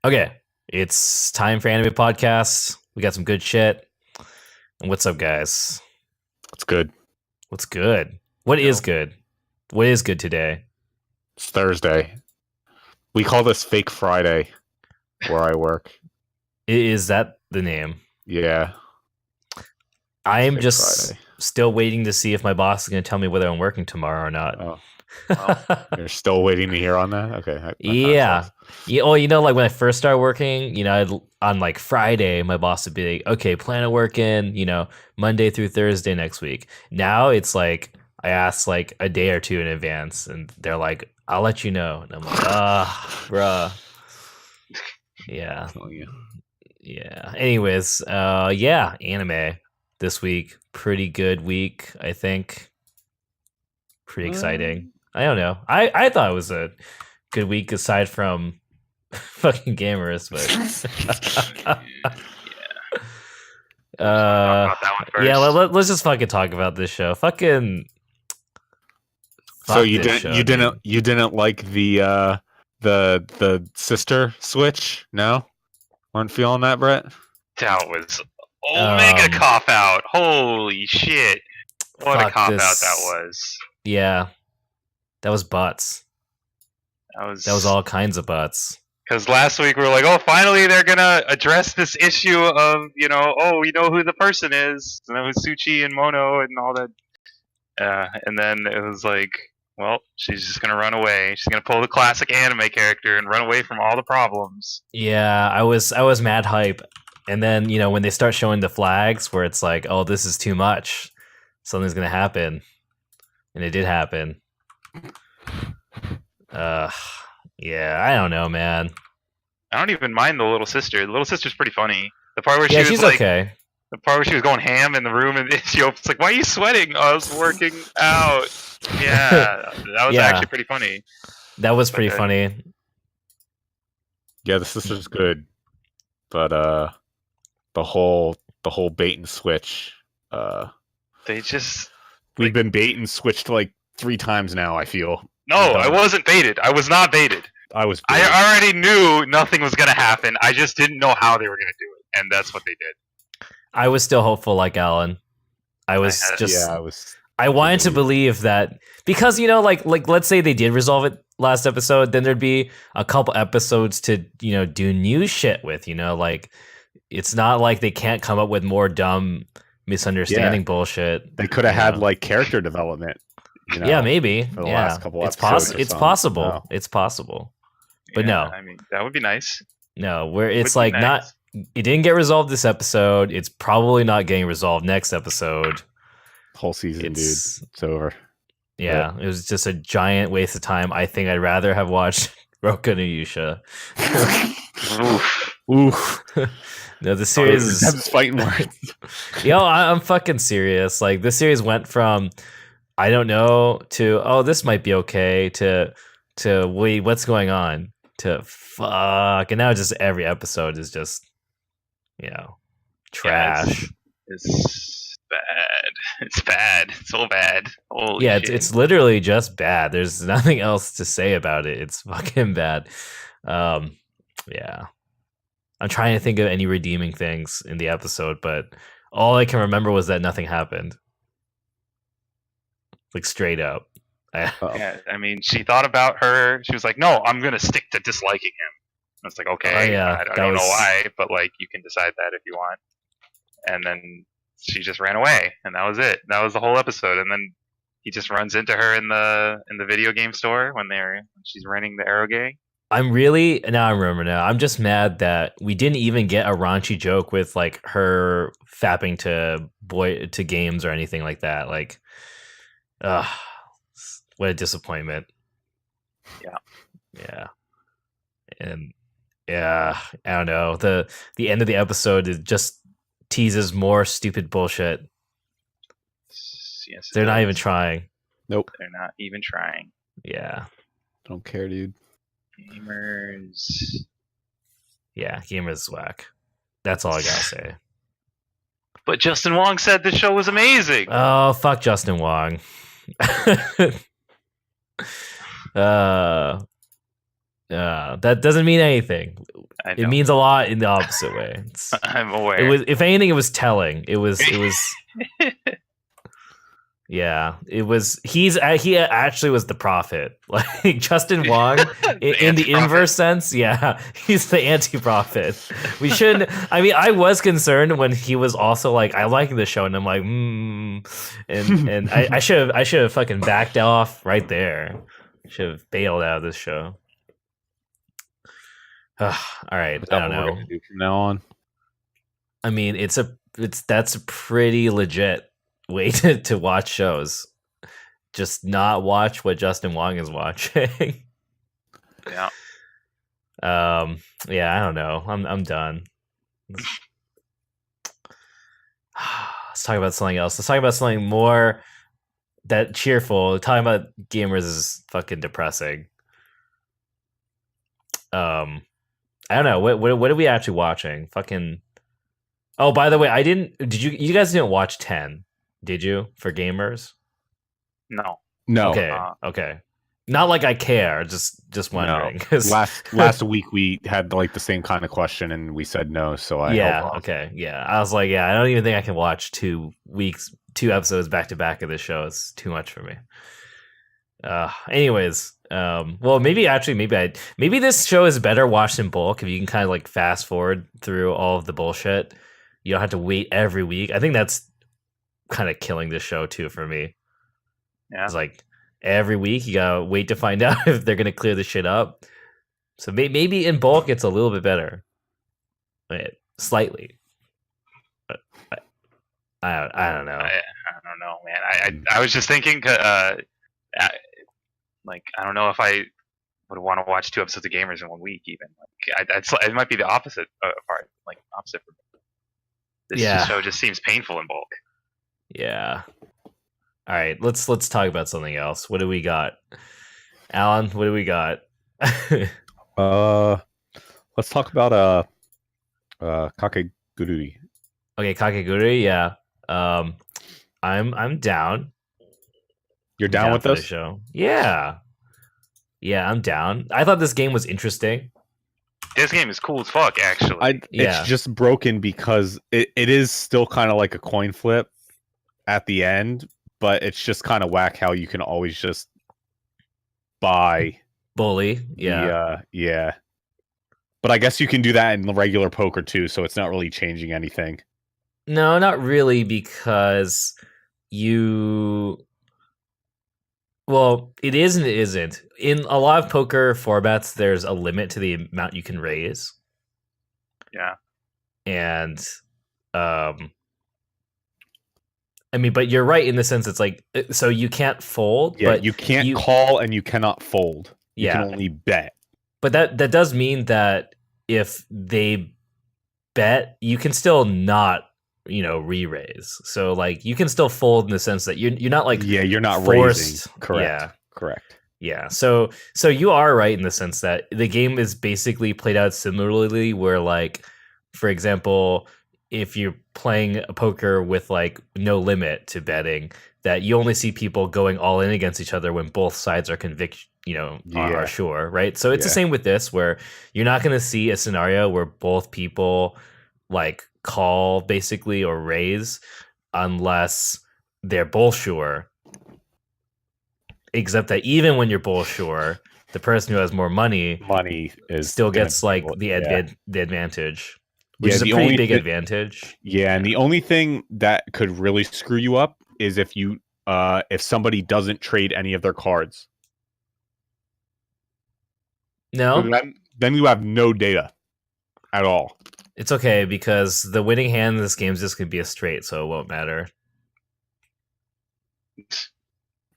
Okay, it's time for Anime Podcast. We got some good shit. And what's up, guys? What's good? What's good? What is good? What is good today? It's Thursday. We call this Fake Friday where I work. Is that the name? Yeah. I am Fake just Friday. still waiting to see if my boss is going to tell me whether I'm working tomorrow or not. Oh, you're still waiting to hear on that? Okay. that Yeah. sucks. Yeah. Well, like when I first started working, on like Friday, my boss would be like, okay, plan on working, Monday through Thursday next week. Now it's like, I ask like a day or two in advance and they're like, I'll let you know. And I'm like, bruh. Yeah. Oh, yeah. Yeah. Anyways, anime this week. Pretty good week, I think. Pretty exciting. I don't know. I thought it was a good week aside from fucking gamers, but Talk about that one first. yeah, let's just fucking talk about this show. Fucking So you didn't like the sister switch? No? Weren't feeling that, Brett? That was mega cop out. Holy shit! What a cop out that was. Yeah, that was butts. That was all kinds of butts. Because last week we were like, oh, finally they're gonna address this issue of, we know who the person is. And it was Suchi and Mono and all that. And then it was like, well, she's just gonna run away. She's gonna pull the classic anime character and run away from all the problems. Yeah, I was mad hype. And then, when they start showing the flags where it's like, oh, this is too much. Something's gonna happen. And it did happen. Yeah, I don't know, man. I don't even mind the little sister. The little sister's pretty funny. The part where she's like, okay. The part where she was going ham in the room and she opens like, "Why are you sweating?" I was working out. Yeah, that was actually pretty funny. That was pretty funny. Yeah, the sister's good, but the whole bait and switch. They just we've been bait and switched like 3 times now. I feel. No, I wasn't baited. I was not baited. I was. Baited. I already knew nothing was gonna happen. I just didn't know how they were gonna do it, and that's what they did. I was still hopeful, like Alan. I wanted to believe that because like let's say they did resolve it last episode, then there'd be a couple episodes to do new shit with. Like it's not like they can't come up with more dumb misunderstanding bullshit. They could have had like character development. Yeah, maybe. For the last couple it's episodes it's possible. No. It's possible. But no. I mean, that would be nice. No, where it's like not. It didn't get resolved this episode. It's probably not getting resolved next episode. Whole season, dude. It's over. Yeah, it was just a giant waste of time. I think I'd rather have watched Roku no Yusha. Oof. No, the series is fighting words. I'm fucking serious. Like this series went from I don't know to this might be okay to wait, what's going on to fuck, and now just every episode is just trash. Yeah, it's bad. It's bad. It's so bad. Holy shit. It's literally just bad. There's nothing else to say about it. It's fucking bad. Yeah. I'm trying to think of any redeeming things in the episode, but all I can remember was that nothing happened. Like straight up. Yeah, I mean, she thought about her. She was like, "No, I'm gonna stick to disliking him." I was like, "Okay, I don't know why, but like, you can decide that if you want." And then she just ran away, and that was it. That was the whole episode. And then he just runs into her in the video game store when she's renting the Eroge. I remember now. I'm just mad that we didn't even get a raunchy joke with like her fapping to games or anything like that. Like, what a disappointment. Yeah. And I don't know. The end of the episode is just teases more stupid bullshit. Yes, they're not even trying. Nope. They're not even trying. Yeah. Don't care, dude. Gamers. Yeah, gamers whack. That's all I gotta say. But Justin Wong said the show was amazing. Oh, fuck Justin Wong. That doesn't mean anything. It means a lot in the opposite way. I'm aware. It was, if anything, it was telling. It was. Yeah, it was. He actually was the prophet, like Justin Wong in the inverse sense. Yeah, he's the anti-prophet. We shouldn't. I mean, I was concerned when he was also like, I like the show, and I'm like, and I should have fucking backed off right there. Should have bailed out of this show. All right, I don't know. Do from now on, I mean, that's a pretty legit way to watch shows. Just not watch what Justin Wong is watching. Yeah. Yeah, I don't know. I'm done. Let's talk about something else. Let's talk about something more that cheerful. Talking about gamers is fucking depressing. I don't know. What are we actually watching? Fucking. Oh, by the way, you guys didn't watch 10, did you? For gamers? No. Okay. Okay. Not like I care. Just wondering. No. Last week we had like the same kind of question and we said no. So I okay. Yeah. I was like, yeah, I don't even think I can watch 2 episodes back to back of this show. It's too much for me. Anyways, well, maybe this show is better watched in bulk if you can kind of like fast forward through all of the bullshit. You don't have to wait every week. I think that's kind of killing this show too for me. Yeah. It's like every week you gotta wait to find out if they're gonna clear the shit up. So maybe in bulk it's a little bit better, slightly. But I don't know. I don't know, man. I was just thinking, like I don't know if I would want to watch 2 episodes of Gamers in 1 week. Even like it might be the opposite part, like opposite for me. This show just seems painful in bulk. Yeah. All right, let's talk about something else. What do we got, Alan? What do we got? Let's talk about Kakegurui. Okay, Kakegurui. Yeah. I'm down. You're down with this show? Yeah. Yeah, I'm down. I thought this game was interesting. This game is cool as fuck, actually. It's just broken because it is still kind of like a coin flip at the end, but it's just kind of whack how you can always just buy bully. Yeah. But I guess you can do that in the regular poker too, so it's not really changing anything. No, not really, because well, it is and it isn't. In a lot of poker formats, there's a limit to the amount you can raise. Yeah. And, I mean, but you're right in the sense it's like, so you can't fold. Yeah, but you can't call and you cannot fold. You can only bet. But that does mean that if they bet, you can still not, re-raise. So like you can still fold in the sense that you're not like you're not forced. Raising. Correct. Yeah. Correct. Yeah. So you are right in the sense that the game is basically played out similarly where like, for example, if you're playing a poker with like no limit to betting, that you only see people going all in against each other when both sides are are sure, right? So it's the same with this where you're not going to see a scenario where both people like call basically or raise unless they're both sure. Except that even when you're both sure, the person who has more money is still gets like the advantage, which is a pretty big advantage. Yeah, and the only thing that could really screw you up is if somebody doesn't trade any of their cards. No, then you have no data at all. It's okay because the winning hand in this game is just gonna be a straight, so it won't matter.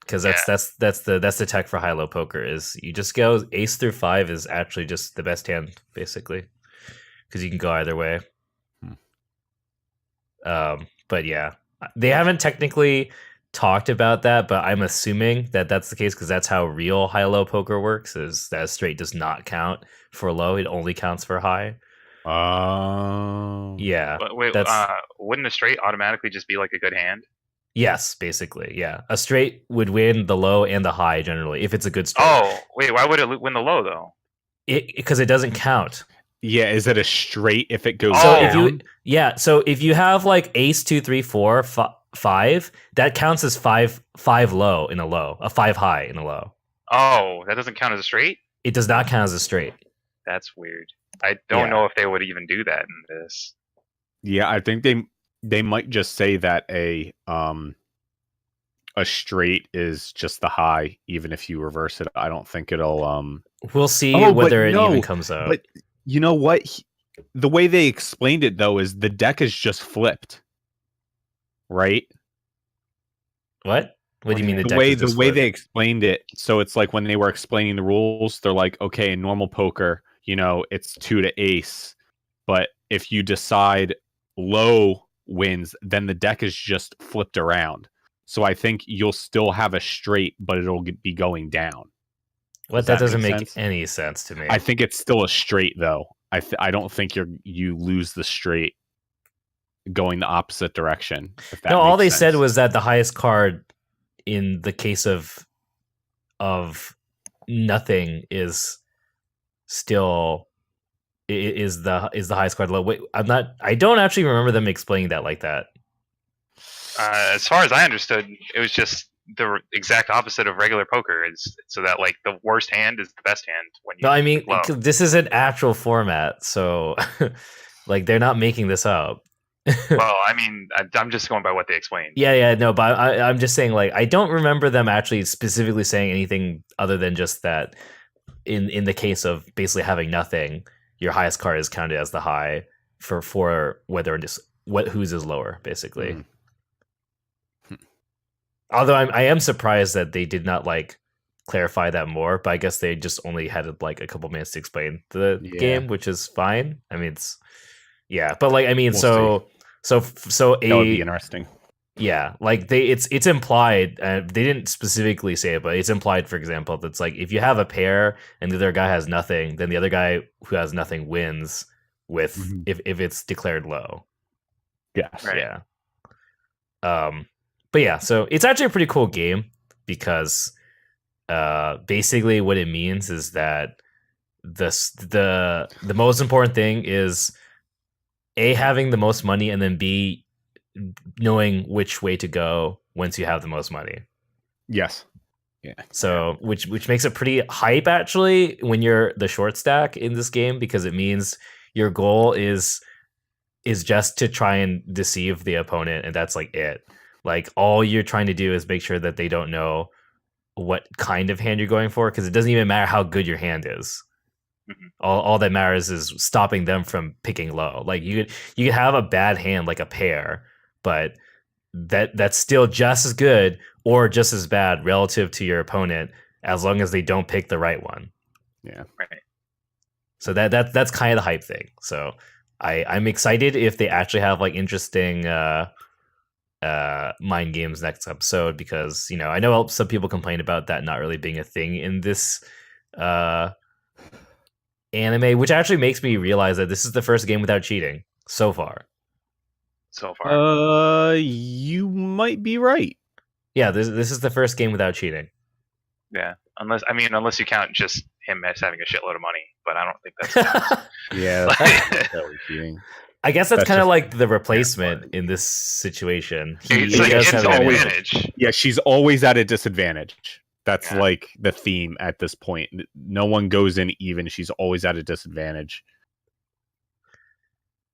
Because that's the tech for high-low poker is you just go ace through 5 is actually just the best hand basically because you can go either way. But yeah, they haven't technically talked about that, but I'm assuming that that's the case because that's how real high-low poker works. Is that straight does not count for low; it only counts for high. Yeah. But wait, wouldn't a straight automatically just be like a good hand? Yes, basically, yeah. A straight would win the low and the high generally if it's a good straight. Oh, wait, why would it win the low though? Because it doesn't count. Yeah, is it a straight if it goes down? So if you have like ace 2, 3, 4, 5, that counts as five low in a low, a 5 high in a low. Oh, that doesn't count as a straight? It does not count as a straight. That's weird. I don't know if they would even do that in this. Yeah, I think they might just say that a straight is just the high, even if you reverse it. I don't think it'll We'll see whether it even comes out. But you know what? The way they explained it though is the deck is just flipped. Right? What? What do you mean the way they explained it? So it's like when they were explaining the rules, they're like, okay, in normal poker, it's 2 to ace, but if you decide low wins, then the deck is just flipped around. So I think you'll still have a straight, but it'll be going down. What? That doesn't make any sense to me. I think it's still a straight though. I don't think you lose the straight going the opposite direction. No, all they said was that the highest card in the case of nothing is still is the highest card low. Wait, I don't actually remember them explaining that like that. As far as I understood, it was just the exact opposite of regular poker. Is so that like the worst hand is the best hand when you. No, I mean this is an actual format, so like they're not making this up. Well, I mean, I'm just going by what they explained. Yeah, no, but I'm just saying, like, I don't remember them actually specifically saying anything other than just that in the case of basically having nothing, your highest card is counted as the high for whether whose is lower, basically. Although I am surprised that they did not like clarify that more, but I guess they just only had like a couple minutes to explain the game, which is fine. I mean, but like I mean, so that would be interesting. Yeah, like it's implied. They didn't specifically say it, but it's implied. For example, that's like if you have a pair and the other guy has nothing, then the other guy who has nothing wins with if it's declared low. Yes. Right. Yeah. But yeah, so it's actually a pretty cool game because basically what it means is that the most important thing is A, having the most money, and then B, knowing which way to go once you have the most money. Yes. Yeah. So which makes it pretty hype actually when you're the short stack in this game, because it means your goal is just to try and deceive the opponent, and that's like it. Like all you're trying to do is make sure that they don't know what kind of hand you're going for, because it doesn't even matter how good your hand is. All that matters is stopping them from picking low. Like you could have a bad hand like a pair, but that's still just as good or just as bad relative to your opponent as long as they don't pick the right one. Yeah. Right. So that's kind of the hype thing. So I'm excited if they actually have like interesting mind games next episode, because I know some people complain about that not really being a thing in this anime, which actually makes me realize that this is the first game without cheating so far. You might be right. Yeah, this is the first game without cheating. Yeah, unless you count just him as having a shitload of money, but I don't think that's yeah, that's cheating. I guess that's kind of like the replacement in this situation. He does have an advantage. Yeah, she's always at a disadvantage. That's like the theme at this point. No one goes in even. She's always at a disadvantage.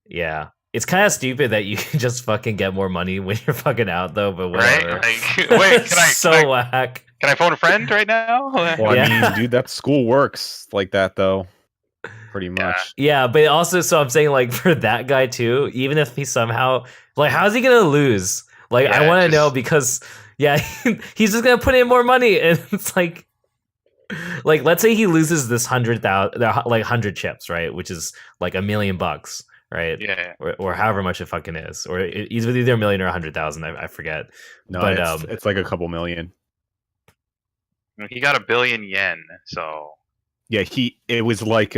Yeah. It's kind of stupid that you can just fucking get more money when you're fucking out, though, but whatever. Right? Like, wait, whack. Can I phone a friend right now? Well, I mean, dude, that school works like that, though. Pretty much. Yeah, but also, so I'm saying, like, for that guy, too, even if he somehow, like, how's he going to lose? Like, I want to know, because, he's just going to put in more money, and it's like, let's say he loses this 100 chips, right? Which is, like, $1 million. Right? Yeah. Or however much it fucking is. Or either $1 million or 100,000. I forget. No, but it's like a couple million. He got 1 billion yen, so yeah, it was like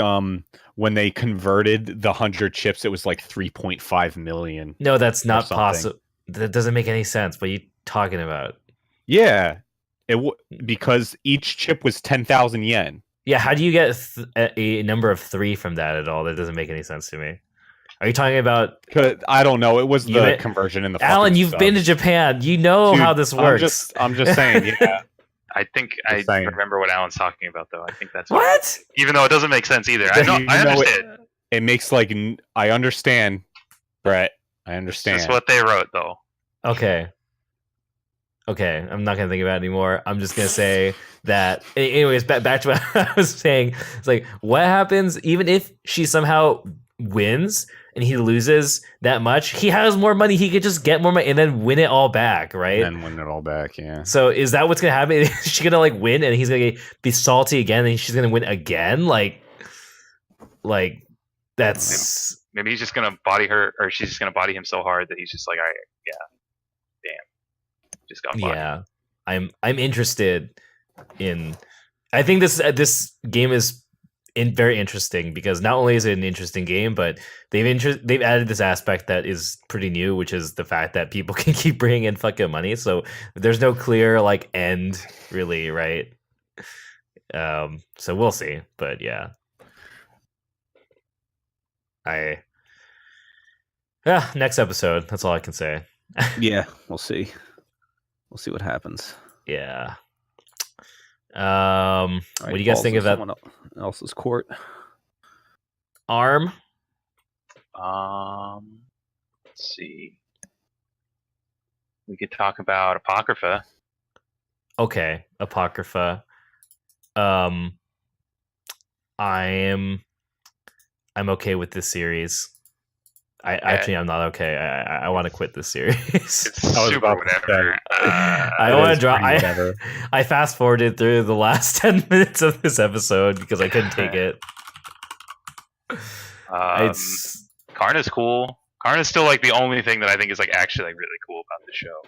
when they converted the 100 chips, it was like 3.5 million. No, that's not possible. That doesn't make any sense. What are you talking about? Yeah. Because each chip was 10,000 yen. Yeah, how do you get a number of 3 from that at all? That doesn't make any sense to me. Are you talking about? I don't know. It was the conversion in the. Alan, you've been to Japan. You know how this works. I'm just saying. Yeah. I think I remember what Alan's talking about, though. I think that's what. Even though it doesn't make sense either. I understand. It makes I understand, Brett. I understand. That's what they wrote, though. Okay, I'm not gonna think about it anymore. I'm just gonna say that. Anyways, back to what I was saying. It's like, what happens even if she somehow wins and he loses that much? He has more money. He could just get more money and then win it all back, right? And win it all back, yeah. So is that what's gonna happen? Is she gonna win and he's gonna be salty again and she's gonna win again? Like that's maybe he's just gonna body her, or she's just gonna body him so hard that he's just like, all right, yeah, damn. Just got bodied. Yeah, I'm interested in. I think this game is very interesting because not only is it an interesting game, but they've added this aspect that is pretty new, which is the fact that people can keep bringing in fucking money. So there's no clear end, really, right? So we'll see, but yeah, next episode. That's all I can say. Yeah, we'll see. We'll see what happens. Yeah. What do you guys think of that? Someone else's court. ARM. Let's see. We could talk about Apocrypha. Okay, Apocrypha. I'm okay with this series. I'm not okay. I want to quit this series. It's super whatever. I want to drop. I fast forwarded through the last 10 minutes of this episode because I couldn't take it. Karna's cool. Karna's still the only thing that I think is actually really cool about the show.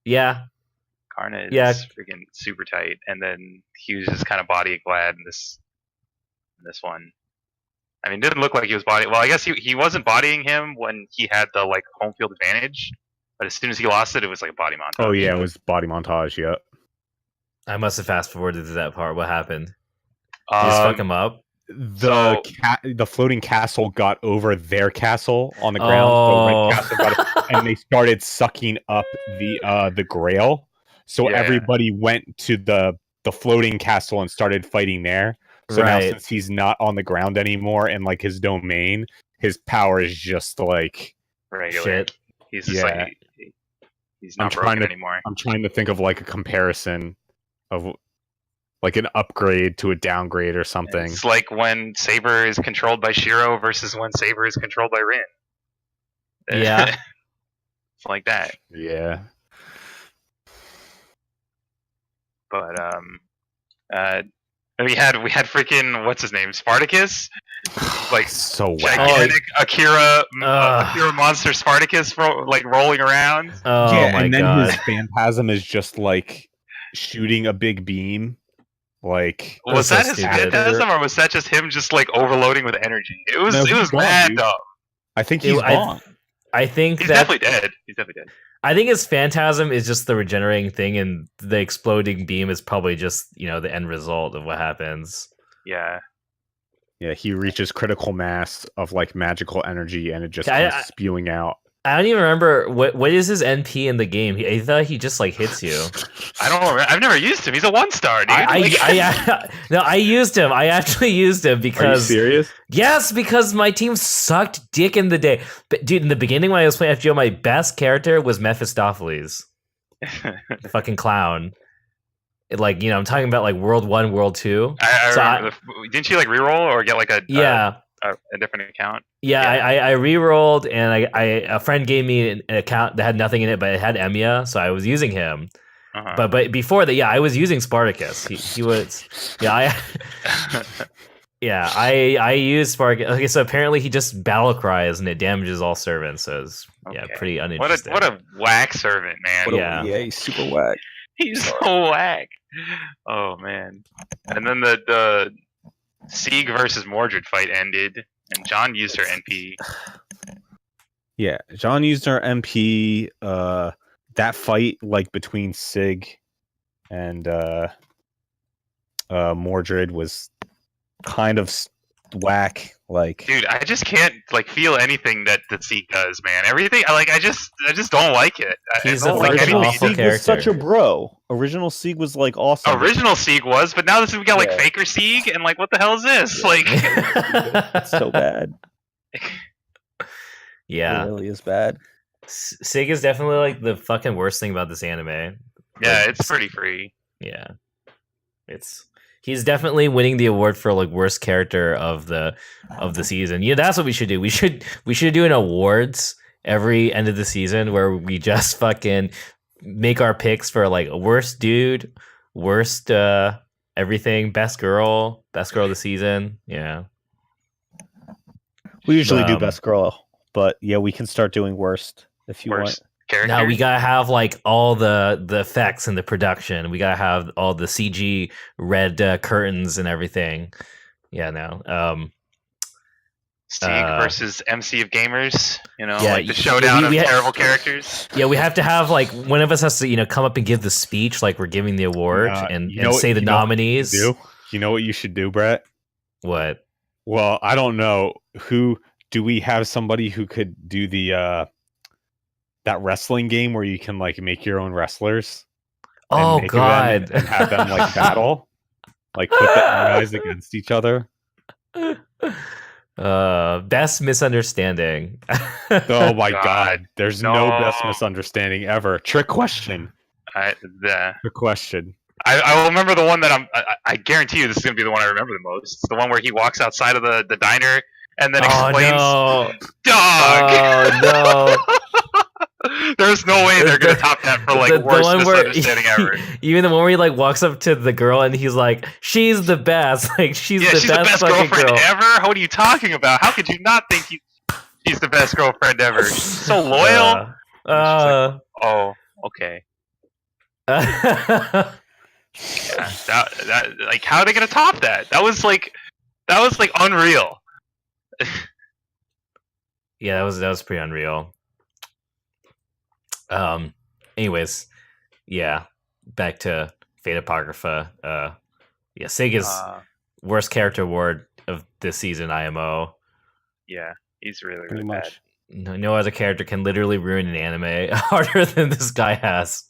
Yeah. Karna is freaking super tight, and then he was just kind of body glad in this one. I mean, it didn't look like he was bodying. Well, I guess he wasn't bodying him when he had the home field advantage, but as soon as he lost it, it was a body montage. Oh yeah, it was body montage. Yep. I must have fast forwarded to that part. What happened? Did you just fuck him up? The floating castle got over their castle on the ground. Oh. And they started sucking up the Grail. So everybody went to the floating castle and started fighting there. So now, since he's not on the ground anymore and his domain, his power is just regular. Shit. He's just he's not broken anymore. I'm trying to think of a comparison of an upgrade to a downgrade or something. It's like when Saber is controlled by Shiro versus when Saber is controlled by Rin. Yeah, it's like that. Yeah. But we had freaking what's his name, Spartacus, so gigantic Akira monster Spartacus rolling around. Oh yeah, my and then God. his phantasm is just shooting a big beam. Was that his phantasm, or was that just him just overloading with energy? It was mad dumb. I think he's gone. I think he's definitely dead. He's definitely dead. I think his phantasm is just the regenerating thing, and the exploding beam is probably just the end result of what happens. Yeah. Yeah, he reaches critical mass of magical energy, and it just comes spewing out. I don't even remember what is his NP in the game. I thought he just hits you. I don't remember. I've never used him. He's a 1-star, dude. I used him. I actually used him because. Are you serious? Yes, because my team sucked dick in the day. But dude, in the beginning when I was playing FGO, my best character was Mephistopheles. Fucking clown. I'm talking about World 1, World 2. I remember. Didn't you reroll or get a different account? Yeah, I re-rolled, and a friend gave me an account that had nothing in it, but it had Emiya, so I was using him. Uh-huh. But before that, I was using Spartacus. He was, I used Spartacus. Okay, so apparently he just battle cries and it damages all servants. So it's pretty uninteresting. What a whack servant, man. He's super whack. He's so whack. Oh man. And then the Sieg versus Mordred fight ended, and John used her NP. Yeah, John used her MP. That fight, between Sig and Mordred was kind of whack. Like, dude, I just can't like feel anything that Sieg does, man. Everything, I just don't like it. He's I don't like anything. Sieg was such a bro. Original Sieg was like awesome. Original Sieg was, but now we got like Faker Sieg, and like, what the hell is this? Like, it's so bad. Yeah, it really is bad. Sieg is definitely like the fucking worst thing about this anime. Yeah, it's pretty free. Yeah, he's definitely winning the award for like worst character of the season. Yeah, that's what we should do. We should do an awards every end of the season where we just fucking make our picks for like worst dude, worst everything, best girl of the season. Yeah, we usually do best girl, but yeah, we can start doing worst if you want. Character? Now we gotta have like all the effects and the production. We gotta have all the CG red curtains and everything. Yeah, no. Sieg versus MC of Gamers. You know, like the showdown of terrible characters. Yeah, we have to have like one of us has to come up and give the speech like we're giving the award and say the nominees. You know what you should do, Brett? What? Well, I don't know. Who do we have? Somebody who could do the that wrestling game where you can like make your own wrestlers. Oh God! And have them like battle, like put the guys against each other. Best misunderstanding. Oh my God! There's no best misunderstanding ever. Trick question. Trick question. I will remember the one that I guarantee you this is gonna be the one I remember the most. It's the one where he walks outside of the diner and then explains, no. "Dog." Oh no. There's no way they're gonna top that for like worst misunderstanding ever. Even the one where he like walks up to the girl and he's like, "She's the best." Like she's the best girlfriend girl ever. What are you talking about? How could you not think she's the best girlfriend ever? She's so loyal. Like, oh, okay. Yeah, that like, how are they gonna top that? That was like unreal. Yeah, that was pretty unreal. Anyways, yeah, back to Fate Apocrypha. Yeah, Sega's worst character award of this season, IMO. Yeah, he's really bad. No other character can literally ruin an anime harder than this guy has.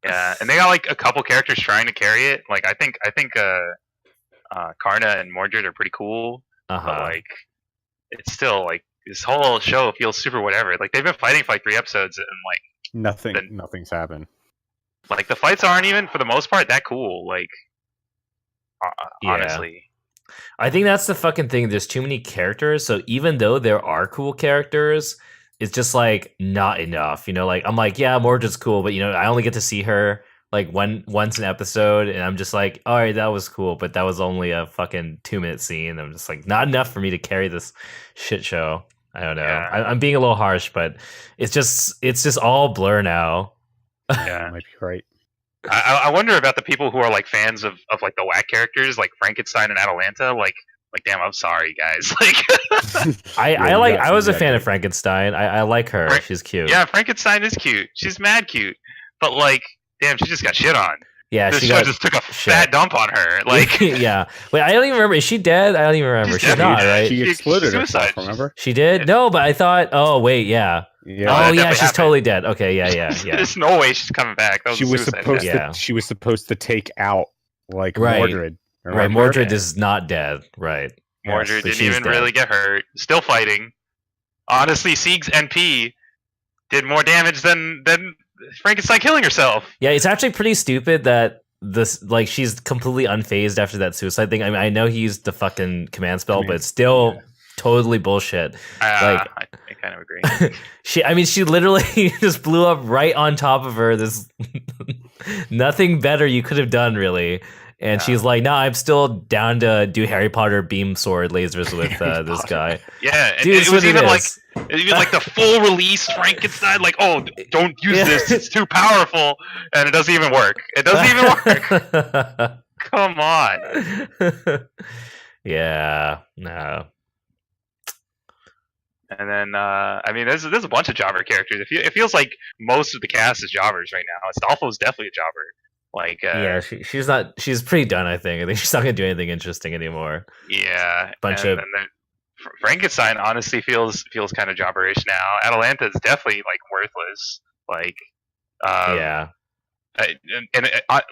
Yeah, and they got like a couple characters trying to carry it. Like I think Karna and Mordred are pretty cool, but like it's still like this whole show feels super whatever. Like they've been fighting for like 3 episodes and like nothing's happened. Like the fights aren't even for the most part that cool. Like honestly. I think that's the fucking thing. There's too many characters, so even though there are cool characters, it's just like not enough. You know, like I'm like, yeah, Mordred's cool, but I only get to see her like once an episode, and I'm just like, all right, that was cool, but that was only a fucking 2-minute scene. I'm just like, not enough for me to carry this shit show. I don't know. Yeah. I'm being a little harsh, but it's just all blur now. Yeah, might be right. I wonder about the people who are like fans of like the whack characters like Frankenstein and Atalanta. Like damn, I'm sorry guys. Like I was a fan of Frankenstein. I like her. She's cute. Yeah, Frankenstein is cute. She's mad cute. But like, damn, she just got shit on. Yeah, this show just took a fat dump on her. Like, yeah. Wait, I don't even remember. Is she dead? I don't even remember. She's not, right? She exploded herself. Remember? She did. Yeah. No, but I thought. Oh wait, yeah. Yeah. Oh yeah, she's totally dead. Okay, yeah. There's no way she's coming back. She was supposed to take out like Mordred. Remember? Right, Mordred is not dead. Right. Mordred didn't even really get hurt. Still fighting. Honestly, Sieg's NP did more damage than Frankenstein killing herself. Yeah, it's actually pretty stupid that this like she's completely unfazed after that suicide thing. I mean, I know he used the fucking command spell, but it's still totally bullshit. I kind of agree. She literally just blew up right on top of her. This nothing better you could have done, really. And she's like, "No, I'm still down to do Harry Potter beam sword lasers with this guy." Yeah, dude, it was even like the full release Frankenstein. Like, oh, don't use this; it's too powerful, and it doesn't even work. It doesn't even work. Come on. Yeah, no. And then, I mean, there's a bunch of jobber characters. It feels like most of the cast is jobbers right now. Astolfo's definitely a jobber. Like, she's pretty done. I think she's not gonna do anything interesting anymore. Yeah, and Frankenstein honestly feels kind of jobberish now. Atalanta is definitely like worthless. Like,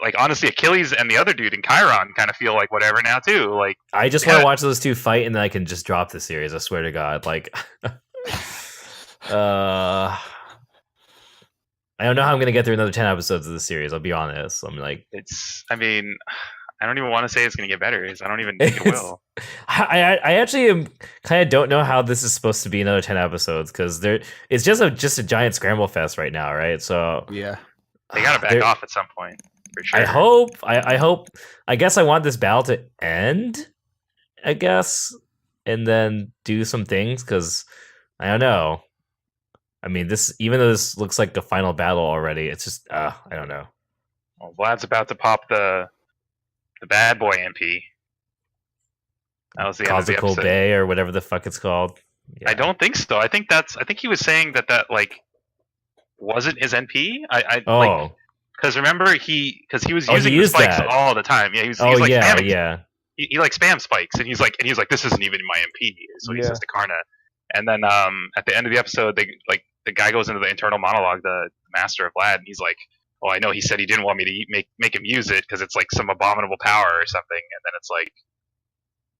like honestly, Achilles and the other dude in Chiron kind of feel like whatever now too. Like, I just want to watch those two fight, and then I can just drop the series. I swear to God, like, I don't know how I'm gonna get through another 10 episodes of the series. I'll be honest. I'm like, I mean, I don't even want to say it's gonna get better. I don't even think it will. I actually kind of don't know how this is supposed to be another 10 episodes because it's just a giant scramble fest right now, right? So yeah, they gotta back off at some point. For sure. I hope. I guess I want this battle to end, I guess, and then do some things because I don't know. I mean, even though this looks like the final battle already, it's just I don't know. Well, Vlad's about to pop the bad boy MP. That was the end of the episode. Bay or whatever the fuck it's called. Yeah. I don't think so. I think he was saying that like wasn't his NP. Because remember he was using the spikes all the time. Yeah, he's like spamming. He like spam spikes, and he's like this isn't even my MP. So he says to Karna, and then at the end of the episode, the guy goes into the internal monologue, the master of Vlad, and he's like, "Well, I know he said he didn't want me to make him use it because it's like some abominable power or something," and then it's like,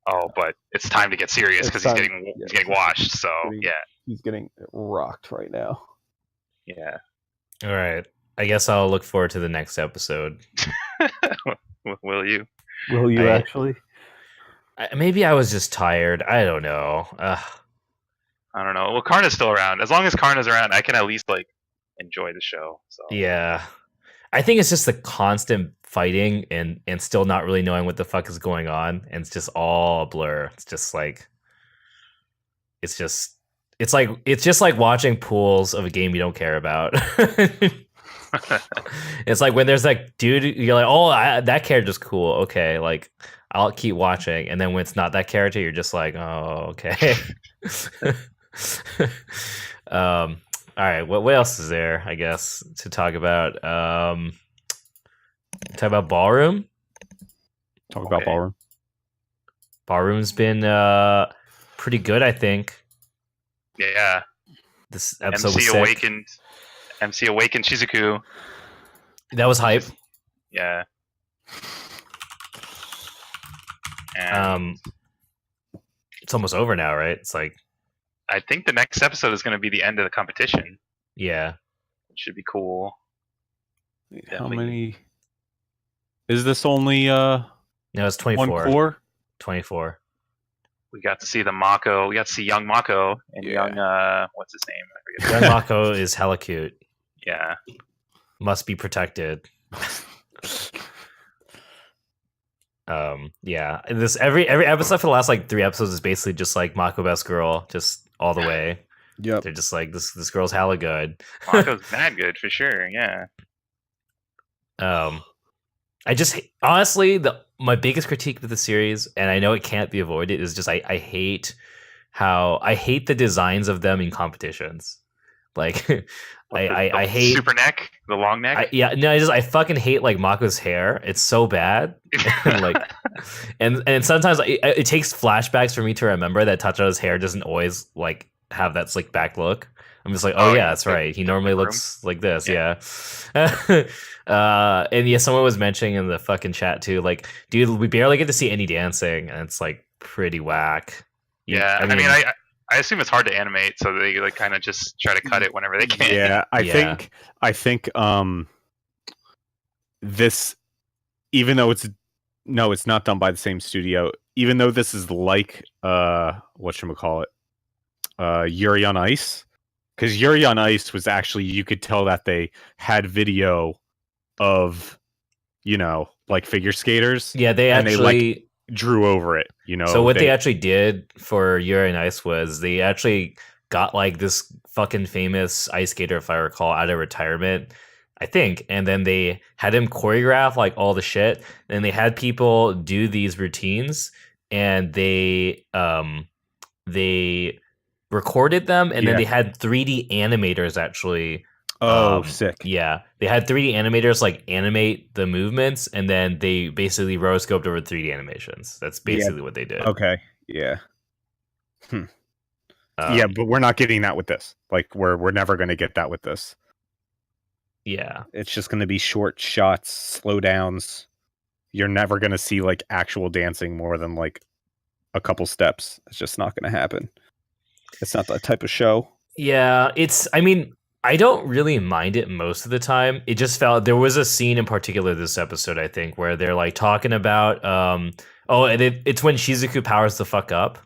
"Oh, but it's time to get serious because he's getting washed." So he's getting rocked right now. Yeah. All right. I guess I'll look forward to the next episode. Will you? Will you actually? Maybe I was just tired. I don't know. I don't know. Well, Karna's still around. As long as Karna's around, I can at least like enjoy the show. So yeah, I think it's just the constant fighting and still not really knowing what the fuck is going on, and it's just all a blur. It's just like it's just like watching pools of a game you don't care about. It's like when there's like dude, you're like, oh, that character's cool. Okay, like I'll keep watching, and then when it's not that character, you're just like, oh, okay. All right, what else is there? I guess to talk about. Talk about Ballroom. About Ballroom. Ballroom's been pretty good, I think. Yeah. This episode was sick. MC awakened Shizuku. That was hype. Yeah. And it's almost over now, right? It's like I think the next episode is going to be the end of the competition. Yeah. It should be cool. How many? Is this only no, it's 24. One core? 24. We got to see the Mako. We got to see young Mako and young what's his name? I forget. Young Mako is hella cute. Yeah. Must be protected. Yeah. This every episode for the last like 3 episodes is basically just like Mako best girl, just all the way. Yep. They're just like this girl's hella good. Mako's that good for sure, yeah. I just honestly my biggest critique of the series, and I know it can't be avoided, is just I hate the designs of them in competitions. Like I hate super neck, the long neck. I fucking hate like Mako's hair. It's so bad. and sometimes it takes flashbacks for me to remember that Tacharo's hair doesn't always like have that slick back look. I'm just like, yeah, that's right. He normally looks like this. Yeah. And yeah, someone was mentioning in the fucking chat too, like, dude, we barely get to see any dancing, and it's like pretty whack. Yeah, I mean, I assume it's hard to animate, so they like kind of just try to cut it whenever they can. Yeah, I think this, even though it's not done by the same studio, even though this is like whatchamacallit, Yuri on Ice, because Yuri on Ice was actually, you could tell that they had video of, like figure skaters. Yeah, they actually drew over it, So what they actually did for Yuri on Ice was they actually got like this fucking famous ice skater, if I recall, out of retirement, I think, and then they had him choreograph like all the shit, and they had people do these routines, and they recorded them, and then they had 3D animators actually Sick. Yeah, they had 3D animators like animate the movements, and then they basically rotoscoped over 3D animations. That's basically what they did. Okay, yeah. Yeah, but we're not getting that with this. Like, we're never going to get that with this. Yeah, it's just going to be short shots, slow downs. You're never going to see like actual dancing more than like a couple steps. It's just not going to happen. It's not that type of show. Yeah, I mean, I don't really mind it most of the time. It just felt there was a scene in particular this episode, I think, where they're like talking about and it's when Shizuku powers the fuck up.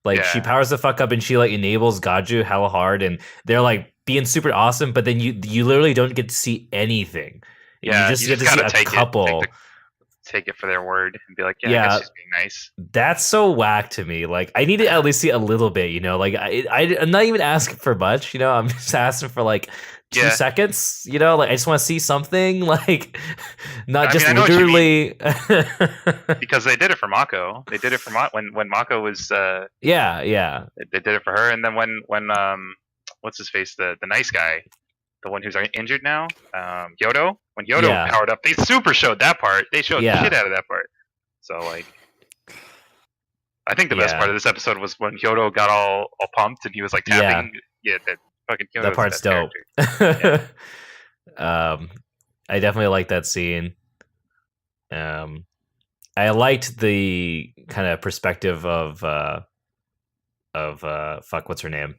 Like she powers the fuck up and she like enables Gaju hella hard, and they're like being super awesome, but then you literally don't get to see anything. Yeah, you just get to see a couple. Take it for their word and be like, I guess she's being nice. That's so whack to me. Like, I need to at least see a little bit, you know? Like, I'm not even asking for much, you know? I'm just asking for, like, 2 seconds, you know? Like, I just want to see something, like, not just literally... Because they did it for Mako. They did it for when Mako was... yeah. They did it for her, and then when what's his face? The nice guy. The one who's injured now, Yodo. When Yodo powered up, they super showed that part. They showed the shit out of that part. So like, I think the best part of this episode was when Yodo got all pumped and he was like tapping. Yeah, that fucking Yodo. That part's dope. I definitely like that scene. I liked the kind of perspective of what's her name?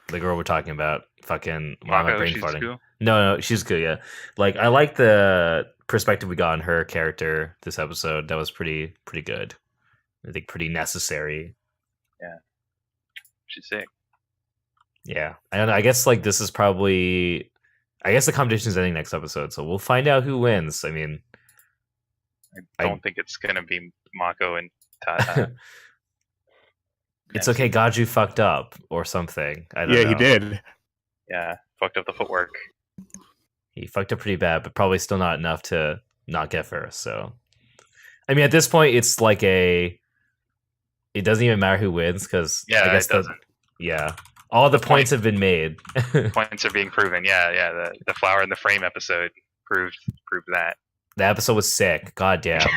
The girl we're talking about, fucking Mako, brain farting. No, she's good. Yeah, like I like the perspective we got on her character this episode. That was pretty good. I think pretty necessary. Yeah, she's sick. Yeah, I don't know. I guess like this is probably. I guess the competition is ending next episode, so we'll find out who wins. I mean, I don't think it's gonna be Mako and Tata. It's okay, Gaju fucked up or something. I don't know. Yeah, he did. Yeah, fucked up the footwork. He fucked up pretty bad, but probably still not enough to not get first. So, I mean, at this point, it's like it doesn't even matter who wins because I guess it doesn't. All the points have been made. Points are being proven. Yeah. The flower in the frame episode proved that. The episode was sick. God damn.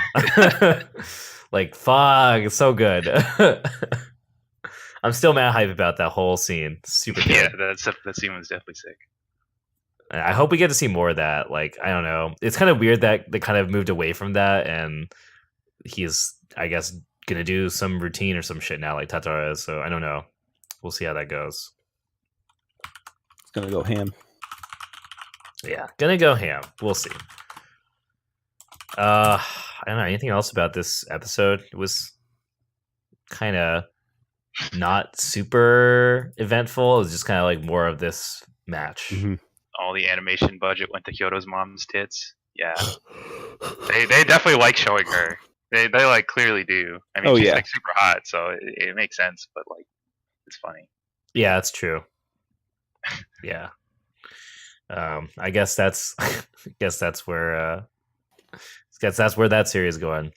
Like, fuck, it's so good. I'm still mad hype about that whole scene. Super good. Yeah, that scene was definitely sick. I hope we get to see more of that. Like, I don't know. It's kind of weird that they kind of moved away from that, and he's, I guess, gonna do some routine or some shit now, like Tatara is. So I don't know. We'll see how that goes. It's gonna go ham. Yeah, gonna go ham. We'll see. I don't know. Anything else about this episode? It was kind of not super eventful. It was just kind of like more of this match. Mm-hmm. All the animation budget went to Kyoto's mom's tits. Yeah, they definitely like showing her. They like clearly do. I mean, she's like super hot, so it makes sense. But like, it's funny. Yeah, that's true. Yeah. I guess that's where that series is going.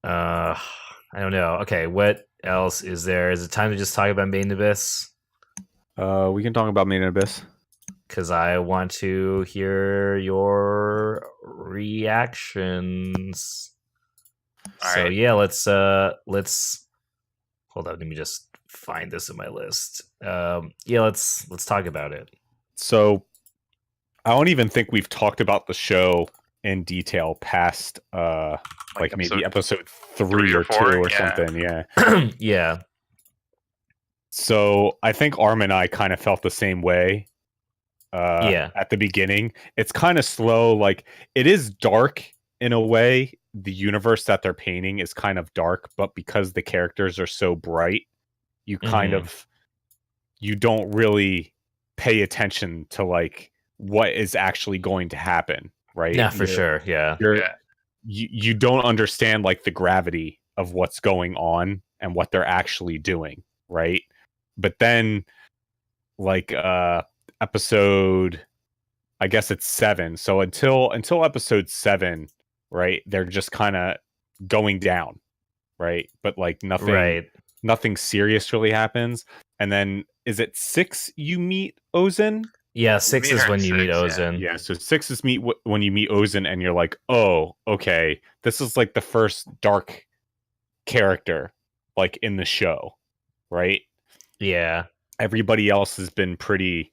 I don't know. Okay, what else is there? Is it time to just talk about Maiden Abyss? We can talk about Maiden Abyss. Because I want to hear your reactions. All right. Yeah, let's hold on. Let me just find this in my list. Let's talk about it. So, I don't even think we've talked about the show in detail past like maybe episode 3 or 4 or something. Yeah. Yeah. So I think Arm and I kind of felt the same way. At the beginning, it's kind of slow. Like, it is dark in a way. The universe that they're painting is kind of dark, but because the characters are so bright, you kind of you don't really pay attention to like what is actually going to happen, right? Yeah, for sure. Yeah. You don't understand like the gravity of what's going on and what they're actually doing, right? But then like episode, I guess it's 7. So until episode 7, right, they're just kind of going down, right? But like nothing nothing serious really happens. And then is it 6 you meet Ozen? Yeah, 6 is when you meet Ozen. Yeah, so 6 is when you meet Ozen, and you're like, oh, okay, this is like the first dark character like in the show, right? Yeah. Everybody else has been pretty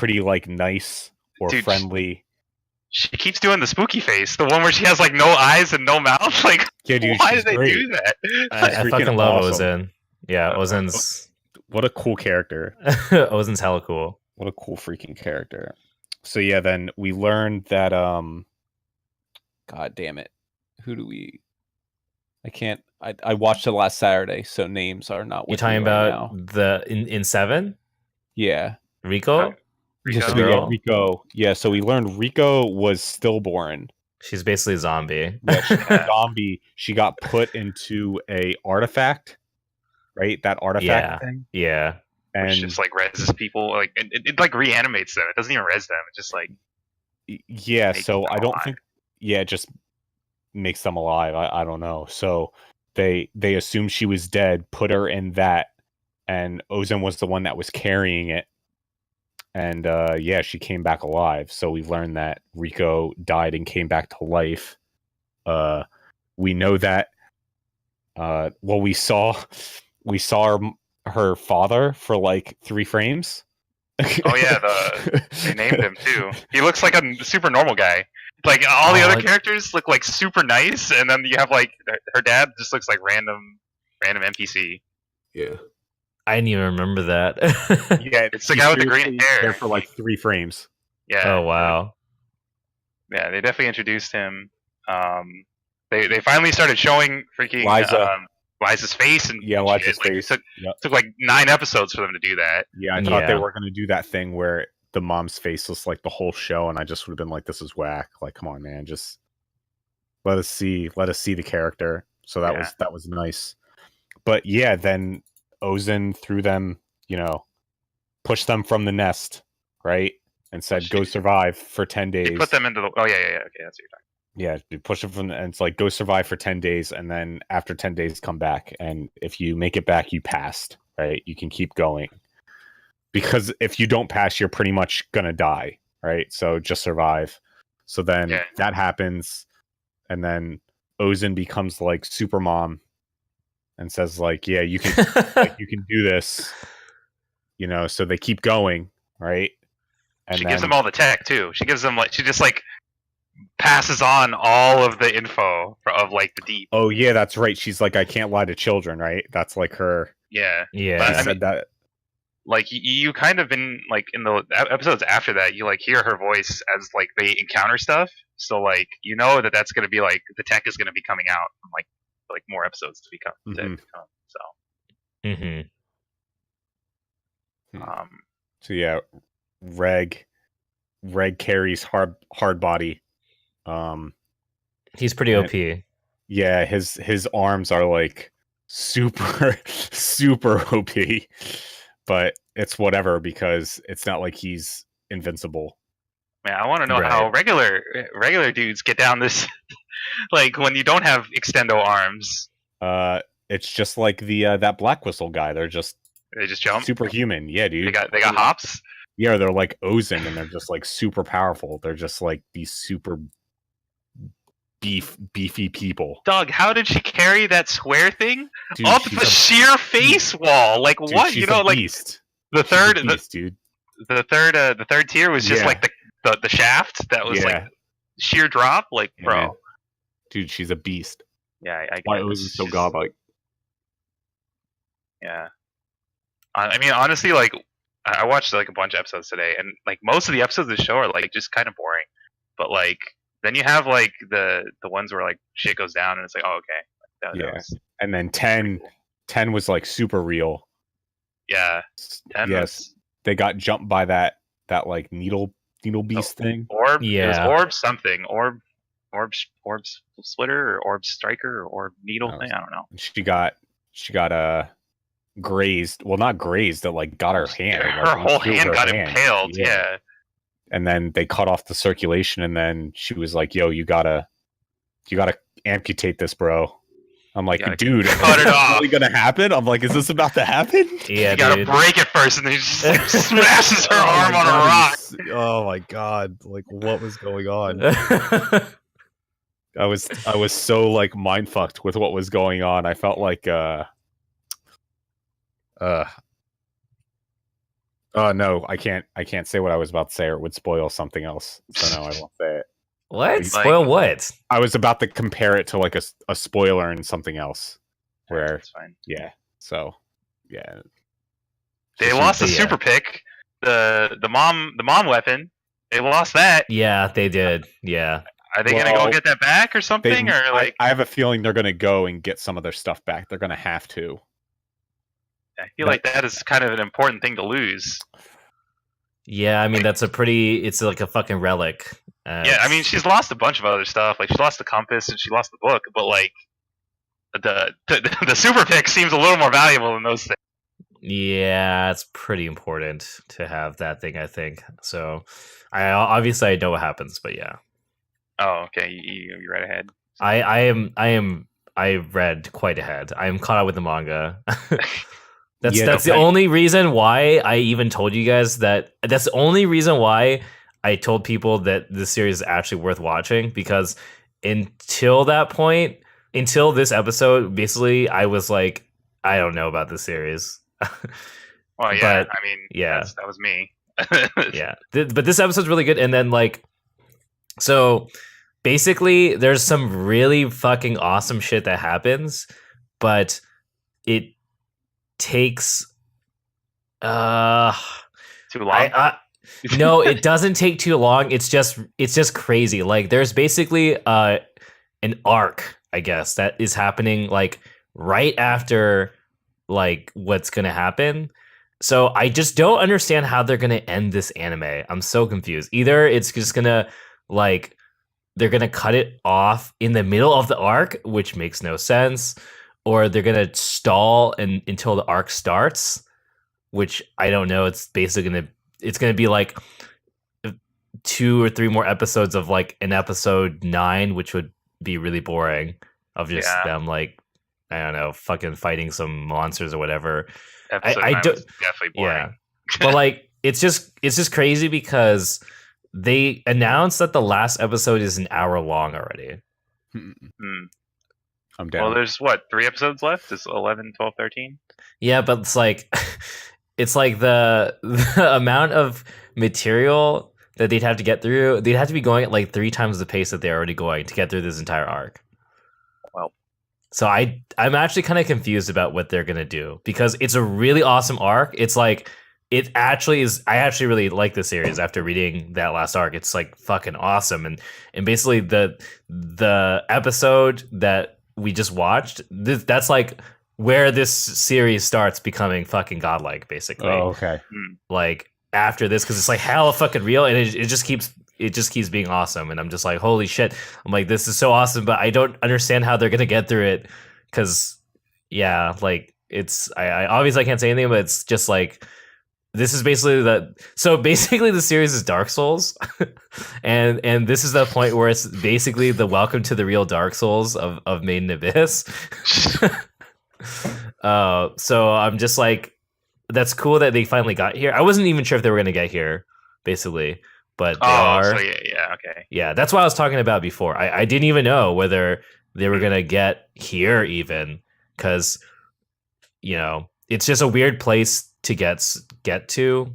like nice or friendly. She keeps doing the spooky face, the one where she has like no eyes and no mouth. Like, yeah, dude, why did they do that? I fucking love Ozen. Yeah, Ozen's what a cool character. Ozen's hella cool. What a cool freaking character. So yeah, then we learned that God damn it. Who do we I watched it last Saturday, so names are not with you talking me right about now. the in 7? Yeah. Rico? Rico. Yeah, so we learned Rico was stillborn. She's basically a zombie. Yeah, she's a zombie. She got put into a artifact, right? That artifact thing. Yeah. And which just like reses people, like it like reanimates them. It doesn't even res them. It just like so I don't think it just makes them alive. I don't know. So they assumed she was dead, put her in that, and Ozen was the one that was carrying it. And she came back alive. So we learned that Rico died and came back to life. We know that. We saw her father for like 3 frames. Oh yeah, they named him too. He looks like a super normal guy. Like all the other characters look like super nice, and then you have like her dad just looks like random NPC. Yeah. I didn't even remember that. Yeah, it's the guy with the green hair. There for like 3 frames. Yeah. Oh wow. Yeah, they definitely introduced him. They finally started showing freaking Liza's face and Liza's face. It took like 9 episodes for them to do that. Yeah, I thought they were going to do that thing where the mom's face was like the whole show, and I just would have been like, "This is whack." Like, come on, man, just let us see the character. So that was nice. But yeah, then Ozen threw them, pushed them from the nest, right, and said, "Go survive for 10 days." He put them into the. Oh yeah. Okay, that's what you're talking. Yeah, you push them from, and it's like, go survive for 10 days, and then after 10 days, come back. And if you make it back, you passed, right? You can keep going. Because if you don't pass, you're pretty much going to die, right? So just survive. So then that happens, and then Ozen becomes like super mom and says like, yeah, you can, you can do this, so they keep going, right? And she gives them all the tech too. She gives them she just passes on all of the info of like the deep. Oh yeah, that's right. She's like, I can't lie to children, right? That's like her. Yeah. But, said that. Like you kind of in like in the episodes after that, you like hear her voice as like they encounter stuff. So like that's gonna be like the tech is gonna be coming out from like more episodes to become. So. So yeah, Reg carries hard body. He's pretty OP. Yeah, his arms are like super OP, but it's whatever because it's not like he's invincible. Man, I want to know how regular dudes get down this, like when you don't have extendo arms. It's just like the that Black Whistle guy. They just jump. Superhuman, yeah, dude. They got hops. Yeah, they're like Ozen, and they're just like super powerful. They're just like these super beefy people. Doug, how did she carry that square thing up the sheer face wall? Like, dude, what? She's like beast. The third, dude. The third tier was just like the shaft that was like sheer drop. Like, bro, man. Dude, she's a beast. Yeah, I why Ozen's so godlike? Yeah, I mean, honestly, like. I watched like a bunch of episodes today, and like most of the episodes of the show are like just kind of boring. But like then you have like the ones where like shit goes down, and it's like, oh okay, that was... And then 10 was like super real. Yeah, 10 yes, they got jumped by that like needle beast thing. Orb, it was orb something, orb splitter or orb striker or orb needle thing. I don't know. She got grazed, well, not grazed, that like got her hand, her whole hand got impaled. Yeah, and then they cut off the circulation, and then she was like, yo, you gotta amputate this, bro. I'm like, dude, cut it off. Really gonna happen? I'm like, is this about to happen? Yeah, you gotta break it first, and then he just like, smashes her arm on a rock. Oh my god! Like, what was going on? I was so like mind fucked with what was going on. I felt like oh no, I can't say what I was about to say, or it would spoil something else. So no, I won't say it. What? Spoil what? I was about to compare it to like a spoiler and something else. Where that's fine. Yeah. So yeah. They lost the super pick, the mom weapon. They lost that. Yeah, they did. Yeah. Are they gonna go get that back or something? Or like I have a feeling they're gonna go and get some of their stuff back. They're gonna have to. I feel like that is kind of an important thing to lose. Yeah, I mean it's like a fucking relic. Yeah, I mean she's lost a bunch of other stuff. Like she lost the compass and she lost the book, but like the super pick seems a little more valuable than those things. Yeah, it's pretty important to have that thing, I think. So I know what happens, but yeah. Oh, okay. You read ahead. I read quite ahead. I am caught up with the manga. That's the only reason why I even told you guys that. That's the only reason why I told people that this series is actually worth watching, because until that point, until this episode, basically I was like, I don't know about this series. Well, yeah, but, I mean, yeah, that was me. Yeah, but this episode's really good, and then like, so basically, there's some really fucking awesome shit that happens, but it takes too long. No, it doesn't take too long. It's just crazy. Like there's basically an arc, I guess, that is happening like right after like what's gonna happen. So I just don't understand how they're gonna end this anime. I'm so confused. Either it's just gonna like they're gonna cut it off in the middle of the arc, which makes no sense, or they're gonna stall until the arc starts, which I don't know. It's basically gonna be like 2 or 3 more episodes of like an episode 9, which would be really boring, of just them like, I don't know, fucking fighting some monsters or whatever. I don't definitely boring. Yeah, but like it's just crazy because they announced that the last episode is an hour long already. I'm down. Well, there's what, 3 episodes left? It's 11, 12, 13? Yeah, but it's like the amount of material that they'd have to get through, they'd have to be going at like 3 times the pace that they're already going to get through this entire arc. Well, so I'm actually kind of confused about what they're gonna do, because it's a really awesome arc. It's like, it actually is. I actually really like this series after reading that last arc. It's like fucking awesome, and basically the episode that we just watched, that's like where this series starts becoming fucking godlike, basically. Oh, okay. Like after this, because it's like hella fucking real, and it just keeps being awesome, and I'm just like, holy shit! I'm like, this is so awesome, but I don't understand how they're gonna get through it, because yeah, like it's I obviously I can't say anything, but it's just like, this is basically the series is Dark Souls, and this is the point where it's basically the welcome to the real Dark Souls of Maiden Abyss. So I'm just like, that's cool that they finally got here. I wasn't even sure if they were gonna get here, basically, but they are. So yeah, okay. Yeah, that's what I was talking about before. I didn't even know whether they were gonna get here even, because it's just a weird place to get to.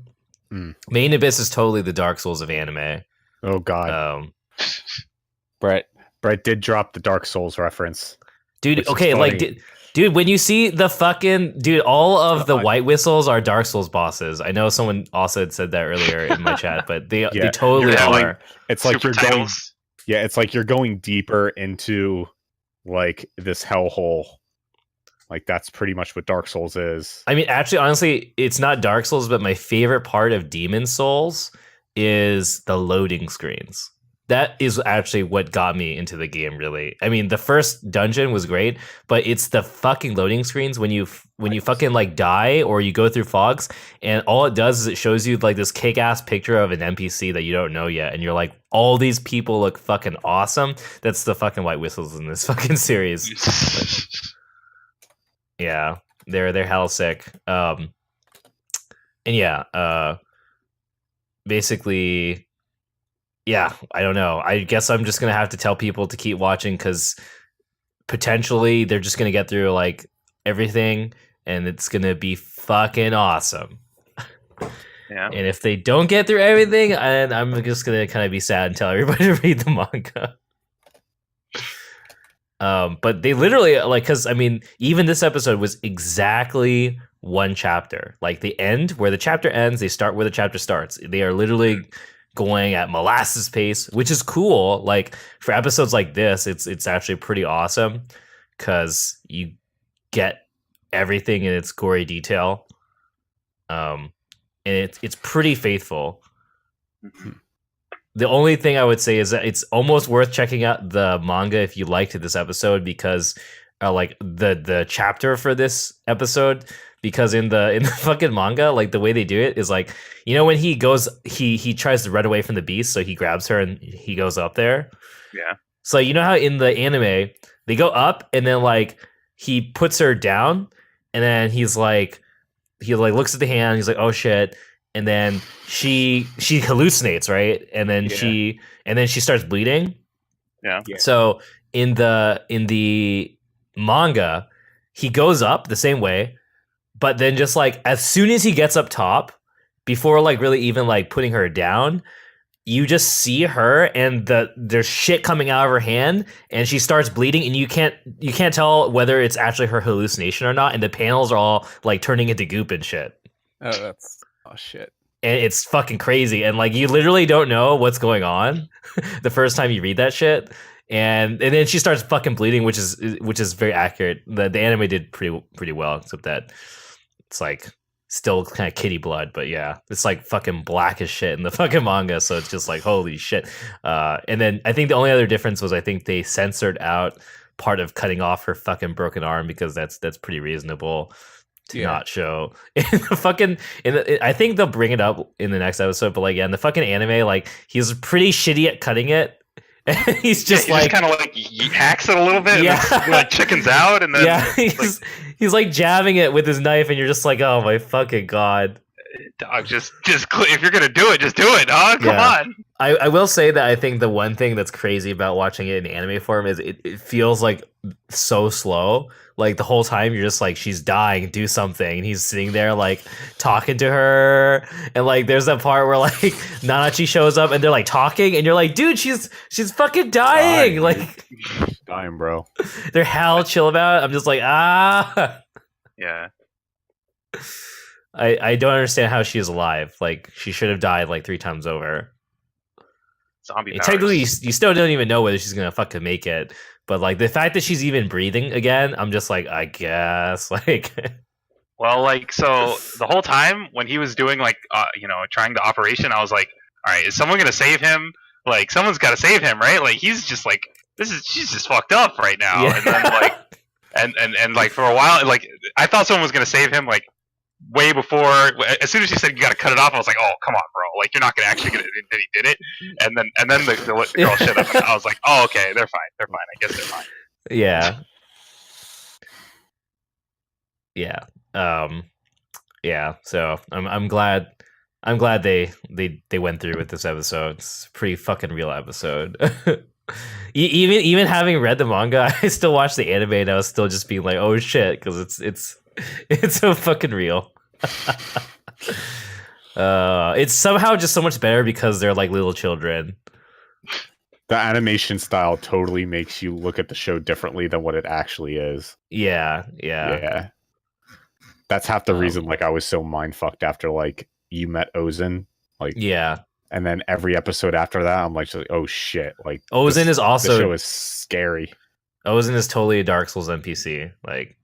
Maiden Abyss is totally the Dark Souls of anime. Oh god. Brett did drop the Dark Souls reference, dude. Okay, like dude, when you see the fucking all of the white whistles are Dark Souls bosses. I know someone also had said that earlier in my chat, but they totally are. It's like you're going. Yeah, it's like you're going deeper into like this hellhole. Like that's pretty much what Dark Souls is. I mean, actually, honestly, it's not Dark Souls, but my favorite part of Demon Souls is the loading screens. That is actually what got me into the game, really. I mean, the first dungeon was great, but it's the fucking loading screens when you fucking like die or you go through fogs, and all it does is it shows you like this kick-ass picture of an NPC that you don't know yet, and you're like, all these people look fucking awesome. That's the fucking white whistles in this fucking series. Yeah, they're hell sick. And yeah, basically, yeah, I don't know. I guess I'm just gonna have to tell people to keep watching because potentially they're just gonna get through like everything, and it's gonna be fucking awesome. Yeah. And if they don't get through everything, I'm just gonna kind of be sad and tell everybody to read the manga. But they literally like, because I mean, even this episode was exactly one chapter. Like the end where the chapter ends, they start where the chapter starts. They are literally going at molasses pace, which is cool. Like for episodes like this, it's actually pretty awesome because you get everything in its gory detail. And it's pretty faithful. Mm-hmm. The only thing I would say is that it's almost worth checking out the manga if you liked this episode because like the chapter for this episode, because in the fucking manga, like the way they do it is like, you know, when he goes he tries to run away from the beast, so he grabs her and he goes up there. Yeah. So you know how in the anime they go up and then like he puts her down and then he looks at the hand, he's like, oh shit. And then she hallucinates, right? And then she starts bleeding. Yeah. So in the manga, he goes up the same way, but then just like as soon as he gets up top, before like really even like putting her down, you just see her and there's shit coming out of her hand and she starts bleeding and you can't tell whether it's actually her hallucination or not, and the panels are all like turning into goop and shit. Oh shit. And it's fucking crazy. And like you literally don't know what's going on the first time you read that shit. And then she starts fucking bleeding, which is very accurate. The anime did pretty well, except that it's like still kind of kitty blood, but yeah, it's like fucking black as shit in the fucking manga, so it's just like holy shit. And then I think the only other difference was I think they censored out part of cutting off her fucking broken arm because that's pretty reasonable to not show in the fucking I think they'll bring it up in the next episode, but like in the fucking anime, like he's pretty shitty at cutting it. And he's just like kind of like he hacks it a little bit, yeah, and then, like chickens out, and then he's like jabbing it with his knife, and you're just like, oh my fucking god, dog, just if you're gonna do it, just do it, dog. Come on. I will say that I think the one thing that's crazy about watching it in anime form is it feels like so slow. Like the whole time you're just like, she's dying, do something, and he's sitting there like talking to her, and like there's that part where like Nanachi shows up and they're like talking, and you're like, dude, she's fucking dying, like dying, bro. They're hell chill about it. I'm just like, yeah. I don't understand how she is alive. Like she should have died like 3 times over. Zombie powers. Technically, you still don't even know whether she's gonna fucking make it. But like the fact that she's even breathing again, I'm just like, I guess, like. Well, like so the whole time when he was doing like trying the operation, I was like, all right, is someone gonna save him? Like someone's got to save him, right? Like he's just like she's just fucked up right now. Yeah. And then like and like for a while, like I thought someone was gonna save him like way before. As soon as she said you got to cut it off, I was like, oh come on, bro, like you're not gonna actually get it. That he did it. And then the girl shut up. And I was like, oh okay, they're fine. I guess they're fine. Yeah. Yeah. So I'm glad they went through with this episode. It's a pretty fucking real episode. Even having read the manga, I still watched the anime and I was still just being like, oh shit, because it's so fucking real. It's somehow just so much better because they're like little children. The animation style totally makes you look at the show differently than what it actually is. Yeah. That's half the reason like I was so mind fucked after like you met Ozen. Like and then every episode after that I'm like oh shit, like Ozen is also, the show is scary. Ozen is totally a Dark Souls NPC. Like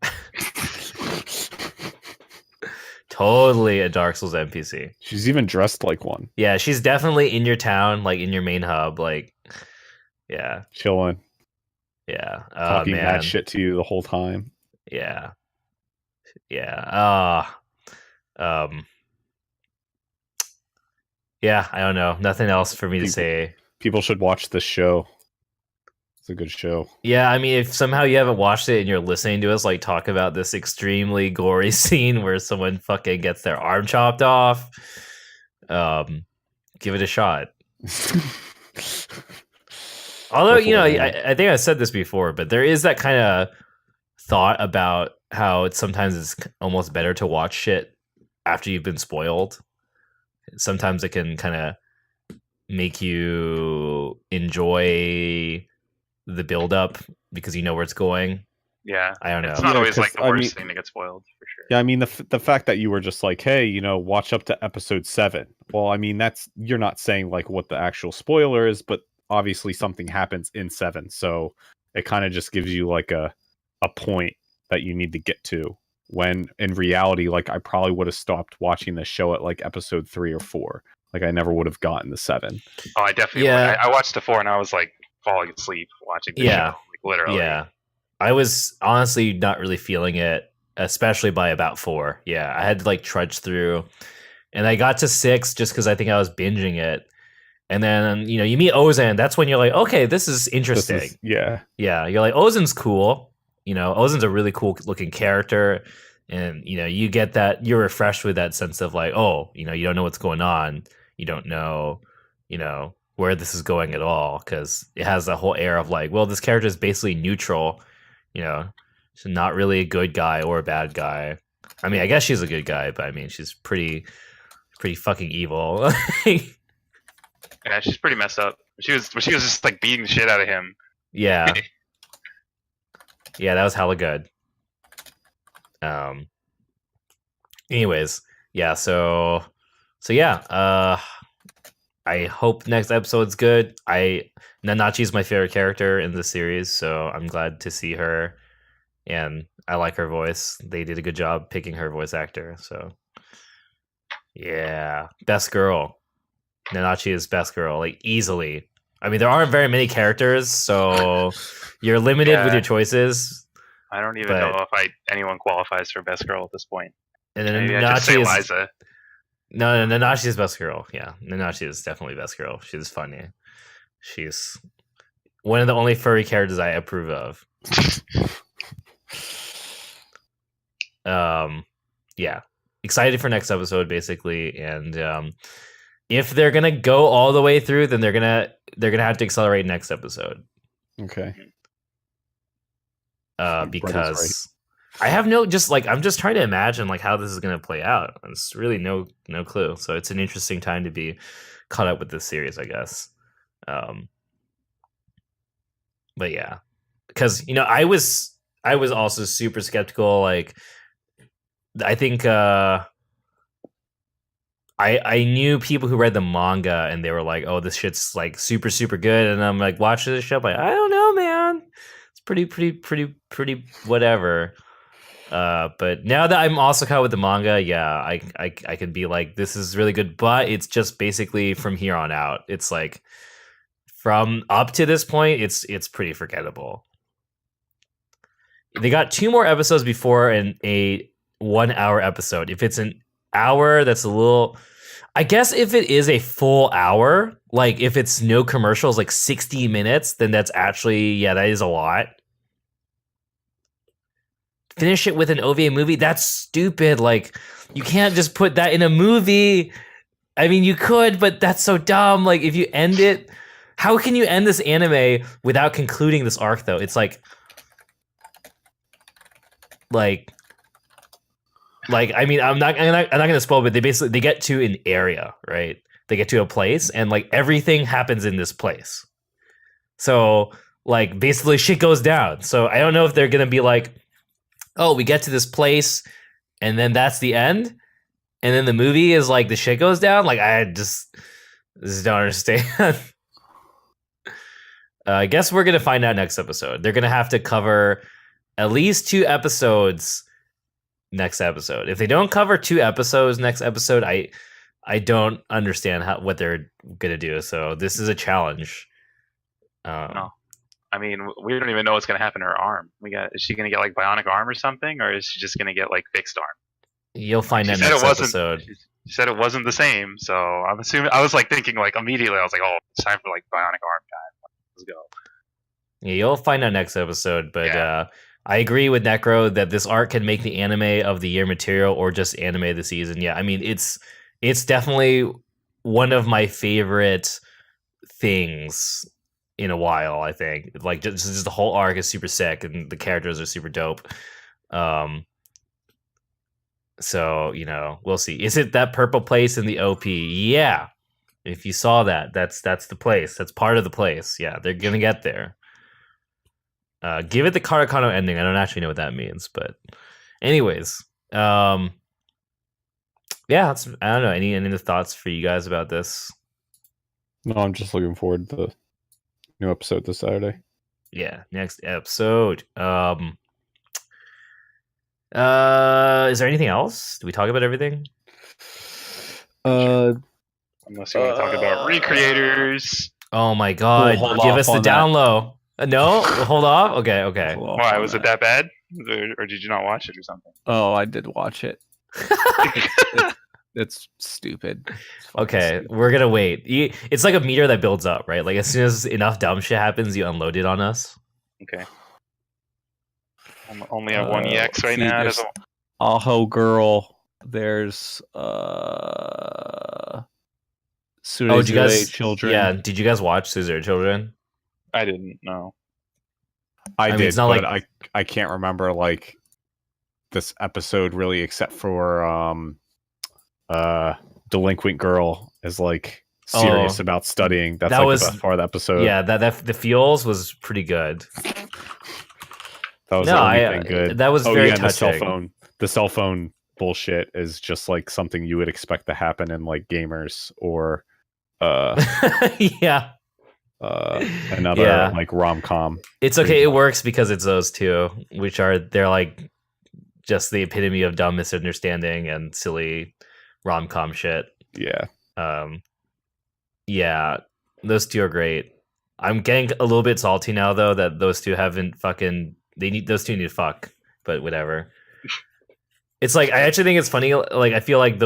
totally a Dark Souls NPC. She's even dressed like one. Yeah, she's definitely in your town, like in your main hub, like yeah. Chilling. Yeah. Talking mad shit to you the whole time. Yeah. Yeah, I don't know. Nothing else for me to say. People should watch this show. It's a good show. Yeah, I mean, if somehow you haven't watched it and you're listening to us like talk about this extremely gory scene where someone fucking gets their arm chopped off, give it a shot. Although, you know, I think I said this before, but there is that kind of thought about how sometimes it's almost better to watch shit after you've been spoiled. Sometimes it can kind of make you enjoy the build-up because you know where it's going. Yeah, I don't know. It's not always like the worst thing to get spoiled, for sure. Yeah, I mean the fact that you were just like, hey, you know, watch up to episode 7. Well, I mean you're not saying like what the actual spoiler is, but obviously something happens in 7, so it kind of just gives you like a point that you need to get to. When in reality, like I probably would have stopped watching the show at like episode 3 or 4. Like I never would have gotten to 7. Oh, I definitely. Yeah. I watched the 4 and I was like falling asleep watching the show. Like, literally. Yeah. I was honestly not really feeling it, especially by about 4. Yeah, I had to like trudge through, and I got to 6 just because I think I was binging it. And then, you know, you meet Ozan. That's when you're like, okay, this is interesting. Yeah. You're like, Ozan's cool. You know, Ozan's a really cool looking character. And, you know, you get that, you're refreshed with that sense of like, oh, you know, you don't know what's going on. You don't know, you know, where this is going at all. Because it has that whole air of like, well, this character is basically neutral. You know, she's not really a good guy or a bad guy. I mean, I guess she's a good guy, but I mean, she's pretty fucking evil. Yeah, she's pretty messed up. She was just like beating the shit out of him. Yeah. Yeah, that was hella good. Anyways, yeah, so yeah, I hope next episode's good. Nanachi's my favorite character in the series, so I'm glad to see her, and I like her voice. They did a good job picking her voice actor, so yeah, best girl. Nanachi is best girl, like easily. I mean, there aren't very many characters, so you're limited with your choices. I don't even know if anyone qualifies for best girl at this point. And then Nanachi is Liza. No, Nanachi is best girl. Yeah, Nanachi is definitely best girl. She's funny. She's one of the only furry characters I approve of. Yeah, excited for next episode basically, and if they're gonna go all the way through, then they're gonna have to accelerate next episode. Okay. Because I have I'm just trying to imagine like how this is gonna play out. It's really no clue. So it's an interesting time to be caught up with this series, I guess. But yeah, because you know I was also super skeptical. Like I think I knew people who read the manga and they were like, "Oh, this shit's like super super good," and I'm like watching this show, like I don't know, man. It's pretty whatever. But now that I'm also caught with the manga, yeah, I could be like, this is really good, but it's just basically from here on out. It's like from up to this point, it's pretty forgettable. They got 2 more episodes before a 1 hour episode. If it's an hour, that's a little. I guess if it is a full hour, like if it's no commercials, like 60 minutes, then that's actually that is a lot. Finish it with an OVA movie? That's stupid. Like, you can't just put that in a movie. I mean, you could, but that's so dumb. Like, if you end it, how can you end this anime without concluding this arc, though? It's like I mean, I'm not gonna spoil, but they get to an area, right? They get to a place, and like everything happens in this place. So like basically shit goes down. So I don't know if they're gonna be like, oh, we get to this place, and then that's the end, and then the movie is like the shit goes down. Like I just don't understand. I guess we're gonna find out next episode. They're gonna have to cover at least 2 episodes next episode. If they don't cover 2 episodes next episode, I don't understand what they're gonna do. So this is a challenge. No. I mean, we don't even know what's going to happen to her arm. Is she going to get like bionic arm or something, or is she just going to get like fixed arm? You'll find that next episode. She said it wasn't the same, so I'm assuming. I was like thinking like immediately. I was like, oh, it's time for like bionic arm time. Let's go. Yeah, you'll find out next episode, but I agree with Necro that this arc can make the anime of the year material or just anime of the season. Yeah, I mean it's definitely one of my favorite things in a while. I think like just the whole arc is super sick and the characters are super dope. So we'll see. Is it that purple place in the OP? Yeah. If you saw that, that's the place. That's part of the place. Yeah, they're gonna get there. Give it the Karakano ending. I don't actually know what that means, but anyways, yeah, I don't know. Any other thoughts for you guys about this? No, I'm just looking forward to the new episode this Saturday. Yeah, next episode. Is there anything else? Do we talk about everything? Unless you want to talk about recreators. Oh my god! Give us the down low. No, hold off. Okay. Why was it that bad, or did you not watch it or something? Oh, I did watch it. It's stupid. Okay, stupid. We're gonna wait. It's like a meter that builds up, right? Like as soon as enough dumb shit happens, you unload it on us. Okay. I'm only at 1 EX right now. There's Aho Girl. There's Suzure Children. Yeah, did you guys watch Suzure Children? I didn't know. I did, it's not but like... I can't remember like this episode really, except for Delinquent Girl is like serious about studying. That's the best part of the episode. Yeah, that the feels was pretty good. That was the only thing good. That was very touching. The cell phone bullshit is just like something you would expect to happen in like Gamers or yeah. Another like rom-com. It's okay, it works because it's those two, which they're like just the epitome of dumb misunderstanding and silly rom-com shit. Yeah. Yeah, those two are great. I'm getting a little bit salty now though that those two haven't fucking those two need to fuck, but whatever. It's like I actually think it's funny. Like I feel like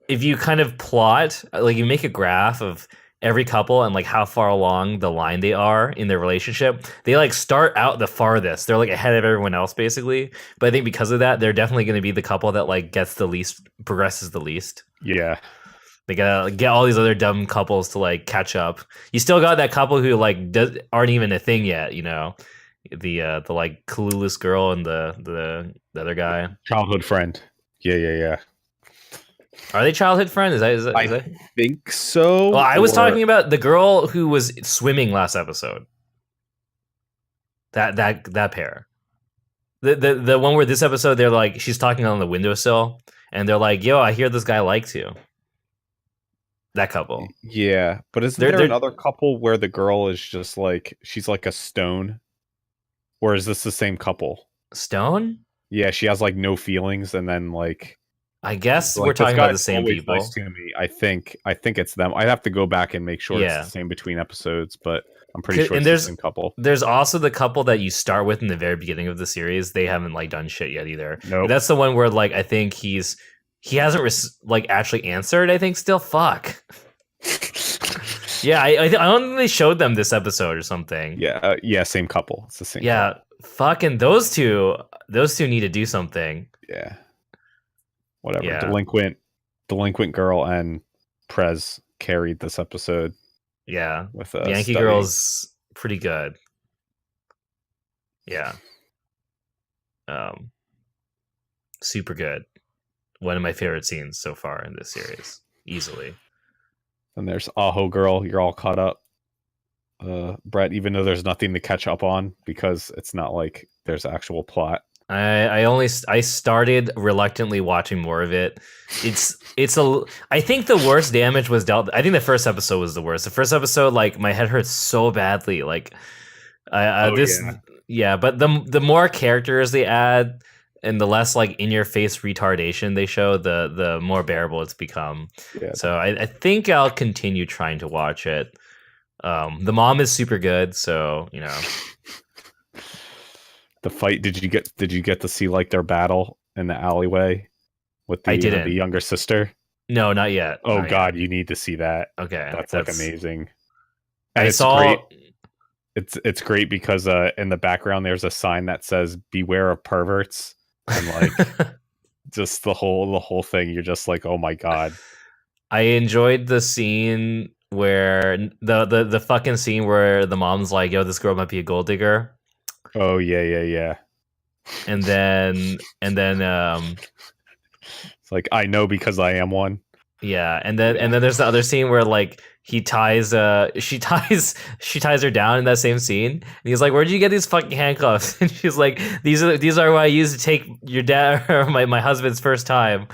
if you kind of plot, like you make a graph of every couple and like how far along the line they are in their relationship, they like start out the farthest. They're like ahead of everyone else basically. But I think because of that, they're definitely going to be the couple that like progresses the least. Yeah. They gotta get all these other dumb couples to like catch up. You still got that couple who like aren't even a thing yet, the like clueless girl and the other guy, childhood friend. Yeah. Are they childhood friends? Is that? I think so. Well, I was talking about the girl who was swimming last episode. That pair. The one where this episode they're like she's talking on the windowsill and they're like, "Yo, I hear this guy likes you." That couple. Yeah, but isn't there another couple where the girl is just like she's like a stone? Or is this the same couple? Stone? Yeah, she has like no feelings, and then like I guess we're talking about the same people. Nice to me. I think it's them. I'd have to go back and make sure it's the same between episodes, but I'm pretty sure it's the same couple. There's also the couple that you start with in the very beginning of the series. They haven't like done shit yet either. Nope. That's the one where like I think he hasn't like actually answered. I think still fuck. Yeah, I don't think they showed them this episode or something. Yeah, same couple. It's the same. Yeah, couple. Fucking those two need to do something. Yeah. Whatever. Yeah. Delinquent Girl and Prez carried this episode. Yeah. With Yankee Girl's pretty good. Yeah. Super good. One of my favorite scenes so far in this series, easily. And there's Aho Girl. You're all caught up, Brett. Even though there's nothing to catch up on because it's not like there's actual plot. I started reluctantly watching more of it. I think the worst damage was dealt. I think the first episode was the worst. The first episode, like my head hurts so badly. Like, but the more characters they add and the less like in your face retardation they show, the more bearable it's become. Yeah. So I think I'll continue trying to watch it. The mom is super good, so The fight, did you get to see like their battle in the alleyway with the younger sister? No, not yet. Oh god, you need to see that. Okay. That's like amazing. And I saw It's great because in the background there's a sign that says "Beware of perverts," and like just the whole thing. You're just like, oh my god. I enjoyed the scene where the fucking scene where the mom's like, "Yo, this girl might be a gold digger." Oh yeah. And then it's like, I know because I am one. Yeah, and then there's the other scene where like she ties her down in that same scene, and he's like, "Where did you get these fucking handcuffs?" And she's like, "These are what I used to take your dad or my husband's first time."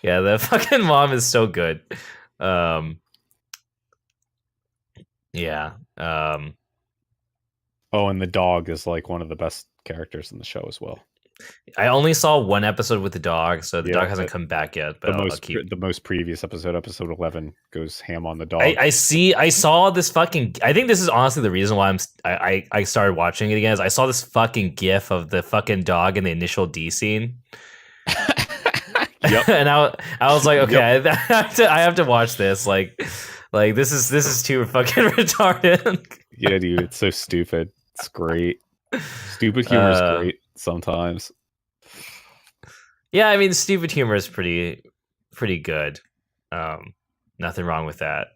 Yeah, the fucking mom is so good. Yeah. Oh, and the dog is like one of the best characters in the show as well. I only saw one episode with the dog, so the dog hasn't come back yet. But the most previous episode 11, goes ham on the dog. I saw this fucking. I think this is honestly the reason why I started watching it again. Is I saw this fucking gif of the fucking dog in the initial D scene. Yep. And I was like, okay, yep. I have to watch this. Like this is too fucking retarded. Yeah, dude, it's so stupid. It's great. Stupid humor is great sometimes. Yeah, I mean, stupid humor is pretty good. Nothing wrong with that.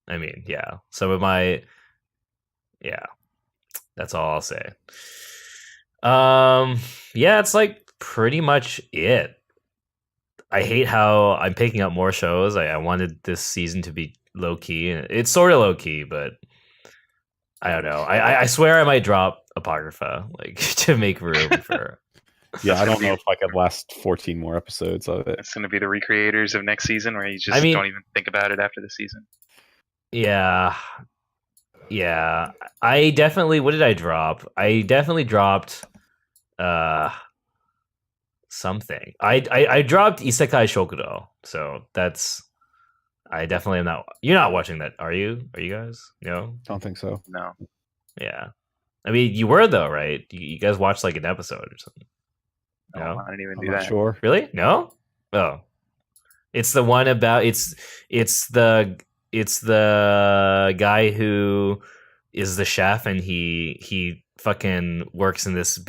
I mean, yeah. That's all I'll say. Yeah, it's like pretty much it. I hate how I'm picking up more shows. I wanted this season to be low key, and it's sort of low key, but I don't know. I swear I might drop Apocrypha like to make room for. Yeah, I don't know if I could last 14 more episodes of it. It's going to be the recreators of next season, where you just don't even think about it after the season. Yeah. I definitely. What did I drop? I definitely dropped. Something. I dropped Isekai Shokudo, so that's. I definitely am not. You're not watching that, are you? Are you guys? No. Don't think so. No. Yeah, I mean, you were though, right? You guys watched like an episode or something. No, I didn't even do that. Sure. Really? No. Oh, it's the one about it's the guy who is the chef, and he fucking works in this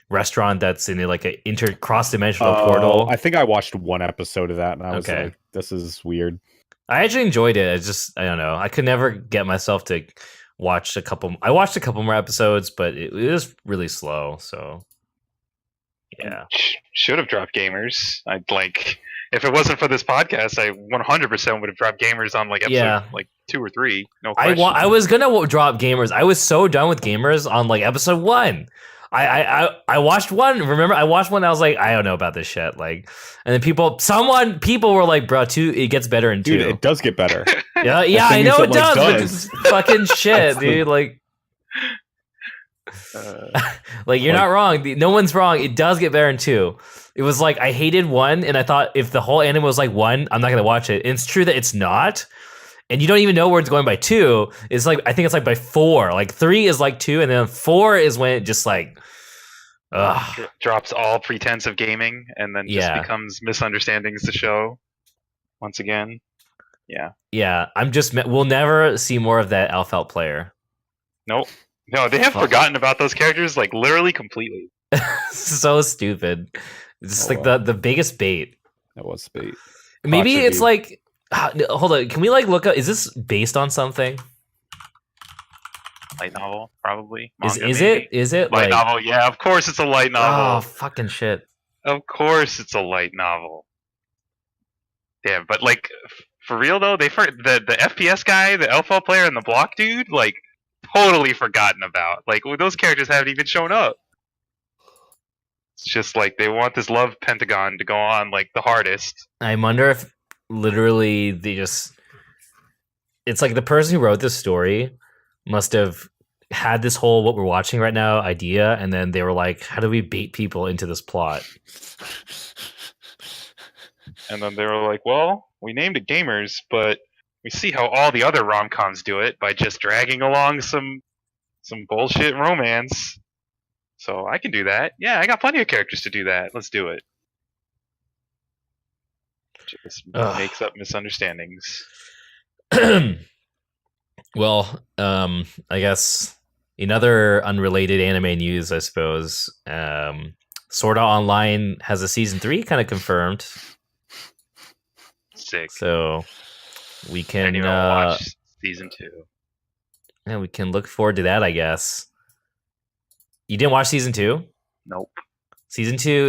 restaurant that's in like a cross-dimensional portal. I think I watched one episode of that, and I was like, "This is weird." I actually enjoyed it. I don't know. I could never get myself to watch a couple. I watched a couple more episodes, but it was really slow. So, yeah, should have dropped Gamers. I'd like if it wasn't for this podcast, I 100% would have dropped Gamers on like episode like 2 or 3. No question. I was gonna drop Gamers. I was so done with Gamers on like episode 1. I watched one. Remember, I watched one. I was like, I don't know about this shit. Like, and then people were like, bro, 2, it gets better in 2. Dude, it does get better. Yeah, I know it does. But it's fucking shit, dude. Like, like you're not wrong. No one's wrong. It does get better in 2. It was like I hated 1, and I thought if the whole anime was like 1, I'm not gonna watch it. And it's true that it's not. And you don't even know where it's going by 2. It's like I think it's like by 4. Like 3 is like 2, and then 4 is when it just like drops all pretense of gaming, and then just becomes misunderstandings to show once again. Yeah. We'll never see more of that Alphalt player. Nope. No, they have forgotten about those characters like literally completely. So stupid. It's just like the biggest bait. That was bait. Maybe it's like. Hold on, can we like look up? Is this based on something? Light novel, probably. Manga, is it light novel? Yeah, of course it's a light novel. Oh, fucking shit! Of course it's a light novel. Damn, but like for real though, the FPS guy, the Alpha player, and the block dude, like totally forgotten about. Like those characters haven't even shown up. It's just like they want this love pentagon to go on like the hardest. I wonder if. Literally, it's like the person who wrote this story must have had this whole what we're watching right now idea, and then they were like, how do we bait people into this plot? And then they were like, well, we named it Gamers, but we see how all the other rom-coms do it by just dragging along some bullshit romance. So I can do that. Yeah, I got plenty of characters to do that. Let's do it. Just makes up misunderstandings. Well, I guess in other unrelated anime news, I suppose, Sword Art Online has a season 3 kind of confirmed. Sick. So we can I didn't even watch season 2. Yeah, we can look forward to that, I guess. You didn't watch season 2? Nope. Season 2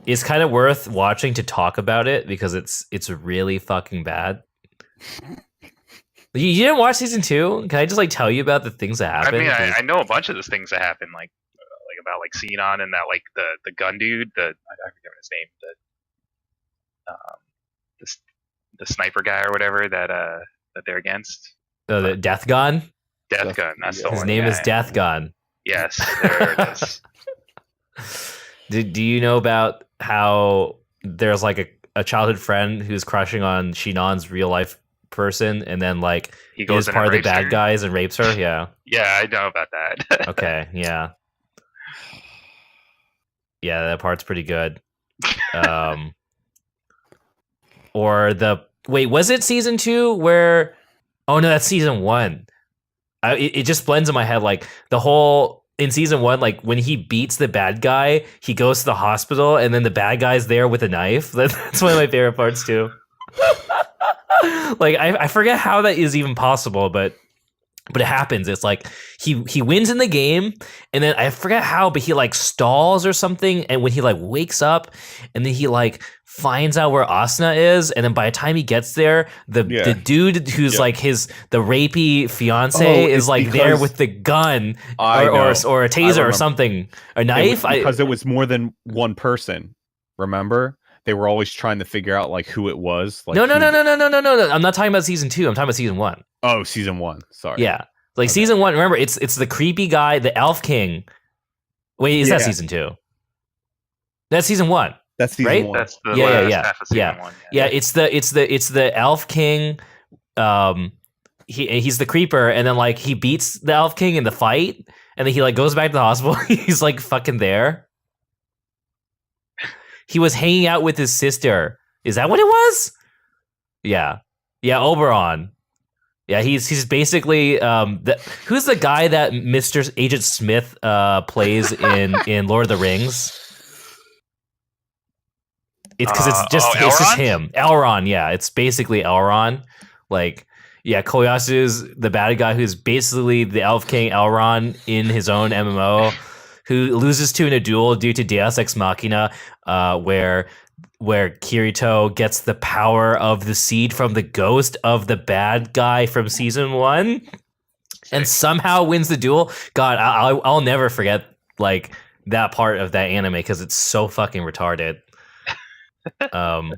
is kind of worth watching to talk about it because it's really fucking bad. You didn't watch season 2? Can I just tell you about the things that happen? I mean, I know a bunch of the things that happen, like about Xenon and that the gun dude, I forget his name, the sniper guy or whatever that they're against. The Death Gun. Death Gun. That's the one. His name is Death Gun. Yes, there it is. Do you know about how there's a childhood friend who's crushing on Shinon's real life person, and then he goes is part of the bad her? guys and rapes her? Yeah. Yeah, I know about that. Okay. Yeah. Yeah, that part's pretty good. Or was it season 2 where? Oh no, that's season 1. It just blends in my head the whole in season 1, when he beats the bad guy, he goes to the hospital, and then the bad guy's there with a knife. That's one of my favorite parts too. I forget how that is even possible, but it happens. It's he wins in the game, and then I forget how, but he stalls or something, and when he wakes up, and then he finds out where Asuna is, and then by the time he gets there, the dude who's the rapey fiance is there with the gun or a taser or something, a knife. Because it was more than one person. Remember? They were always trying to figure out who it was. No. I'm not talking about season 2. I'm talking about season 1. Oh, season 1. Sorry. Yeah, okay. Season 1. Remember, it's the creepy guy, the Elf King. Wait, is that season 2? That's season 1. That's season right? 1. That's the last half of season 1. Yeah. It's the Elf King. He's the creeper, and then he beats the Elf King in the fight, and then he goes back to the hospital. He's fucking there. He was hanging out with his sister. Is that what it was? Yeah, Oberon. Yeah, he's basically who's the guy that Mr. Agent Smith plays in Lord of the Rings? It's because it's just him, Elrond. Yeah, it's basically Elrond. Koyasu's the bad guy who's basically the Elf King Elrond in his own MMO, who loses to in a duel due to Deus Ex Machina, where Kirito gets the power of the seed from the ghost of the bad guy from season 1, and somehow wins the duel. God, I'll never forget that part of that anime because it's so fucking retarded. And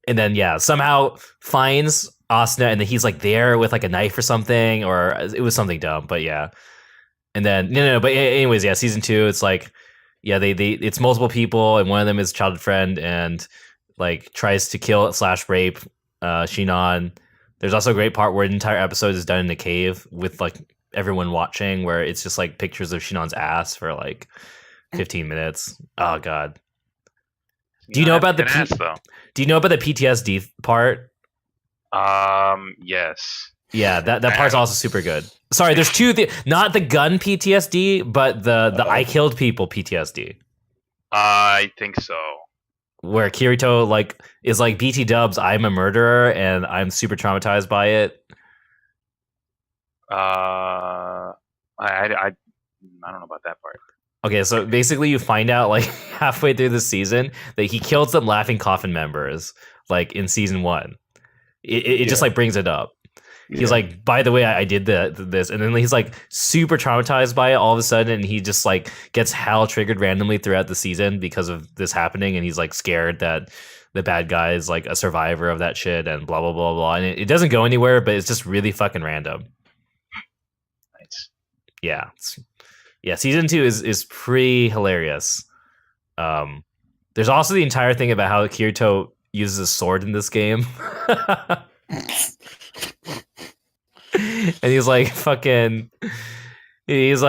then somehow finds Asuna, and then he's there with a knife or something, or it was something dumb, but yeah. And then but anyways, season 2, it's they it's multiple people, and one of them is a childhood friend, and tries to kill / rape Shinon. There's also a great part where an entire episode is done in a cave with everyone watching, where it's just pictures of Shinon's ass for 15 minutes. Oh god. Do you know about the PTSD part? Yes. Yeah, that part's also super good. Sorry, there's two not the gun PTSD, but the I killed people PTSD. I think so. Where Kirito is BT dubs, I'm a murderer and I'm super traumatized by it. I don't know about that part. Okay, so basically you find out halfway through the season that he killed some Laughing Coffin members in season 1. It just brings it up. Yeah. He's by the way, I did this, and then he's super traumatized by it all of a sudden, and he just gets hell triggered randomly throughout the season because of this happening, and he's scared that the bad guy is a survivor of that shit, and blah blah blah blah, and it doesn't go anywhere, but it's just really fucking random. Nice. Yeah. Season 2 is pretty hilarious. There's also the entire thing about how Kirito uses a sword in this game. And he's fucking, he's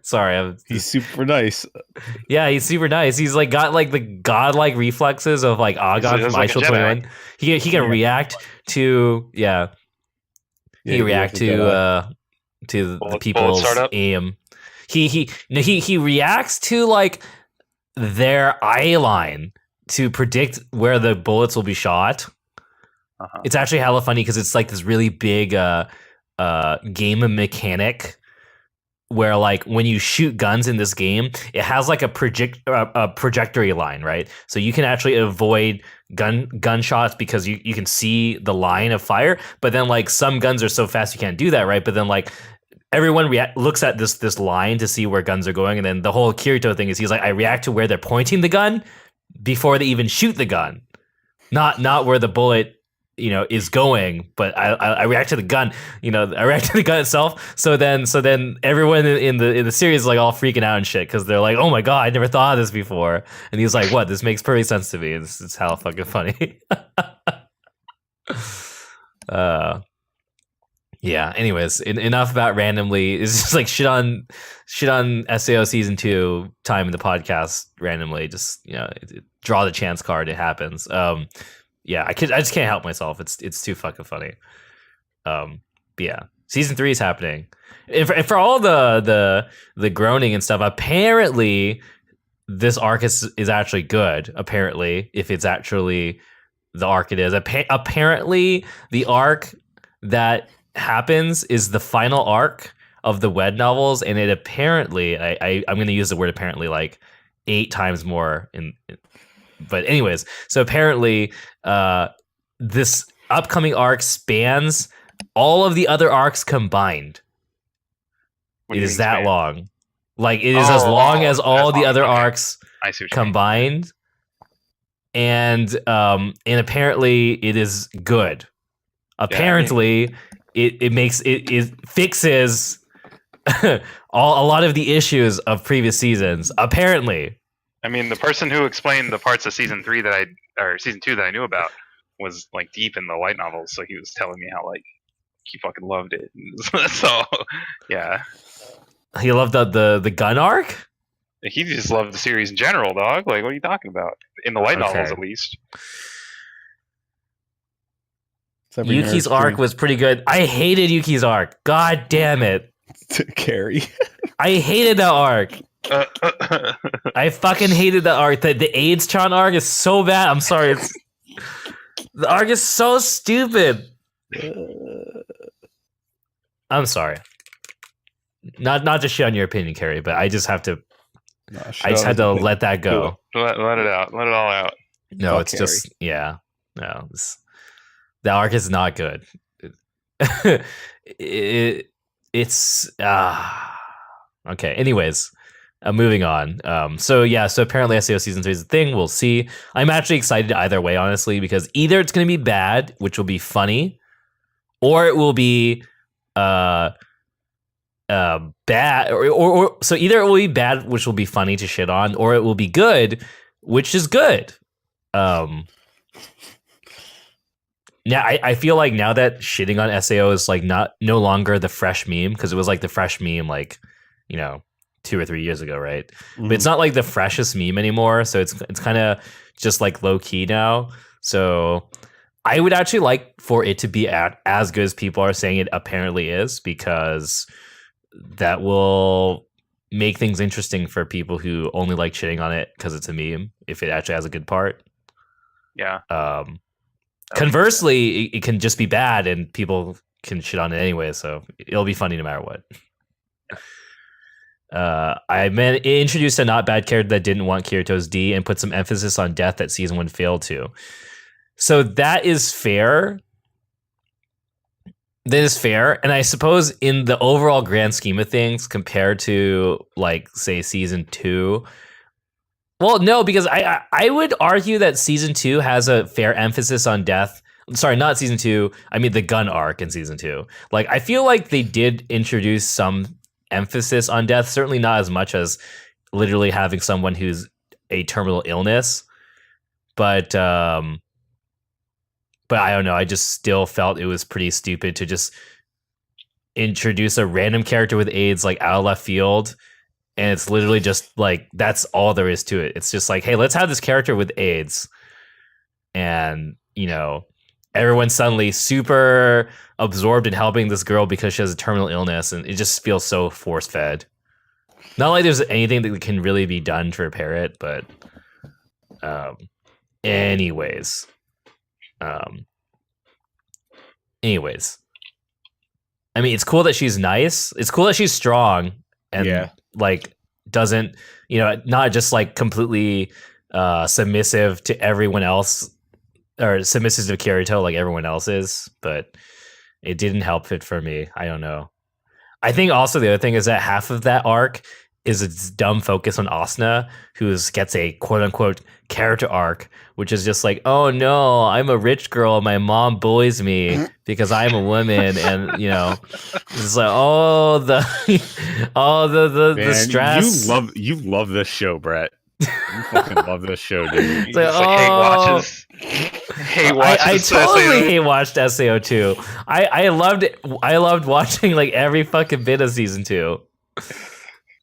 Sorry, he's super nice. Yeah, he's super nice. He's like got like the godlike reflexes of like Agon from like iShield 21. He can react to he react to the people's aim. He reacts to like their eye line to predict where the bullets will be shot. It's actually hella funny because it's like this really big game mechanic where like when you shoot guns in this game, it has like a trajectory line, right? So you can actually avoid gunshots because you can see the line of fire, but then like some guns are so fast you can't do that, right? But then like everyone looks at this line to see where guns are going, and then the whole Kirito thing is he's like, I react to where they're pointing the gun before they even shoot the gun, not where the bullet is going, but I react to the gun. I react to the gun itself. So then everyone in the series is like all freaking out and shit because they're like, oh my god, I never thought of this before. And he's like, what? This makes perfect sense to me. It's hella fucking funny. Yeah. Anyways, enough about randomly. It's just like shit on SAO season 2 time in the podcast randomly. Just draw the chance card. It happens. Yeah, I just can't help myself. It's too fucking funny. But yeah, season 3 is happening, and for all the groaning and stuff, apparently this arc is actually good. Apparently, if it's actually the arc it is, apparently the arc that happens is the final arc of the web novels, and it apparently I'm going to use the word apparently like 8 times more in. But anyways, so apparently this upcoming arc spans all of the other arcs combined. It is that long. Like it is as long as all the other arcs combined. And apparently it is good. Apparently it fixes a lot of the issues of previous seasons. Apparently. I mean, the person who explained the parts of season 2 that I knew about was like deep in the light novels, so he was telling me how like he fucking loved it. So yeah, he loved the gun arc. He just loved the series in general, dog. Like, what are you talking about? In the light novels, at least. Yuki's arc was pretty good. I hated Yuki's arc. God damn it, Carrie. I hated that arc. I fucking hated the arc. The AIDS-chan arc is so bad. I'm sorry. The arc is so stupid. I'm sorry. Not to shit on your opinion, Carrie, but I just have to. I just had to let that go. Let it out. Let it all out. No, Fuck it's Carrie. just No, the arc is not good. It's okay. Anyways. Moving on. So apparently SAO season 3 is a thing. We'll see. I'm actually excited either way, honestly, because either it's going to be bad, which will be funny, or it will be bad. Or so either it will be bad, which will be funny to shit on, or it will be good, which is good. Now I feel like now that shitting on SAO is like no longer the fresh meme, because it was like the fresh meme like 2 or 3 years ago, right? Mm-hmm. But it's not like the freshest meme anymore, so it's kind of just like low key now. So I would actually like for it to be as good as people are saying it apparently is, because that will make things interesting for people who only like shitting on it because it's a meme, if it actually has a good part. Yeah. Conversely, it can just be bad and people can shit on it anyway, so it'll be funny no matter what. It introduced a not bad character that didn't want Kirito's D and put some emphasis on death that season 1 failed to. So that is fair. That is fair. And I suppose in the overall grand scheme of things, compared to like say season 2, well, no, because I would argue that season 2 has a fair emphasis on death. Sorry, not season 2. I mean the gun arc in season 2. Like I feel like they did introduce some emphasis on death, certainly not as much as literally having someone who's a terminal illness, but I don't know, I just still felt it was pretty stupid to just introduce a random character with AIDS like out of left field and it's literally just like that's all there is to it. It's just like, hey, let's have this character with AIDS, and everyone's suddenly super absorbed in helping this girl because she has a terminal illness, and it just feels so force-fed. Not like there's anything that can really be done to repair it, but anyways. I mean, it's cool that she's nice. It's cool that she's strong and like doesn't, not just like completely submissive to everyone else or submissive to Kirito like everyone else is, but it didn't help it for me. I don't know. I think also the other thing is that half of that arc is its dumb focus on Asuna, who gets a quote unquote character arc, which is just like, oh no, I'm a rich girl, my mom bullies me because I'm a woman, and it's like the stress. You love this show, Brett. You fucking love this show, dude. It's like, I totally hate watched SAO 2. I loved watching like every fucking bit of season 2.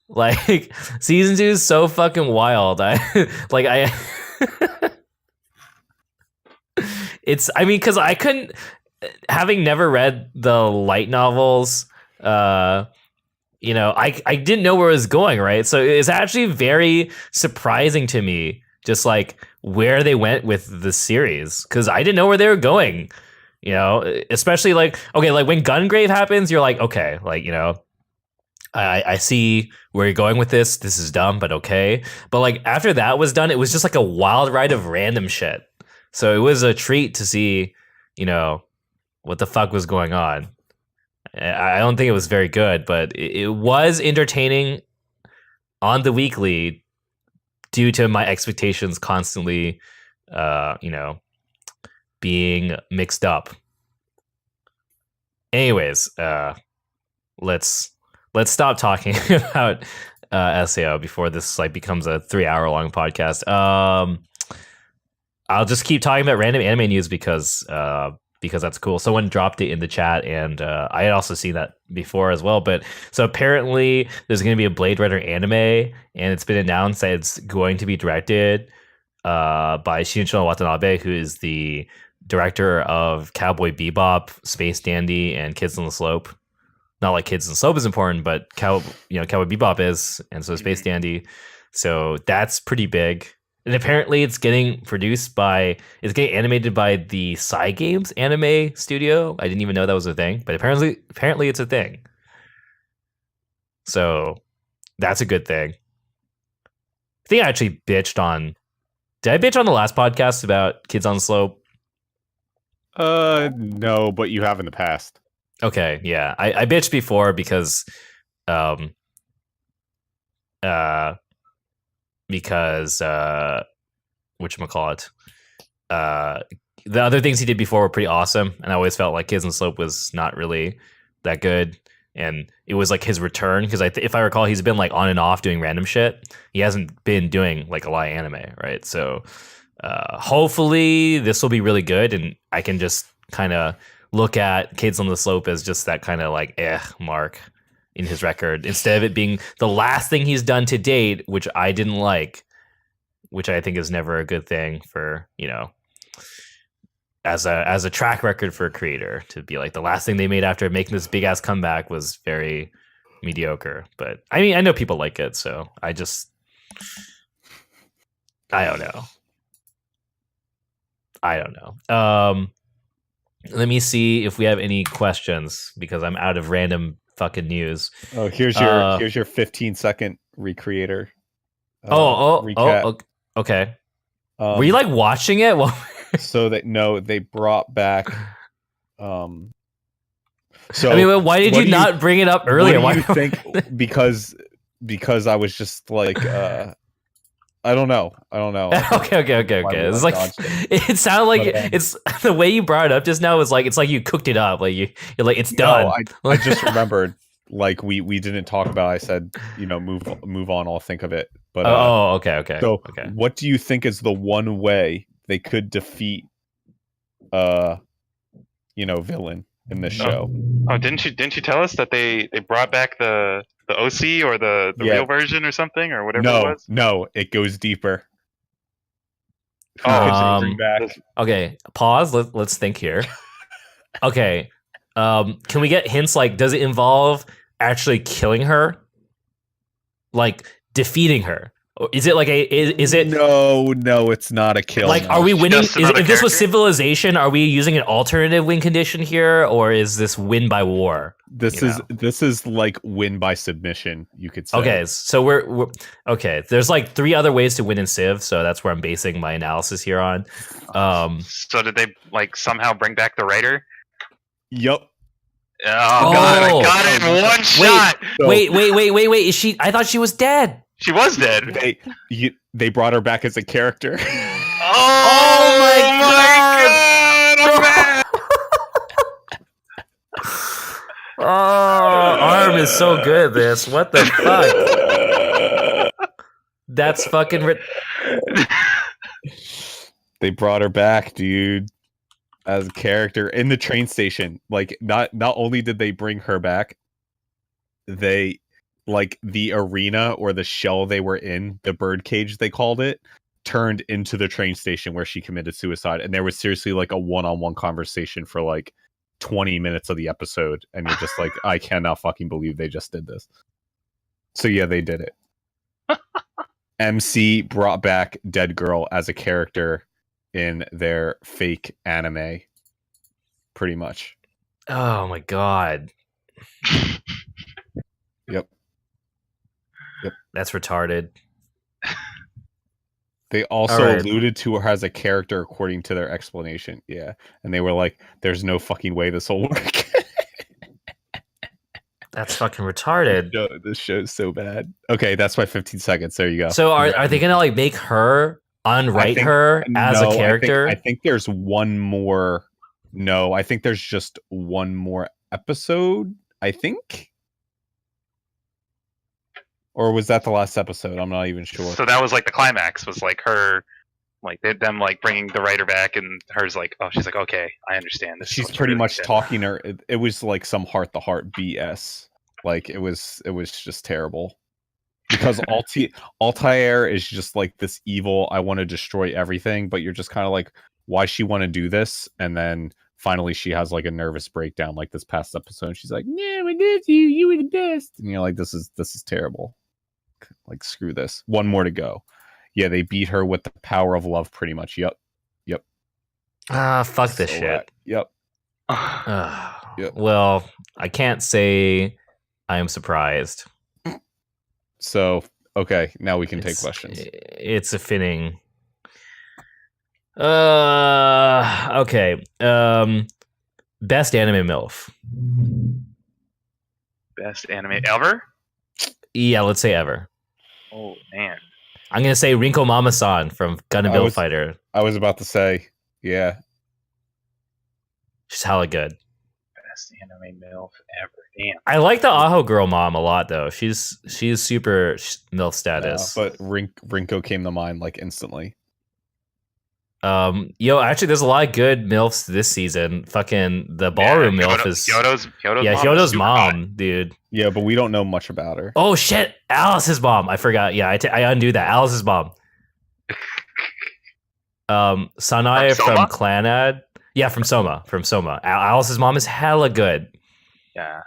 Like season 2 is so fucking wild. Because I couldn't, having never read the light novels, I didn't know where it was going, right? So it's actually very surprising to me, just like where they went with the series, because I didn't know where they were going. Especially like, okay, like when Gungrave happens, you're like, okay, like I see where you're going with this. This is dumb, but okay. But like after that was done, it was just like a wild ride of random shit. So it was a treat to see, what the fuck was going on. I don't think it was very good, but it was entertaining on the weekly due to my expectations constantly, being mixed up. Anyways, let's stop talking about SAO before this like becomes a 3-hour long podcast. I'll just keep talking about random anime news because that's cool. Someone dropped it in the chat, and I had also seen that before as well. But so apparently there's going to be a Blade Runner anime, and it's been announced that it's going to be directed by Shinichiro Watanabe, who is the director of Cowboy Bebop, Space Dandy, and Kids on the Slope. Not like Kids on the Slope is important, but Cowboy Bebop is, and so Space Dandy. So that's pretty big. And apparently it's getting animated by the Cygames anime studio. I didn't even know that was a thing, but apparently it's a thing. So that's a good thing. I think I actually did I bitch on the last podcast about Kids on the Slope? No, but you have in the past. Okay, yeah. I bitched before because whatchamacallit, the other things he did before were pretty awesome, and I always felt like Kids on the Slope was not really that good, and it was like his return, because if I recall, he's been like on and off doing random shit. He hasn't been doing like a lot of anime, right? So hopefully this will be really good, and I can just kind of look at Kids on the Slope as just that kind of like mark in his record, instead of it being the last thing he's done to date, which I didn't like, which I think is never a good thing for, as a track record for a creator, to be like the last thing they made after making this big ass comeback was very mediocre. But I mean, I know people like it, so I don't know. Let me see if we have any questions, because I'm out of random fucking news. Oh, here's your 15-second recreator. Okay. Were you like watching it? So that they brought back. So I mean, why did you not bring it up earlier? What do you think? Because I was just like, I don't know. Okay. It's like it sounded like it's the way you brought it up just now was like it's like you cooked it up. Like you're like it's done. No, I just remembered. Like we didn't talk about. I said move on. I'll think of it. But okay. So what do you think is the one way they could defeat villain? in this show. Oh, didn't you tell us that they brought back the OC or the real version or something or whatever it was? No, it goes deeper. Okay, pause. Let's think here. Okay, can we get hints? Like, does it involve actually killing her, like defeating her? Or is it like is it? No, it's not a kill. Like, are we winning? If this was Civilization, are we using an alternative win condition here, or is this win by war? This is like win by submission, you could say. Okay, so we're okay. There's like 3 other ways to win in Civ, so that's where I'm basing my analysis here on. So did they like somehow bring back the writer? Yep. Oh god, I got it in one shot. Wait. Is she? I thought she was dead. She was dead. They brought her back as a character. Oh my god! Arm is so good at this. What the fuck? That's fucking. They brought her back, dude, as a character in the train station. Like, not only did they bring her back, they like the arena or the shell they were in, the birdcage they called it, turned into the train station where she committed suicide. And there was seriously like a one-on-one conversation for like 20 minutes of the episode, and you're just like, I cannot fucking believe they just did this. So yeah, they did it. MC brought back Dead Girl as a character in their fake anime, pretty much. Oh my god. Yep. That's retarded. They also alluded to her as a character according to their explanation. Yeah. And they were like, there's no fucking way this will work. That's fucking retarded. This show's so bad. Okay, that's my 15 seconds. There you go. So are they gonna like make her unwrite her as a character? I think there's one more. No, I think there's just one more episode, I think. Or was that the last episode? I'm not even sure. So that was like the climax, was like her, like them like bringing the writer back, and her's like, oh, she's like, okay, I understand. This she's pretty much talking her. It was like some heart-to-heart BS. Like it was just terrible. Because Altair is just like this evil, I want to destroy everything, but you're just kind of like, why she want to do this? And then finally she has like a nervous breakdown like this past episode. She's like, no, I did you were the best. And you're like, this is terrible. Like, screw this. One more to go. Yeah, they beat her with the power of love pretty much. Yep. Fuck this shit. Yep. Well, I can't say I am surprised. So, okay, now we can take questions. It's a fitting. Okay. Best anime MILF. Best anime ever? Yeah, let's say ever. Oh man. I'm gonna say Rinko Mama-san from Gun and Bill Fighter. I was about to say, yeah. She's hella good. Best anime MILF ever. Damn. I like the Aho girl mom a lot though. She's super MILF status. Yeah, but Rinko came to mind like instantly. Actually, there's a lot of good MILFs this season. Fucking the ballroom MILF is Hyodo's mom, dude. Yeah, but we don't know much about her. Oh shit, Alice's mom. I forgot. Yeah, I undo that. Alice's mom. Sanae from Clanad. Yeah, from Soma. Alice's mom is hella good. Yeah.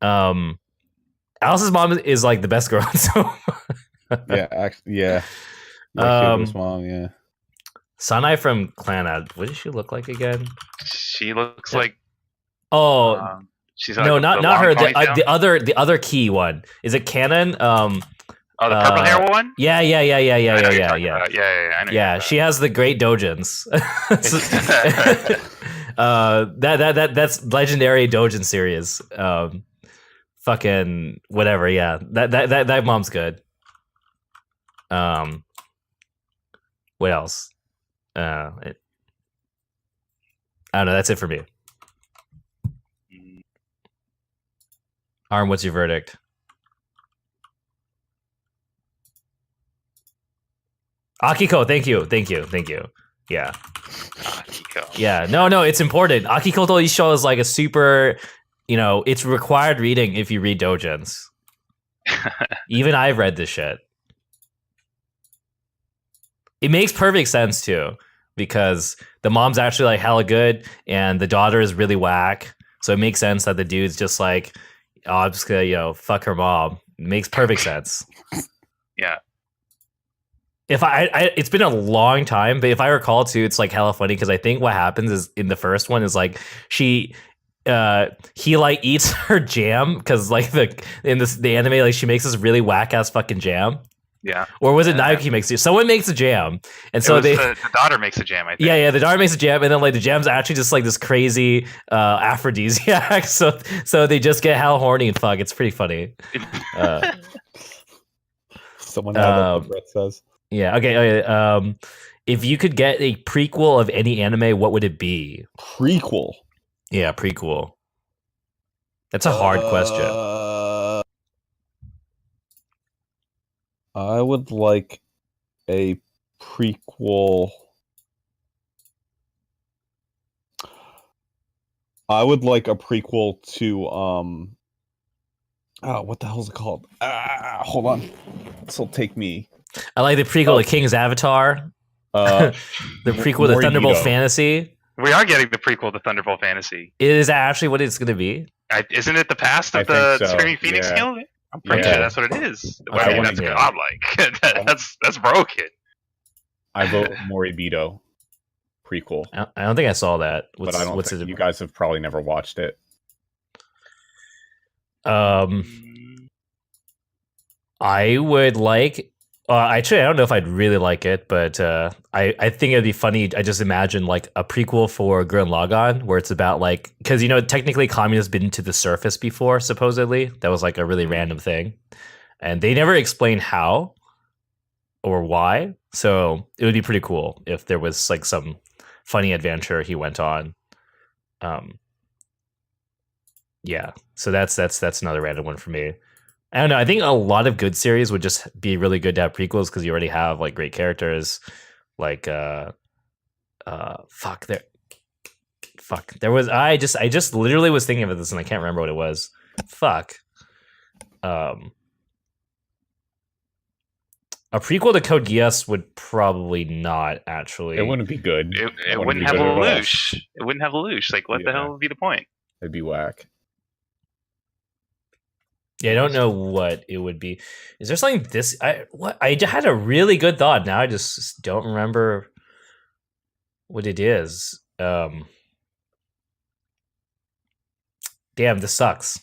Alice's mom is like the best girl in Soma. Yeah. Hyodo's mom. Yeah. Sanae from Clanad. What does she look like again? She looks like. Oh, she's no, not her. The other key one. Is it Canon? The purple hair one. Yeah. I know. Yeah, she has the great dojins. That's legendary dojin series. Fucking whatever. Yeah, that mom's good. What else? I don't know. That's it for me. Arm, what's your verdict? Akiko, thank you. Yeah. Akiko. Yeah. No, it's important. Akiko to Isho is like a super, it's required reading if you read doujins. Even I've read this shit. It makes perfect sense too, because the mom's actually like hella good and the daughter is really whack. So it makes sense that the dude's just like, oh, I'm just gonna, fuck her mom. It makes perfect sense. Yeah. If it's been a long time, but if I recall too, it's like hella funny because I think what happens is in the first one is like he like eats her jam because like the anime, like she makes this really whack ass fucking jam. Yeah. Or was it Naoki makes it? Someone makes a jam, and so the daughter makes a jam. I think. Yeah, the daughter makes a jam, and then like the jam's actually just like this crazy aphrodisiac. So they just get hell horny and fuck. It's pretty funny. Someone had what Brett says. Yeah. Okay. If you could get a prequel of any anime, what would it be? Prequel. Yeah, prequel. That's a hard question. I would like a prequel. I would like a prequel to what the hell is it called? Hold on. This will take me. I like the prequel to King's Avatar. The prequel to Thunderbolt Fantasy. We are getting the prequel to Thunderbolt Fantasy. Is that actually what it's going to be? Isn't it the past of the Screaming Phoenix Guild? I'm pretty sure that's what it is. I mean, that's godlike. That's broken. I vote Moribito prequel. I don't think I saw that. But I don't think you guys have probably never watched it. I would like. Actually, I don't know if I'd really like it, but I think it'd be funny. I just imagine like a prequel for Gurren Lagann, where it's about like, because technically communism's been to the surface before, supposedly. That was like a really random thing, and they never explain how or why. So it would be pretty cool if there was like some funny adventure he went on. Yeah. So that's another random one for me. I don't know. I think a lot of good series would just be really good to have prequels because you already have like great characters. Like there was I just literally was thinking of this and I can't remember what it was. Fuck. A prequel to Code Geass would probably not actually. It wouldn't be good. It wouldn't have Lelouch. It wouldn't have Lelouch. Like, what the hell would be the point? It'd be whack. Yeah, I don't know what it would be. Is there something I had a really good thought. Now I just don't remember what it is. Damn, this sucks.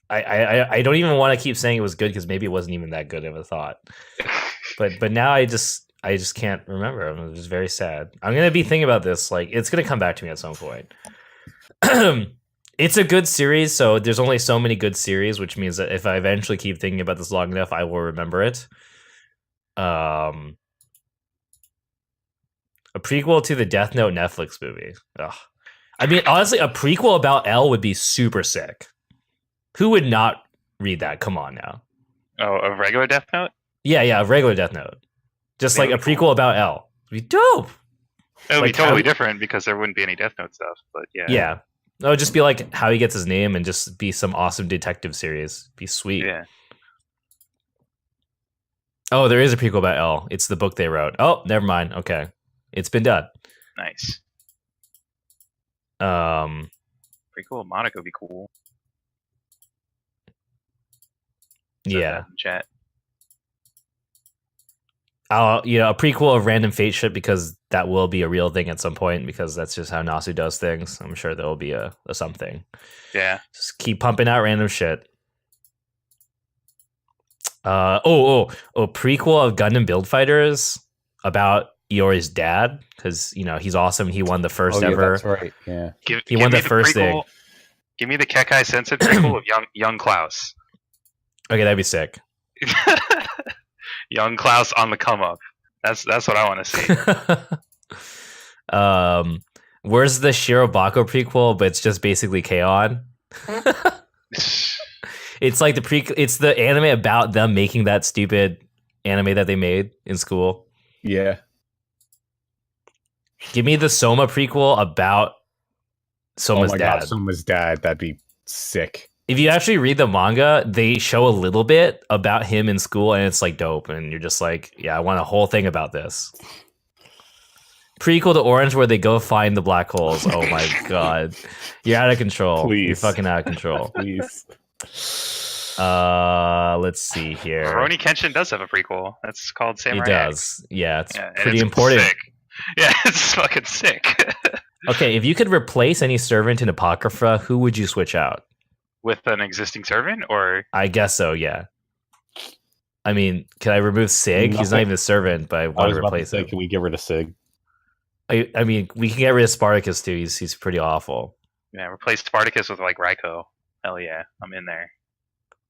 I don't even want to keep saying it was good because maybe it wasn't even that good of a thought. But now I just can't remember. I'm just very sad. I'm gonna be thinking about this. Like, it's gonna come back to me at some point. It's a good series, so there's only so many good series, which means that if I eventually keep thinking about this long enough, I will remember it. A prequel to the Death Note Netflix movie. Ugh. I mean, honestly, a prequel about L would be super sick. Who would not read that? Come on now. Oh, a regular Death Note? Yeah, a regular Death Note. Just like a prequel about L. It'd be dope. It would be totally different because there wouldn't be any Death Note stuff, but yeah. Yeah. It would just be like how he gets his name and just be some awesome detective series. Be sweet. Yeah. Oh, there is a prequel about L. It's the book they wrote. Oh, never mind. Okay. It's been done. Nice. Prequel of Monaco would be cool. Yeah. Chat. A prequel of Random Fate shit because that will be a real thing at some point because that's just how Nasu does things. I'm sure there will be a something. Yeah. Just keep pumping out random shit. A prequel of Gundam Build Fighters about Iori's dad because he's awesome. He won the first ever. That's right. Yeah. He won the first thing. Give me the Kekai Sensen prequel of young Klaus. Okay, that'd be sick. Young Klaus on the come up. That's what I want to see. Where's the Shirobako prequel? But it's just basically K-On. It's like it's the anime about them making that stupid anime that they made in school. Yeah. Give me the Soma prequel about Soma's dad. God, Soma's dad. That'd be sick. If you actually read the manga, they show a little bit about him in school, and it's like dope. And you're just like, yeah, I want a whole thing about this. Prequel to Orange, where they go find the black holes. Oh my god, you're out of control. Please. You're fucking out of control. Please. Let's see here. Rurouni Kenshin does have a prequel. That's called Samurai It does. Yeah, it's yeah, pretty it's important. Sick. Yeah, it's fucking sick. Okay, if you could replace any servant in Apocrypha, who would you switch out? With an existing servant, or I guess so. Yeah. I mean, can I remove Sig? He's not even a servant, but I want to replace him. Can we get rid of Sig? I mean, we can get rid of Spartacus too. He's pretty awful. Yeah, replace Spartacus with like Raiko. Hell yeah, I'm in there.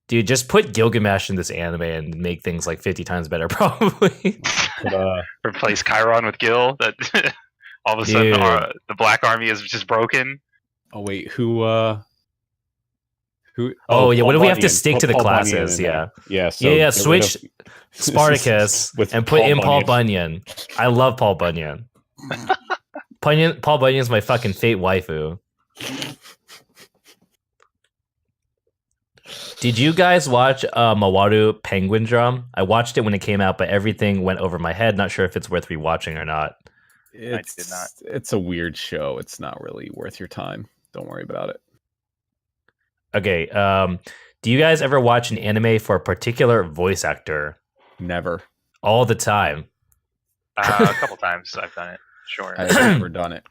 Dude, just put Gilgamesh in this anime and make things like 50 times better, probably. But, replace Chiron with Gil. That all of a sudden the Black Army is just broken. Oh wait, who? Oh yeah, what if we have to Bunyan. stick to the Paul classes? Bunyan Yeah. So yeah. Switch Spartacus and put in Paul Bunyan. I love Paul Bunyan. Paul Bunyan's my fucking fate waifu. Did you guys watch Mawaru Penguin Drum? I watched it when it came out, but everything went over my head. Not sure if it's worth rewatching or not. I did not. It's a weird show. It's not really worth your time. Don't worry about it. Okay. Do you guys ever watch an anime for a particular voice actor? Never. All the time. A couple times I've done it. Sure. I've never done it.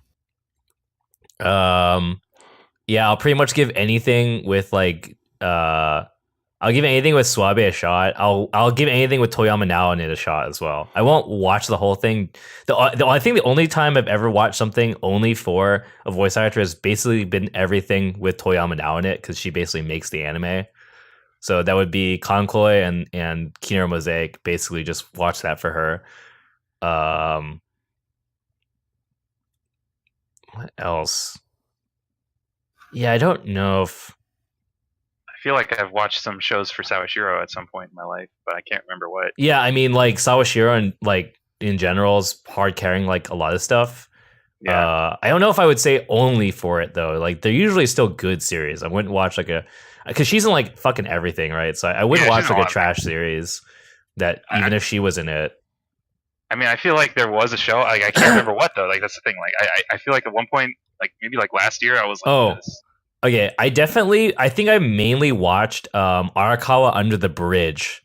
Yeah, I'll pretty much give anything with like I'll give anything with Suabe a shot. I'll give anything with Toyama Now in it a shot as well. I won't watch the whole thing. I think the only time I've ever watched something only for a voice actor has basically been everything with Toyama Now in it, because she basically makes the anime. So that would be Konkoi and Kinero Mosaic. Basically, just watch that for her. What else? Yeah, I don't know if. I feel like I've watched some shows for Sawashiro at some point in my life, but I can't remember what. Yeah, I mean, like Sawashiro and like in general is hard carrying like a lot of stuff. Yeah. I don't know if I would say only for it though. Like they're usually still good series. I wouldn't watch like because she's in like fucking everything, right? So I wouldn't watch like a trash series that even if she was in it. I mean, I feel like there was a show. Like I can't remember what though. Like that's the thing. Like I feel like at one point, like maybe like last year, I was like, this. Okay, I think I mainly watched Arakawa Under the Bridge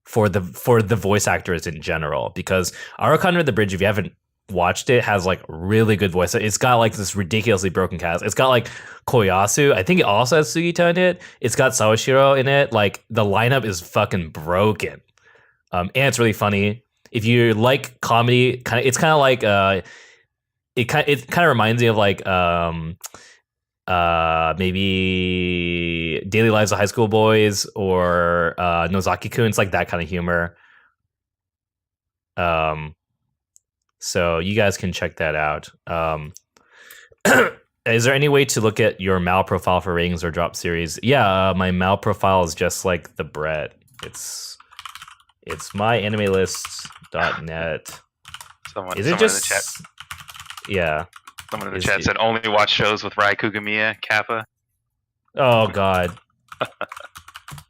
for the voice actors in general, because Arakawa Under the Bridge, if you haven't watched it, has like really good voice. It's got like this ridiculously broken cast. It's got like Koyasu. I think it also has Sugita in it. It's got Sawashiro in it. Like the lineup is fucking broken. And it's really funny. If you like comedy, it's kind of like it kind of reminds me of like maybe Daily Lives of High School Boys or Nozaki-kun. It's like that kind of humor. So you guys can check that out. Is there any way to look at your Mal profile for ratings or drop series? Yeah, my Mal profile is just like the bread. It's myanimelist.net. Someone is it just in the chat? Yeah. Someone in the chat said only watch shows with Rai Kugamiya, Kappa. Oh God.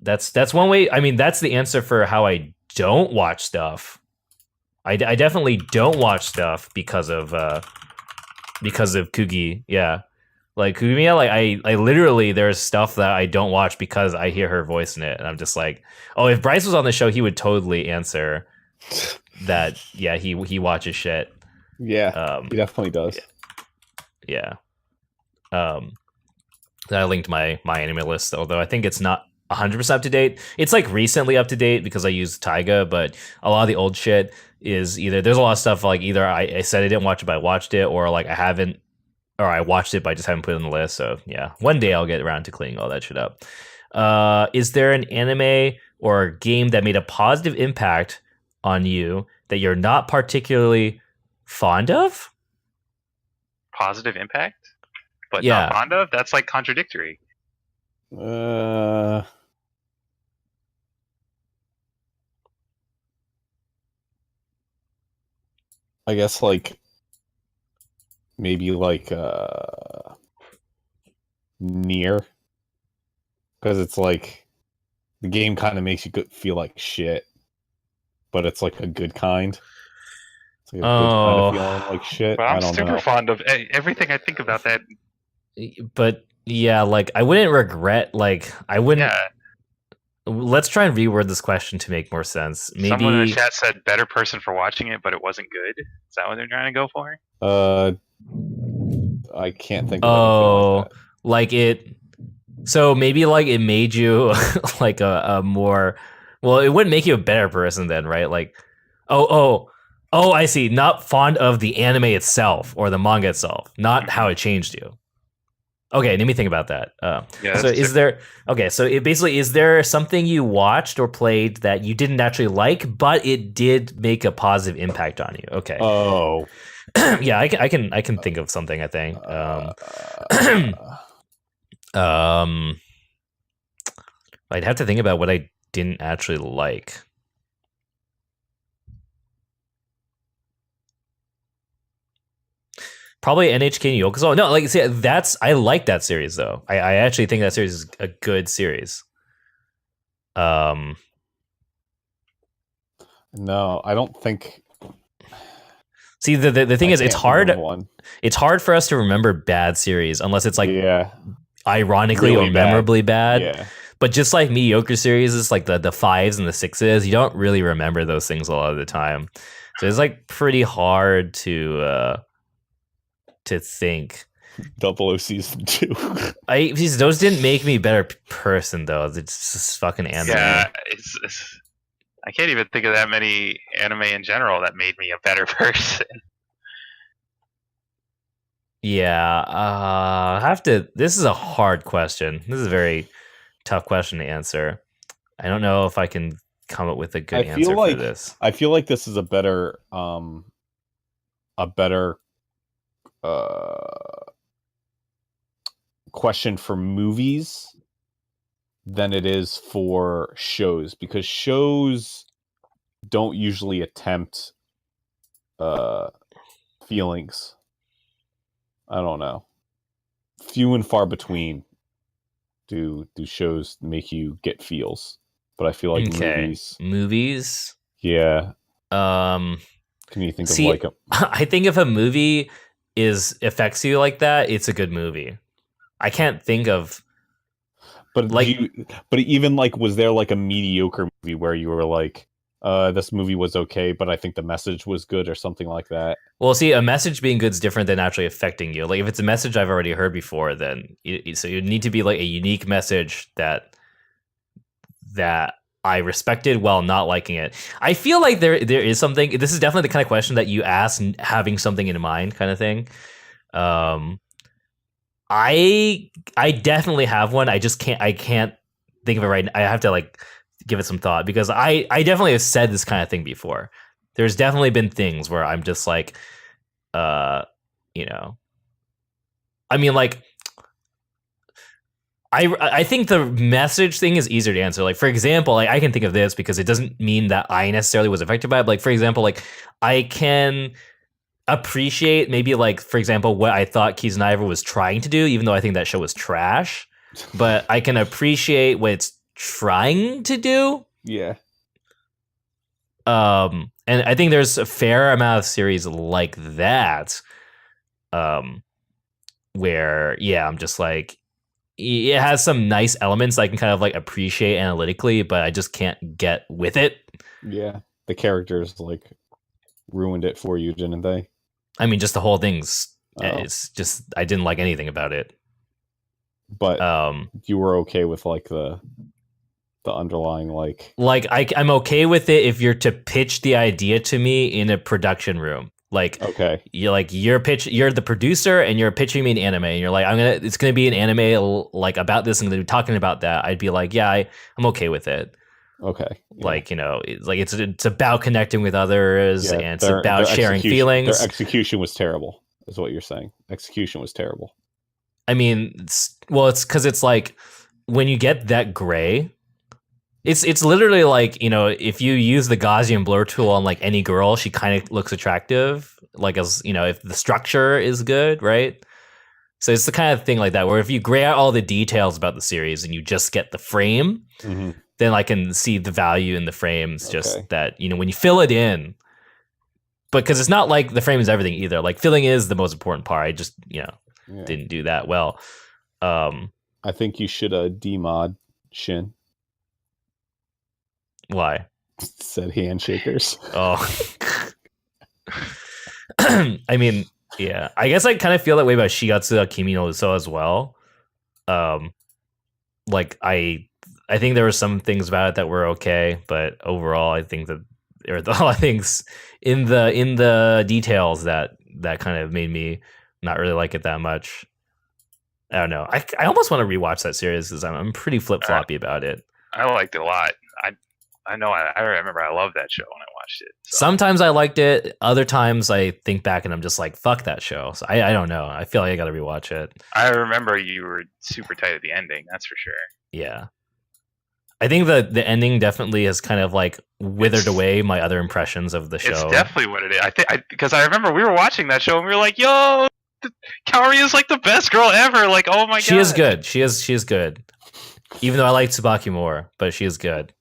That's one way. I mean, that's the answer for how I don't watch stuff. I definitely don't watch stuff because of Kugi. Yeah. Like Kugamiya, like I literally, there's stuff that I don't watch because I hear her voice in it, and I'm just like, oh, if Bryce was on the show, he would totally answer that. Yeah, he watches shit. Yeah, he definitely does. Yeah. I linked my anime list, although I think it's not 100% up to date. It's like recently up to date because I used Taiga, but a lot of the old shit is either there's a lot of stuff like either I said I didn't watch it but I watched it, or like I haven't, or I watched it but I just haven't put it on the list. So yeah, one day I'll get around to cleaning all that shit up. Is there an anime or a game that made a positive impact on you that you're not particularly fond of? Positive impact, but not fond of? That's like contradictory. I guess like maybe like Nier, because it's like the game kind of makes you feel like shit, but it's like a good kind. It's like a good kind of feeling like shit. Well, I'm I don't super know. fond of everything I think about that. But yeah, like I wouldn't regret. Like I wouldn't. Yeah. Let's try and reword this question to make more sense. Maybe someone in the chat said better person for watching it, but it wasn't good. Is that what they're trying to go for? I can't think of anything like that. Like it. So maybe like it made you like a more. Well, it wouldn't make you a better person then, right? Like, oh, I see. Not fond of the anime itself or the manga itself, not how it changed you. Okay, let me think about that. So is there is there something you watched or played that you didn't actually like, but it did make a positive impact on you? Okay. Oh. Yeah, I can think of something, I think. I'd have to think about what I didn't actually like. Probably NHK Yokoso. No, like see, I like that series though. I actually think that series is a good series. No, I don't think. See, the thing is, it's hard. It's hard for us to remember bad series unless it's like ironically really or memorably bad. Yeah. But just like mediocre series, it's like the 5s and the 6s. You don't really remember those things a lot of the time. So it's like pretty hard to think. 00 season 2. Those didn't make me a better person though. It's just fucking anime. Yeah, I can't even think of that many anime in general that made me a better person. Yeah, this is a hard question. This is a very tough question to answer. I don't know if I can come up with a good answer for this. I feel like this is a better question for movies than it is for shows, because shows don't usually attempt feelings. I don't know. Few and far between do shows make you get feels. But I feel like movies. Yeah. Can you think of like a? I think if a movie affects you like that, it's a good movie. I can't think of. But but even like, was there like a mediocre movie where you were like, this movie was okay, but I think the message was good or something like that? Well, see, a message being good is different than actually affecting you. Like if it's a message I've already heard before, then so you need to be like a unique message that I respected while not liking it. I feel like there is something. This is definitely the kind of question that you ask having something in mind, kind of thing. I definitely have one. I can't think of it right now. I have to like give it some thought, because I definitely have said this kind of thing before. There's definitely been things where I'm just like, I mean, like, I think the message thing is easier to answer. Like, for example, like I can think of this because it doesn't mean that I necessarily was affected by it. But like, for example, like I can appreciate maybe like, for example, what I thought Kizunaiver was trying to do, even though I think that show was trash. But I can appreciate what it's trying to do. Yeah. And I think there's a fair amount of series like that, where I'm just like, it has some nice elements I can kind of like appreciate analytically, but I just can't get with it. Yeah, the characters like ruined it for you, didn't they? I mean, just the whole thing's it's just, I didn't like anything about it. But you were okay with like the underlying like I'm okay with it if you're to pitch the idea to me in a production room. Like, okay, you're the producer and you're pitching me an anime and you're like, it's gonna be an anime like about this and I'm gonna be talking about that. I'd be like, yeah, I'm okay with it. Okay. Yeah. Like, it's about connecting with others, and it's about sharing feelings. Their execution was terrible, is what you're saying. Execution was terrible. I mean, it's because it's like when you get that gray, it's literally like, if you use the Gaussian blur tool on like any girl, she kind of looks attractive. like as if the structure is good, right? So it's the kind of thing like that where if you gray out all the details about the series and you just get the frame, then I can see the value in the frames. Just that when you fill it in, but because it's not like the frame is everything either. Like filling is the most important part. I just didn't do that well. I think you should demod Shin. Why? Said handshakers. Oh. I mean, yeah. I guess I kind of feel that way about Shigatsu Kimi no Uso as well. Like I think there were some things about it that were okay, but overall I think that there are a lot of things in the details that kind of made me not really like it that much. I don't know. I almost want to rewatch that series because I'm pretty flip-floppy about it. I liked it a lot. I know. I remember I loved that show when I watched it. So. Sometimes I liked it. Other times I think back and I'm just like, fuck that show. So I don't know. I feel like I got to rewatch it. I remember you were super tight at the ending. That's for sure. Yeah. I think the ending definitely has kind of like withered away my other impressions of the show. It's definitely what it is. Because I remember we were watching that show and we were like, yo, Kaori is like the best girl ever. Like, oh my god. She is good. She is good. Even though I like Tsubaki more, but she is good.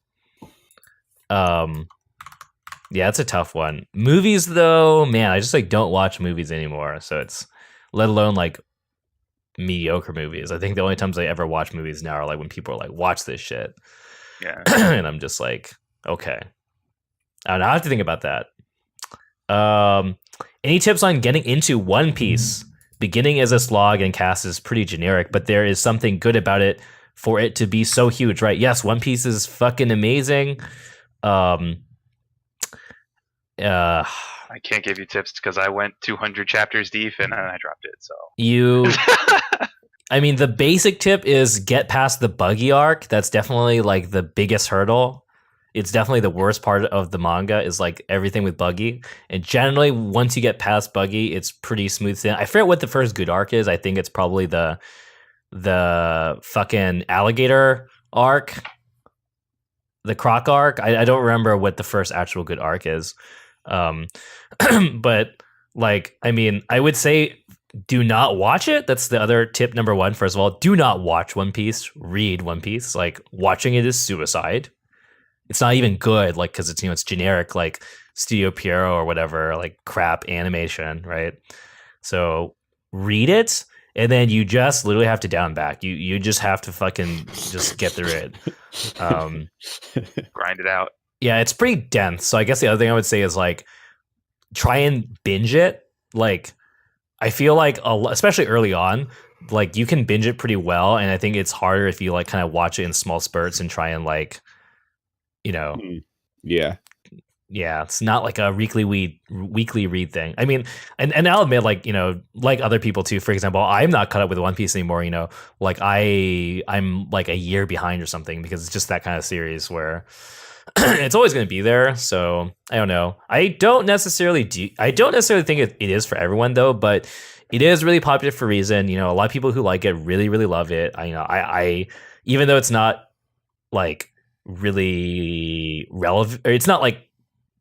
Yeah, it's a tough one. Movies though, man, I just like don't watch movies anymore. So it's let alone like mediocre movies. I think the only times I ever watch movies now are like when people are like, watch this shit. Yeah. And I'm just like, okay. I don't know. I have to think about that. Any tips on getting into One Piece? Beginning as a slog and cast is pretty generic, but there is something good about it for it to be so huge, right? Yes, One Piece is fucking amazing. I can't give you tips because I went 200 chapters deep and then I dropped it. So I mean, the basic tip is get past the buggy arc. That's definitely like the biggest hurdle. It's definitely the worst part of the manga is like everything with buggy. And generally, once you get past buggy, it's pretty smooth sailing. I forget what the first good arc is. I think it's probably the fucking alligator arc. The croc arc. I don't remember what the first actual good arc is. But like, I mean, I would say do not watch it. That's the other tip number one. First of all, do not watch One Piece. Read One Piece. Like watching it is suicide. It's not even good. Like, cause it's generic, like Studio Pierrot or whatever, like crap animation. Right. So read it. And then you just literally have to down back. You just have to fucking just get through it. Grind it out. Yeah, it's pretty dense. So I guess the other thing I would say is like try and binge it. Like I feel like especially early on, like you can binge it pretty well, and I think it's harder if you like kind of watch it in small spurts and try and like yeah, it's not like a weekly read thing. I mean, and I'll admit, like, like other people too, for example, I'm not caught up with One Piece anymore, like I'm like a year behind or something because it's just that kind of series where it's always going to be there. So I don't know. I don't necessarily think it is for everyone though, but it is really popular for a reason. A lot of people who like it really, really love it. I even though it's not like really relevant, or it's not like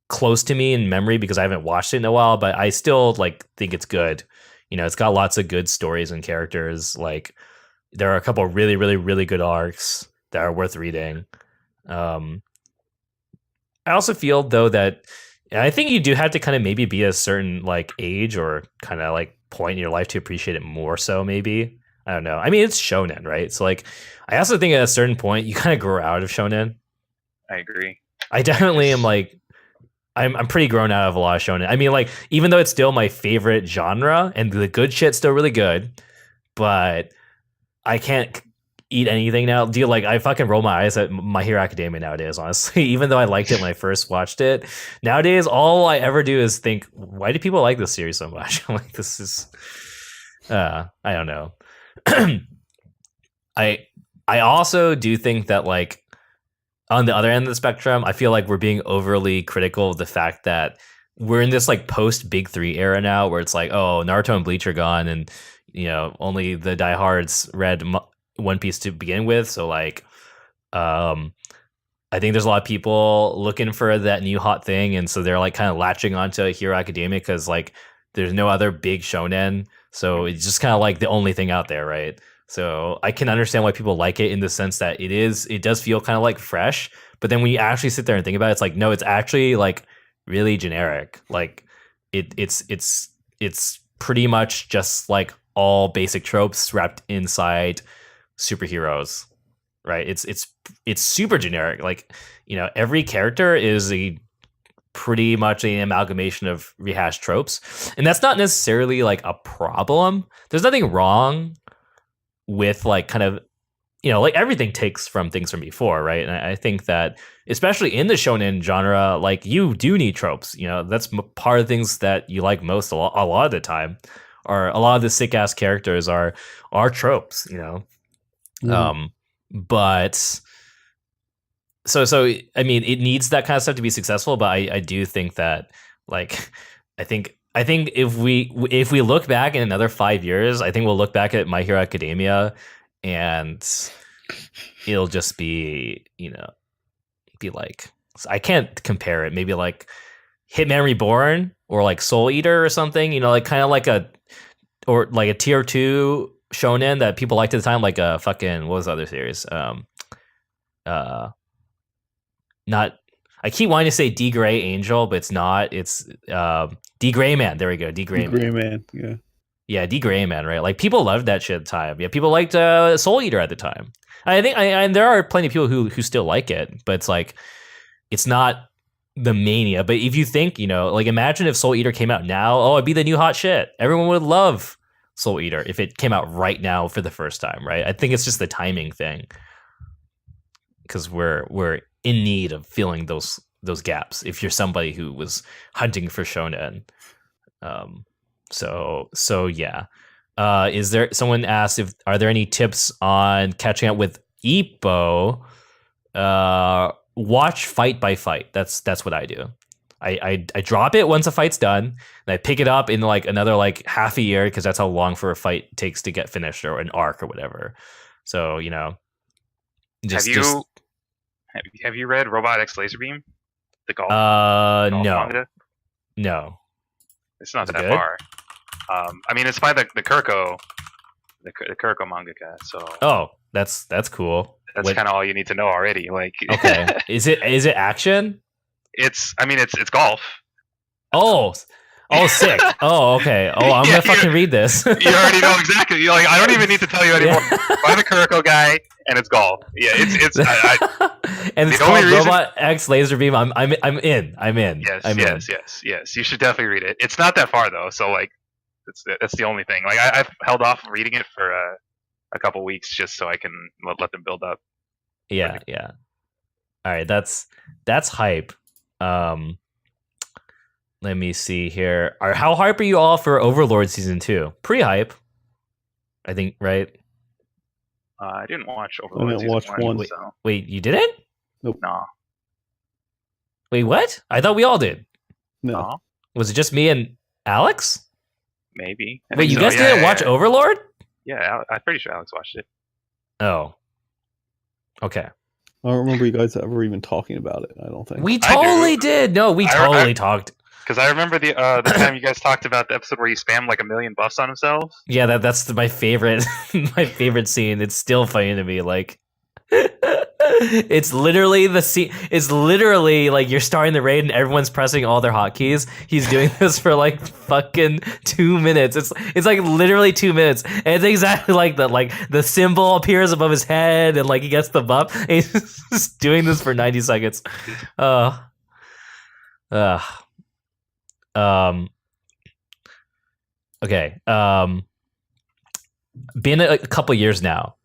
close to me in memory because I haven't watched it in a while, but I still like think it's good. It's got lots of good stories and characters. Like there are a couple of really, really, really good arcs that are worth reading. I also feel though that I think you do have to kind of maybe be a certain like age or kind of like point in your life to appreciate it more so maybe. I don't know. I mean, it's shonen, right? So like I also think at a certain point you kind of grow out of shonen. I agree. I definitely am like I'm pretty grown out of a lot of shonen. I mean, like, even though it's still my favorite genre and the good shit's still really good, but I can't eat anything now. I fucking roll my eyes at My Hero Academia nowadays, honestly. Even though I liked it when I first watched it, nowadays all I ever do is think, why do people like this series so much? I'm like, this is I don't know. I also do think that like on the other end of the spectrum, I feel like we're being overly critical of the fact that we're in this like post Big Three era now where it's like, oh, Naruto and Bleach are gone and, only the diehards read One Piece to begin with. So like, I think there's a lot of people looking for that new hot thing. And so they're like kind of latching onto Hero Academia because like there's no other big shonen, so it's just kind of like the only thing out there, right? So I can understand why people like it in the sense that it does feel kind of like fresh, but then when you actually sit there and think about it, it's like no, it's actually like really generic. Like it's pretty much just like all basic tropes wrapped inside superheroes, right? It's super generic. Like, you know, every character is a pretty much an amalgamation of rehashed tropes, and that's not necessarily like a problem. There's nothing wrong with like kind of, you know, like everything takes from things from before, right? And I think that especially in the shonen genre, like you do need tropes. You know, that's part of the things that you like most a lot of the time, or a lot of the sick ass characters are tropes. You know, but so I mean, it needs that kind of stuff to be successful. But I do think that like I think if we look back in another 5 years, I think we'll look back at My Hero Academia, and it'll just be, you know, be like, I can't compare it. Maybe like Hitman Reborn or like Soul Eater or something. You know, like kind of like a tier 2 shonen that people liked at the time, like a fucking, what was the other series? Not. I keep wanting to say D Gray Angel, but it's not. It's D Gray Man. There we go. D Gray Man. Yeah. Yeah, D Gray Man. Right. Like people loved that shit at the time. Yeah, people liked Soul Eater at the time. I think, and there are plenty of people who still like it, but it's like it's not the mania. But if you think, you know, like imagine if Soul Eater came out now, oh, it'd be the new hot shit. Everyone would love Soul Eater if it came out right now for the first time, right? I think it's just the timing thing, because we're in need of filling those gaps if you're somebody who was hunting for shonen. So yeah. Is there, someone asked if are there any tips on catching up with Ippo? Watch fight by fight. That's what I do. I drop it once a fight's done, and I pick it up in like another like half a year, because that's how long for a fight takes to get finished, or an arc or whatever. So, you know, have you read Robot X Laserbeam? The golf no. manga? No. It's not that good? far. I mean, it's by the Kuroko mangaka. So oh, that's cool. That's kind of all you need to know already. Like, okay, is it action? It's golf. Oh, sick. Oh, okay. Oh, I'm gonna fucking read this. You already know exactly. You're like, I don't even need to tell you anymore. By the Kuroko guy, and it's golf. Yeah, it's. And it's called Robot X Laserbeam. I'm in. Yes. You should definitely read it. It's not that far though, so like, that's the only thing. Like, I've held off reading it for a couple weeks just so I can let them build up. Yeah. All right, that's hype. Let me see here. How hype are you all for Overlord season 2? Pretty hype, I think, right? I didn't watch Overlord. I didn't watch one. Wait, you didn't? Nope. No. Wait, what? I thought we all did. No. Was it just me and Alex? Maybe. Wait, you guys didn't watch Overlord? Yeah, I'm pretty sure Alex watched it. Oh. Okay. I don't remember you guys ever even talking about it. I don't think we totally did. No, we totally talked. Because I remember the time you guys talked about the episode where he spammed like 1 million buffs on himself. Yeah, that's my favorite. My favorite scene. It's still funny to me. Like, it's literally the scene. It's literally like you're starting the raid and everyone's pressing all their hotkeys. He's doing this for like fucking 2 minutes. It's like literally 2 minutes, and it's exactly like that. Like the symbol appears above his head, and like he gets the buff. And he's just doing this for 90 seconds. Okay. Been a couple years now.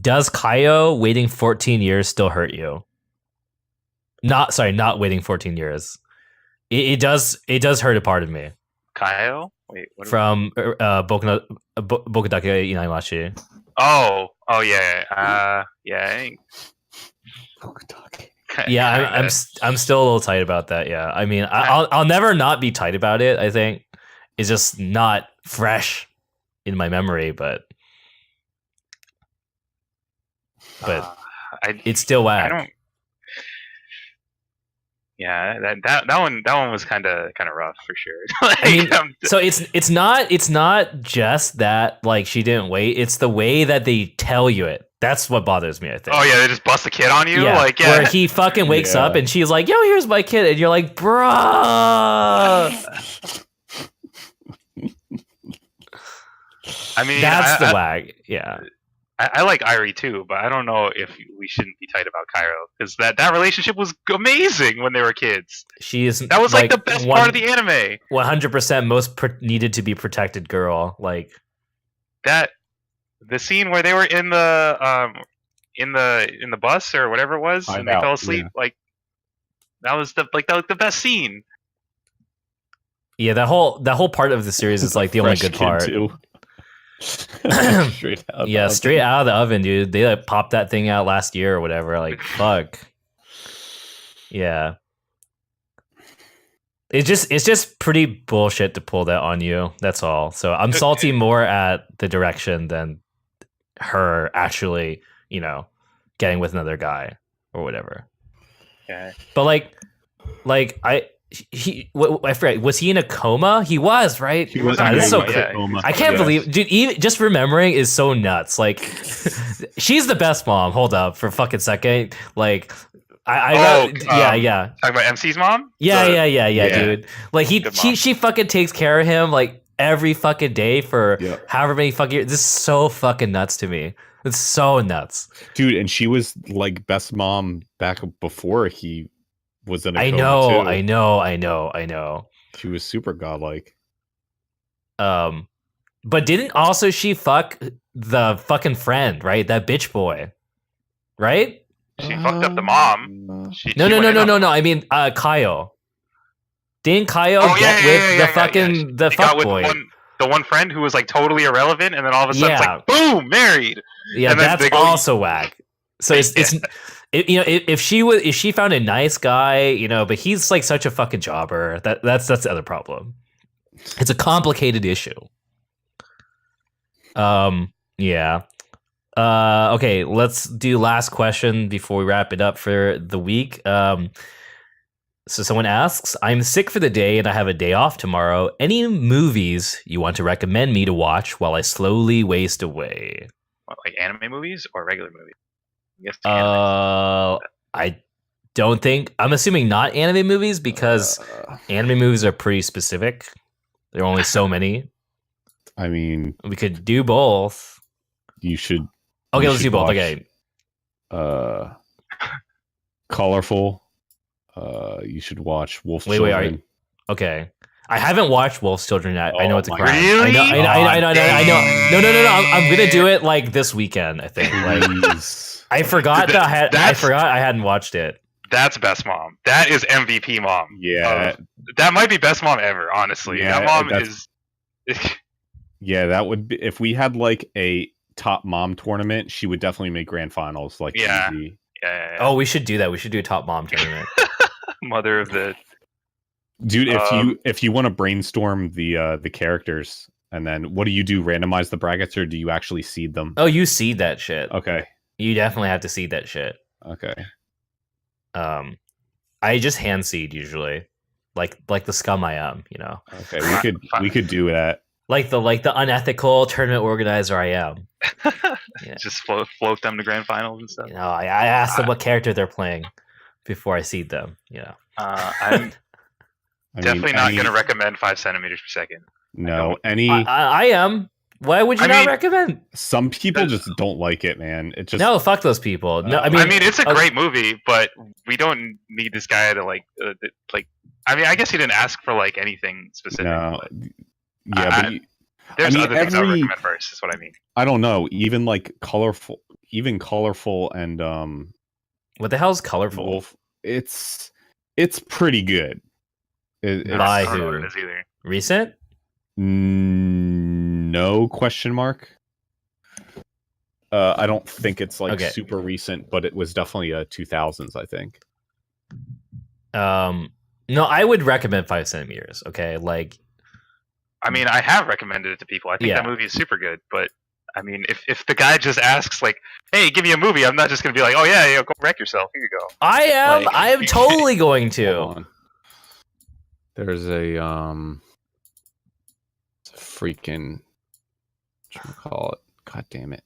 Does Kaio waiting 14 years still hurt you? Not waiting 14 years. It does hurt a part of me. Kaio? Wait, what from Bokudake Inaimashi. Oh yeah. Yeah, I think Bokudake. Yeah, I'm still a little tight about that. Yeah, I mean, I'll never not be tight about it. I think it's just not fresh in my memory, but it's still whack. Yeah, that one was kind of rough for sure. Like, I mean, so it's not just that like she didn't wait. It's the way that they tell you it. That's what bothers me, I think. Oh yeah, they just bust a kid on you. Yeah, like where he fucking wakes up and she's like, "Yo, here's my kid," and you're like, "Bruh." I mean, that's the wag. Yeah. I like Irie too, but I don't know if we shouldn't be tight about Cairo because that relationship was amazing when they were kids. That was like the best part of the anime. 100% most needed to be protected girl. Like that, the scene where they were in the bus or whatever it was, and they fell asleep. Yeah. Like that was the best scene. Yeah, that whole part of the series is like the only good part. Too. Straight out of the oven, dude. They like popped that thing out last year or whatever. Like fuck. Yeah. It's just pretty bullshit to pull that on you. That's all. So I'm salty more at the direction than her actually, getting with another guy or whatever. Okay. But I forget. Was he in a coma? He was, right? He was in a coma. I can't believe, dude. Even just remembering is so nuts. Like, she's the best mom. Hold up for a fucking second. Like, yeah. Talking about MC's mom? Yeah, dude. Like she fucking takes care of him like every fucking day for however many fucking years. This is so fucking nuts to me. It's so nuts, dude. And she was like best mom back before he was in a coma too. I know. She was super godlike. But didn't also she fuck the fucking friend, right? That bitch boy, right? She fucked up the mom. No. I mean, Kaio. Didn't Kaio get with the fucking the fuck boy? The one friend who was like totally irrelevant, and then all of a sudden it's like boom, married. Yeah, and that's also whack. So it's if she found a nice guy, but he's like such a fucking jobber. That's the other problem. It's a complicated issue. Yeah. Okay, let's do last question before we wrap it up for the week. So someone asks, I'm sick for the day and I have a day off tomorrow. Any movies you want to recommend me to watch while I slowly waste away? What, like anime movies or regular movies? I don't think. I'm assuming not anime movies because anime movies are pretty specific. There are only so many. I mean, we could do both. You should. Okay, let's do both. Okay. Colorful. You should watch Wolf's Children. Are you... Okay. I haven't watched Wolf's Children yet. I know it's a crime. Really? I know. No. I'm gonna do it like this weekend. I think. Like, I forgot I hadn't watched it. That's best mom. That is MVP mom. Yeah. That might be best mom ever. Honestly, that mom is. Yeah, that would be if we had like a top mom tournament. She would definitely make grand finals. Like yeah. Oh, we should do that. We should do a top mom tournament. Mother of the dude. If you want to brainstorm the characters, and then what do you do? Randomize the brackets, or do you actually seed them? Oh, you seed that shit. Okay. You definitely have to seed that shit. Okay. I just hand seed usually, like the scum I am. Okay, we could do that. Like the unethical tournament organizer I am. Just float them to grand finals and stuff. I ask them what character they're playing before I seed them. I'm definitely not going to recommend 5 centimeters per second. No, I am. Why would you not recommend? Some people just don't like it, man. It just no, fuck those people. No, I mean it's a great movie, but we don't need this guy to like. I mean, I guess he didn't ask for like anything specific. No. But, yeah, but there's other things I would recommend first. Is what I mean. I don't know. Even like colorful, and what the hell is colorful? Wolf, it's pretty good. By who? Recent? No question mark. I don't think it's like super recent, but it was definitely 2000s, I think. No, I would recommend 5 centimeters. Okay, like, I mean, I have recommended it to people. I think that movie is super good, but I mean, if the guy just asks like, "Hey, give me a movie," I'm not just gonna be like, "Oh yeah, go wreck yourself. Here you go." I am. Like- I am totally going to. Hold on. There's a it's a freaking call it. God damn it.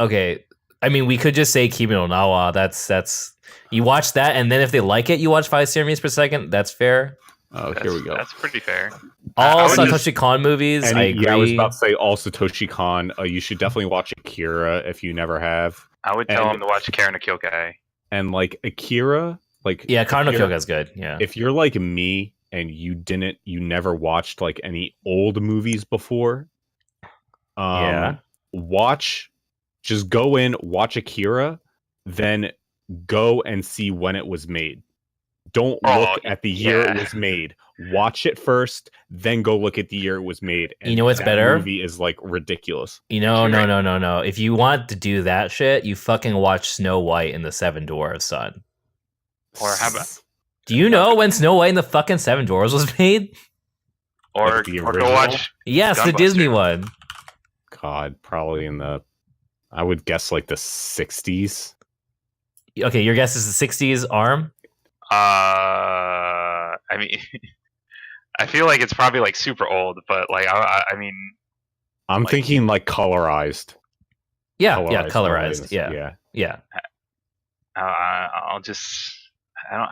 Okay. I mean, we could just say Kimi no Nawa. That's you watch that, and then if they like it, you watch 5 frames per second. That's fair. Oh, here we go. That's pretty fair. All Satoshi Kon movies. I agree. Yeah, I was about to say all Satoshi Kon. You should definitely watch Akira if you never have. I would tell him to watch Karen no Kyokai. And like Akira, like Karen no Kyokai is good. Yeah. If you're like me and you never watched like any old movies before, just go in, watch Akira, then go and see when it was made. Don't look at the year it was made. Watch it first, then go look at the year it was made. And you know what's better? Movie is like ridiculous. No. If you want to do that shit, you fucking watch Snow White and the Seven Dwarfs, son. Or how about? Do you know when Snow White and the fucking Seven Dwarfs was made? Or go watch. Yes, the Disney one. God, probably in the, I would guess like the 60s. Okay, your guess is the 60s. Arm. I mean, I feel like it's probably like super old, but like I mean, I'm thinking like colorized. Colorized. Yeah. I'll just, I don't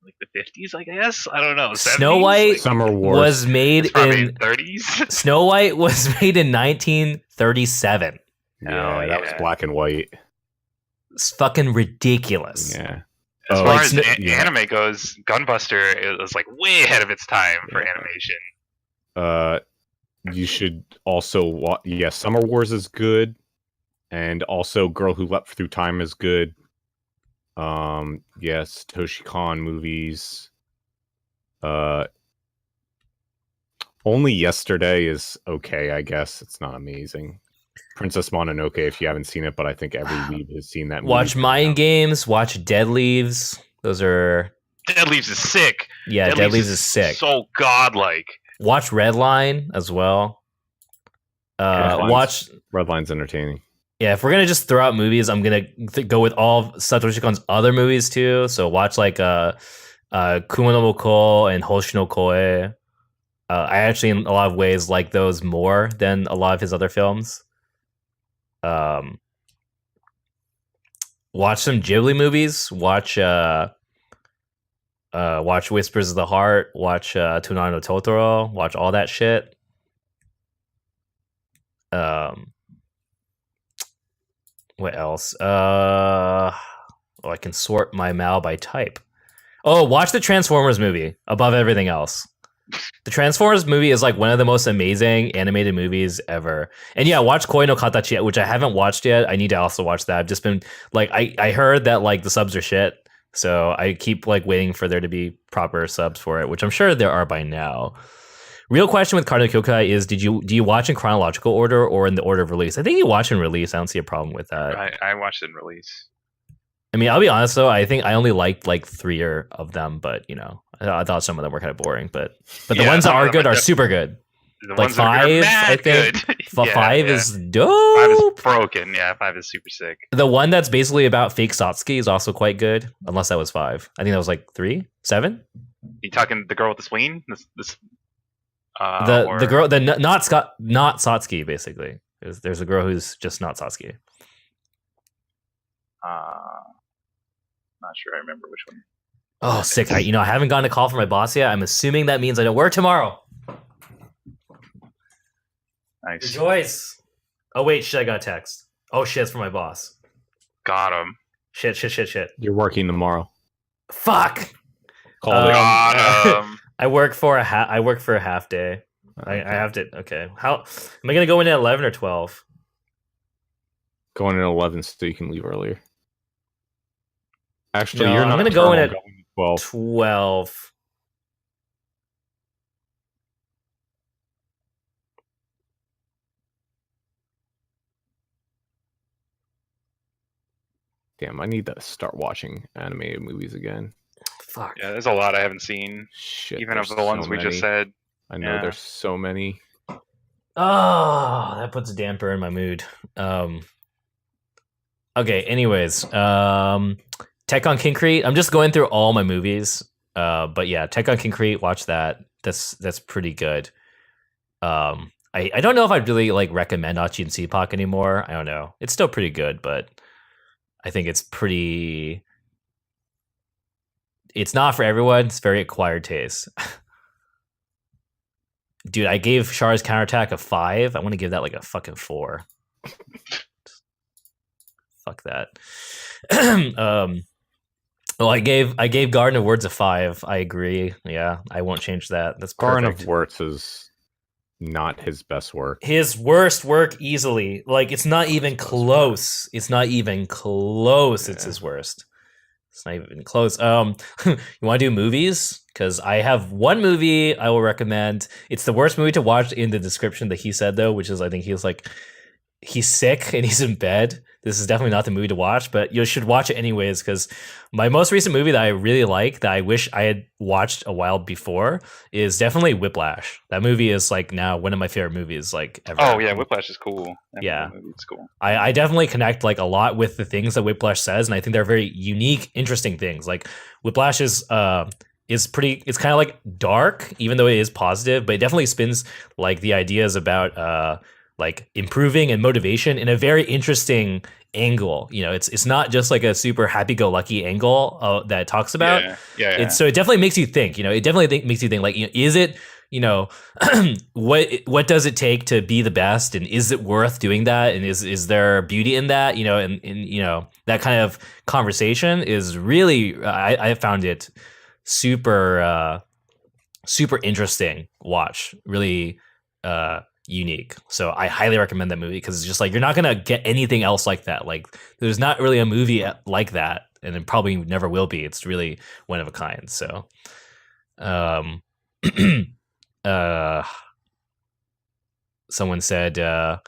like the 50s, I guess. I don't know. 70s? Snow White Summer Wars was made in 30s. Snow White was made in 1937. Yeah, that was black and white. It's fucking ridiculous. Yeah. As far as anime goes, Gunbuster is like way ahead of its time for animation. You should also watch. Yeah, Summer Wars is good, and also Girl Who Leapt Through Time is good. Yes, Toshi Kon movies. Only Yesterday is okay, I guess. It's not amazing. Princess Mononoke, if you haven't seen it, but I think every weeb has seen that movie. Watch Mind Games, watch Dead Leaves. Those are... Dead Leaves is sick. Yeah, Dead Leaves is sick. So godlike. Watch Redline as well. Watch... Redline's entertaining. Yeah, if we're going to just throw out movies, I'm going to go with all of Satoshi Kon's other movies too. So watch like Kuma no Moko and Hoshi no Koe. I actually, in a lot of ways, like those more than a lot of his other films. Watch some Ghibli movies. Watch Whispers of the Heart. Watch Tonari no Totoro. Watch all that shit. What else? I can sort my Mal by type. Oh, watch the Transformers movie above everything else. The Transformers movie is like one of the most amazing animated movies ever. And yeah, watch Koi no Katachi, which I haven't watched yet. I need to also watch that. I've just been like, I heard that like the subs are shit, so I keep like waiting for there to be proper subs for it, which I'm sure there are by now. Real question with Karen no Kyokai is, do you watch in chronological order or in the order of release? I think you watch in release. I don't see a problem with that. I watched it in release. I mean, I'll be honest though. I think I only liked like 3 of them, but you know, I thought some of them were kind of boring. But the ones that are good are super good. Like 5, I think. 5 is dope. 5 is broken. Yeah, 5 is super sick. The one that's basically about fake Satsuki is also quite good. Unless that was 5. I think that was like 3, 7. You talking the girl with the spleen? The girl, not Satsuki, basically. There's a girl who's just not Satsuki. Not sure I remember which one. Oh, sick. I haven't gotten a call from my boss yet. I'm assuming that means I don't work tomorrow. Nice. Rejoice. Oh, wait. Shit, I got a text. Oh, shit. It's from my boss. Got him. Shit. You're working tomorrow. Fuck. Got him. I work for a half day. I have to. Okay. How am I going to go in at 11 or 12? Going at 11 so you can leave earlier. Actually, no, you're not. I'm going to go in at 12. 12. Damn, I need to start watching animated movies again. Fuck. Yeah, there's a lot I haven't seen. Shit, even of the ones we just said. I know there's so many. Oh, that puts a damper in my mood. Okay, anyways, Tech on Concrete. I'm just going through all my movies. But yeah, Tech on Concrete, watch that. That's pretty good. I don't know if I'd really like recommend Achi and CPOC anymore. I don't know. It's still pretty good, but I think it's pretty. It's not for everyone. It's very acquired taste. Dude, I gave Char's Counterattack a 5. I want to give that like a fucking 4. Fuck that. Well, I gave Garden of Words a 5. I agree. Yeah, I won't change that. That's perfect. Garden of Words is not his best work. His worst work easily. Like it's not even close. It's not even close. Yeah. It's his worst. It's not even close. You want to do movies? Because I have one movie I will recommend. It's the worst movie to watch in the description that he said though, which is I think he was like he's sick and he's in bed. This is definitely not the movie to watch, but you should watch it anyways because my most recent movie that I really like that I wish I had watched a while before is definitely Whiplash. That movie is like now one of my favorite movies like ever. Oh yeah, Whiplash is cool. It's cool. I definitely connect like a lot with the things that Whiplash says, and I think they're very unique, interesting things. Like Whiplash is pretty. It's kind of like dark, even though it is positive, but it definitely spins like the ideas about like improving and motivation in a very interesting angle. You know, it's not just like a super happy-go-lucky angle that it talks about. Yeah. So it definitely makes you think. You know, it definitely makes you think. Like, you know, is it? You know, what does it take to be the best, and is it worth doing that? And is there beauty in that? You know, and you know that kind of conversation is really I found it super interesting. Watch really. Unique. So I highly recommend that movie because it's just like you're not gonna get anything else like that. Like there's not really a movie like that, and it probably never will be. It's really one of a kind. So someone said The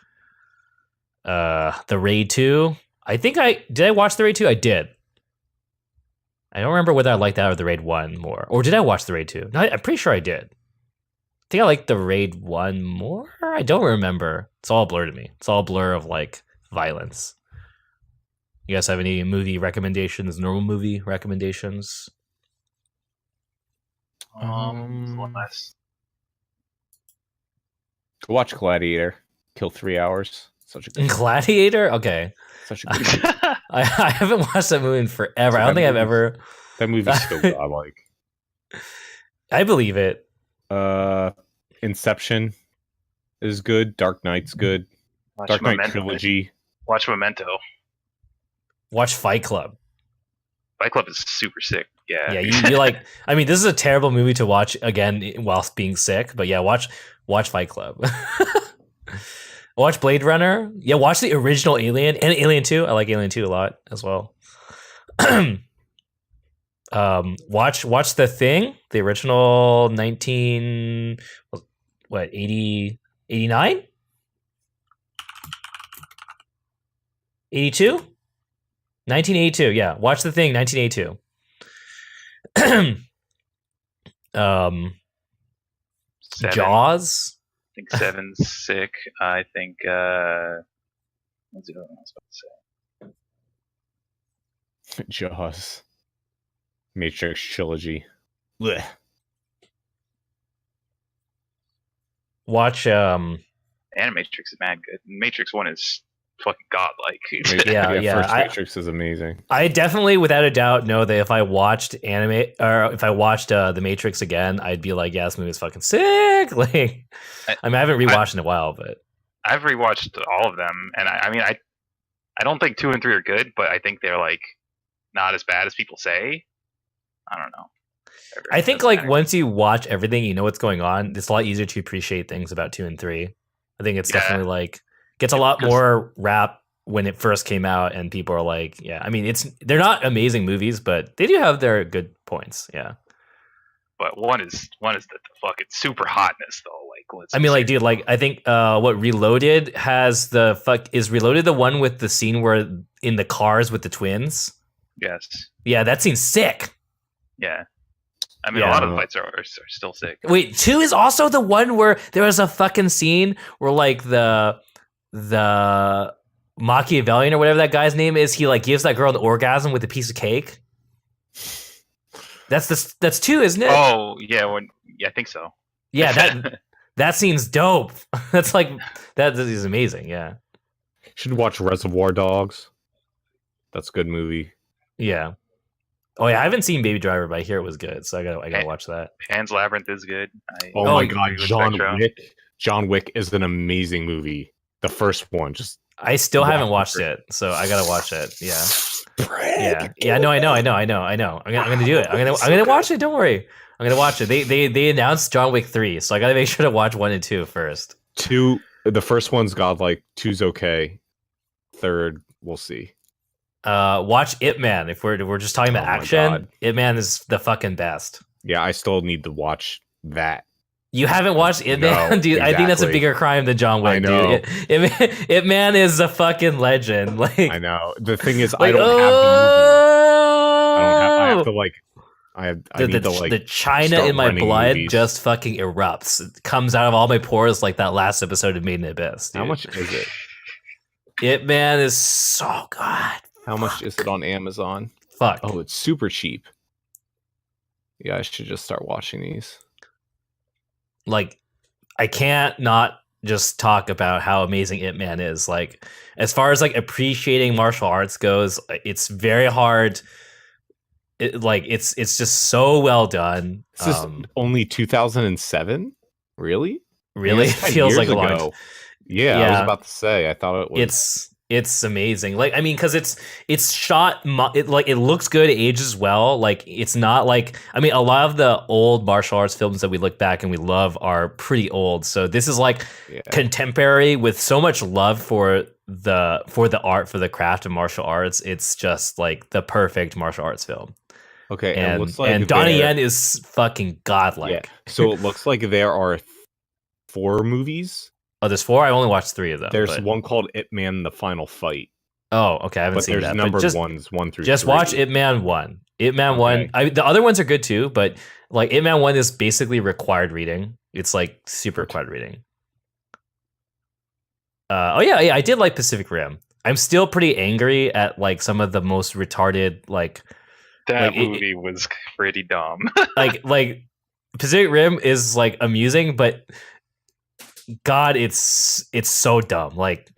Raid 2. I think I watch The Raid 2? I did. I don't remember whether I liked that or The Raid 1 more. Or did I watch The Raid 2? No, I'm pretty sure I did. I think I like the Raid 1 more. I don't remember. It's all a blur to me. It's all a blur of like violence. You guys have any movie recommendations? Normal movie recommendations? Less. Watch Gladiator. Kill 3 hours. Such a good Gladiator. Okay. Such a good movie. I haven't watched that movie in forever. I don't think I've ever. That movie's still godlike. I believe it. Inception is good. Dark Knight's good. Dark Knight trilogy. Watch Memento. Watch Fight Club. Fight Club is super sick. Yeah. Yeah, you like. I mean, this is a terrible movie to watch again whilst being sick. But yeah, watch Fight Club. Watch Blade Runner. Yeah, watch the original Alien and Alien 2. I like Alien 2 a lot as well. Watch The Thing, the original 89? 82? 1982, yeah. Watch The Thing, 1982. Jaws? I think 7's sick. I think what's the other one I was about to say? Jaws. Matrix trilogy. Blech. Watch Animatrix is mad good. Matrix 1 is fucking godlike. First Matrix is amazing. I definitely, without a doubt, know that if I watched The Matrix again, I'd be like, yeah, this movie is fucking sick. Like, I haven't rewatched in a while, but I've rewatched all of them, and I don't think 2 and 3 are good, but I think they're like not as bad as people say. I don't know. I think like once you watch everything, you know what's going on. It's a lot easier to appreciate things about 2 and 3. I think it's definitely like gets a lot more rap when it first came out, and people are like, yeah. I mean, they're not amazing movies, but they do have their good points. Yeah. But one is the fucking super hotness though. Like, dude, like I think what Reloaded has is Reloaded the one with the scene where in the cars with the twins. Yes. Yeah, that scene's sick. Yeah. I mean, a lot of the fights are still sick. Wait, 2 is also the one where there was a fucking scene where like the Machiavellian or whatever that guy's name is, he like gives that girl an orgasm with a piece of cake. That's 2, isn't it? Oh yeah, I think so. Yeah, that scene's dope. That's like that is amazing. Yeah, you should watch Reservoir Dogs. That's a good movie. Yeah. Oh yeah, I haven't seen Baby Driver, but I hear it was good, so I gotta watch that. Pan's Labyrinth is good. Oh my god, John Wick! John Wick is an amazing movie. The first one, just I still haven't watched it, so I gotta watch it. Yeah, yeah. No, I know. I'm gonna do it. I'm gonna watch it. Don't worry, I'm gonna watch it. They announced John Wick 3, so I gotta make sure to watch 1 and 2 first. 2, the first one's godlike. 2's okay. 3rd, we'll see. Watch Ip Man. If we're just talking about action, Ip Man is the fucking best. Yeah, I still need to watch that. You haven't watched Ip Man, dude? Exactly. I think that's a bigger crime than John Wick. I know. Dude. Ip Man is a fucking legend. Like I know. The thing is, I don't have the movie. I have to like. I need to like. The China in my blood just fucking erupts. It comes out of all my pores like that last episode of Made in Abyss. Dude. How much is it? Ip Man is so good. How much is it on Amazon? Fuck. Oh, it's super cheap. Yeah, I should just start watching these. Like, I can't not just talk about how amazing Ip Man is. Like, as far as like appreciating martial arts goes, it's very hard. It's just so well done. This is only 2007. Really? Really? It feels like a long. Yeah, I was about to say. I thought it was. It's amazing. Like, I mean, because it's shot, it looks good, it ages well. Like, it's not like, I mean, a lot of the old martial arts films that we look back and we love are pretty old. So this is like contemporary with so much love for the art, for the craft of martial arts. It's just like the perfect martial arts film. Okay, and Donnie Yen is fucking godlike. Yeah. So it looks like there are 4 movies. Oh, there's 4? I only watched 3 of them. There's one called Ip Man: The Final Fight. Oh, okay. I haven't seen that. But there's numbered ones 1 through 3. Just watch Ip Man 1. Ip Man 1. The other ones are good too, but like Ip Man 1 is basically required reading. It's like super required reading. Yeah. I did like Pacific Rim. I'm still pretty angry at like some of the most retarded like. That movie was pretty dumb. like Pacific Rim is like amusing, but. God, it's so dumb. Like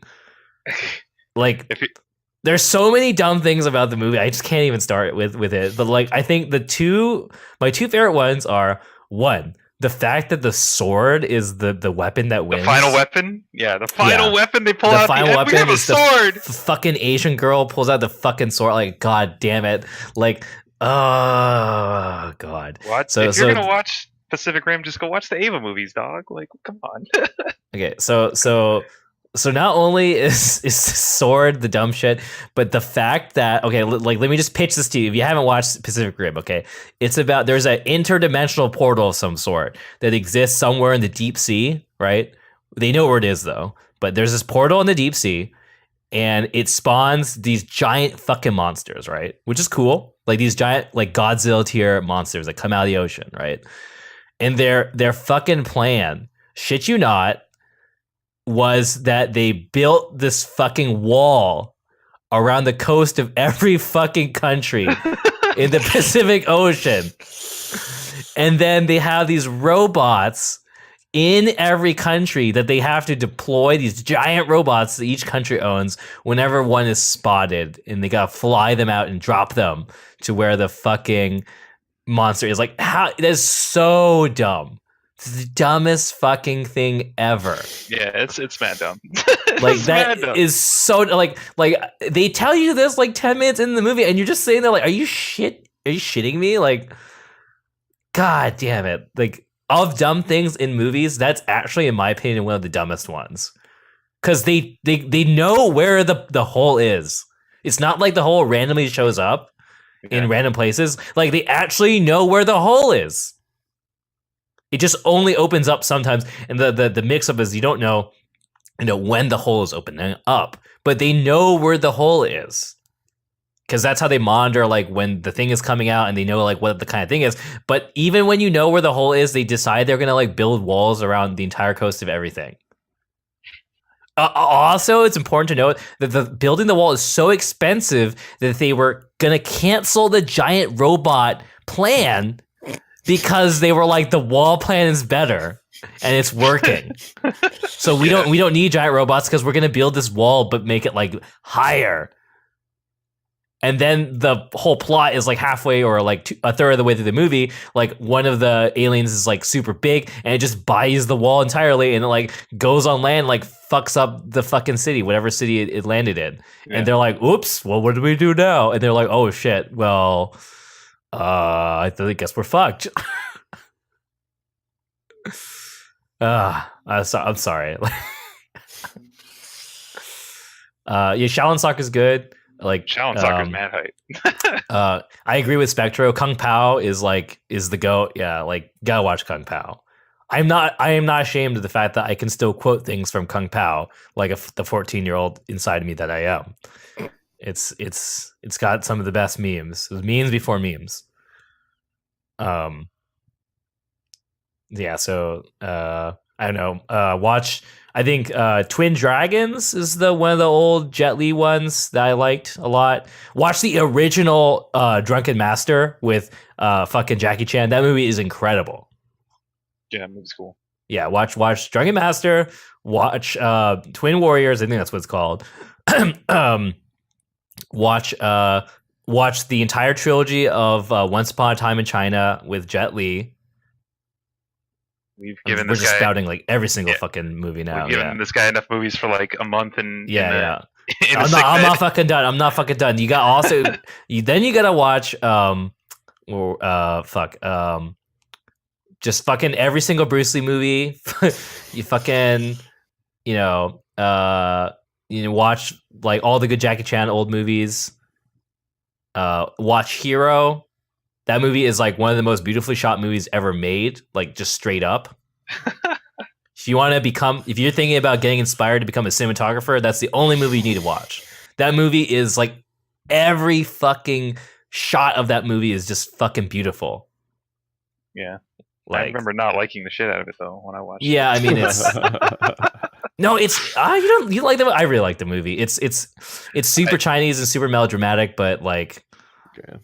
there's so many dumb things about the movie. I just can't even start with it. But like, I think my two favorite ones are 1, the fact that the sword is the weapon that wins. The final weapon? Yeah, the final weapon they pull out. The final weapon is the sword. The fucking Asian girl pulls out the fucking sword. Like, God damn it. Like, oh God. What? So, if you're gonna watch Pacific Rim, just go watch the Ava movies, dog. Like, come on. Okay, so not only is the sword the dumb shit, but the fact that let me just pitch this to you. If you haven't watched Pacific Rim, okay, it's about there's an interdimensional portal of some sort that exists somewhere in the deep sea, right? They know where it is though, but there's this portal in the deep sea, and it spawns these giant fucking monsters, right? Which is cool, like these giant like Godzilla tier monsters that come out of the ocean, right? And their fucking plan, shit you not, was that they built this fucking wall around the coast of every fucking country in the Pacific Ocean. And then they have these robots in every country that they have to deploy, these giant robots that each country owns whenever one is spotted. And they gotta fly them out and drop them to where the fucking monster is. Like, how that is so dumb. It's the dumbest fucking thing ever. Yeah, it's mad dumb. Like that is so like they tell you this like 10 minutes in the movie and you're just sitting there like, are you shitting me? Like, God damn it. Like, of dumb things in movies, that's actually, in my opinion, one of the dumbest ones. Because they know where the hole is. It's not like the hole randomly shows up in random places. Like, they actually know where the hole is. It just only opens up sometimes, and the mix-up is you don't know, when the hole is opening up, but they know where the hole is. because that's how they monitor like when the thing is coming out and they know like what the kind of thing is. But even when you know where the hole is, they decide they're gonna like build walls around the entire coast of everything. Also, it's important to note that the building the wall is so expensive that they were gonna cancel the giant robot plan because they were like, the wall plan is better and it's working. So we don't need giant robots because we're gonna build this wall but make it like higher. And then the whole plot is like halfway or like a third of the way through the movie. Like one of the aliens is like super big and it just buys the wall entirely and it like goes on land, like fucks up the fucking city, whatever city it landed in. Yeah. And they're like, oops, well, what do we do now? And they're like, oh shit, well, I guess we're fucked. I'm sorry. Shaolin Soccer is good. Like Shaolin Soccer's mad hype. I agree with Spectro. Kung Pao is the GOAT. Yeah, like gotta watch Kung Pao. I am not ashamed of the fact that I can still quote things from Kung Pao like the 14-year-old inside me that I am. It's got some of the best memes. It was memes before memes. Yeah, so I don't know. Watch. I think Twin Dragons is one of the old Jet Li ones that I liked a lot. Watch the original Drunken Master with fucking Jackie Chan. That movie is incredible. Yeah, that movie's cool. Yeah, watch Drunken Master. Watch Twin Warriors. I think that's what it's called. Watch the entire trilogy of Once Upon a Time in China with Jet Li. We're just spouting like every single fucking movie now. We've given this guy enough movies for like a month and I'm not fucking done. You got also you gotta watch just fucking every single Bruce Lee movie. You fucking watch like all the good Jackie Chan old movies. Watch Hero. That movie is like one of the most beautifully shot movies ever made, like just straight up. If you're thinking about getting inspired to become a cinematographer, that's the only movie you need to watch. That movie is like every fucking shot of that movie is just fucking beautiful. Yeah. Like, I remember not liking the shit out of it though when I watched it. Yeah, I mean it's no, it's you like the I really like the movie. It's super Chinese and super melodramatic, but like okay.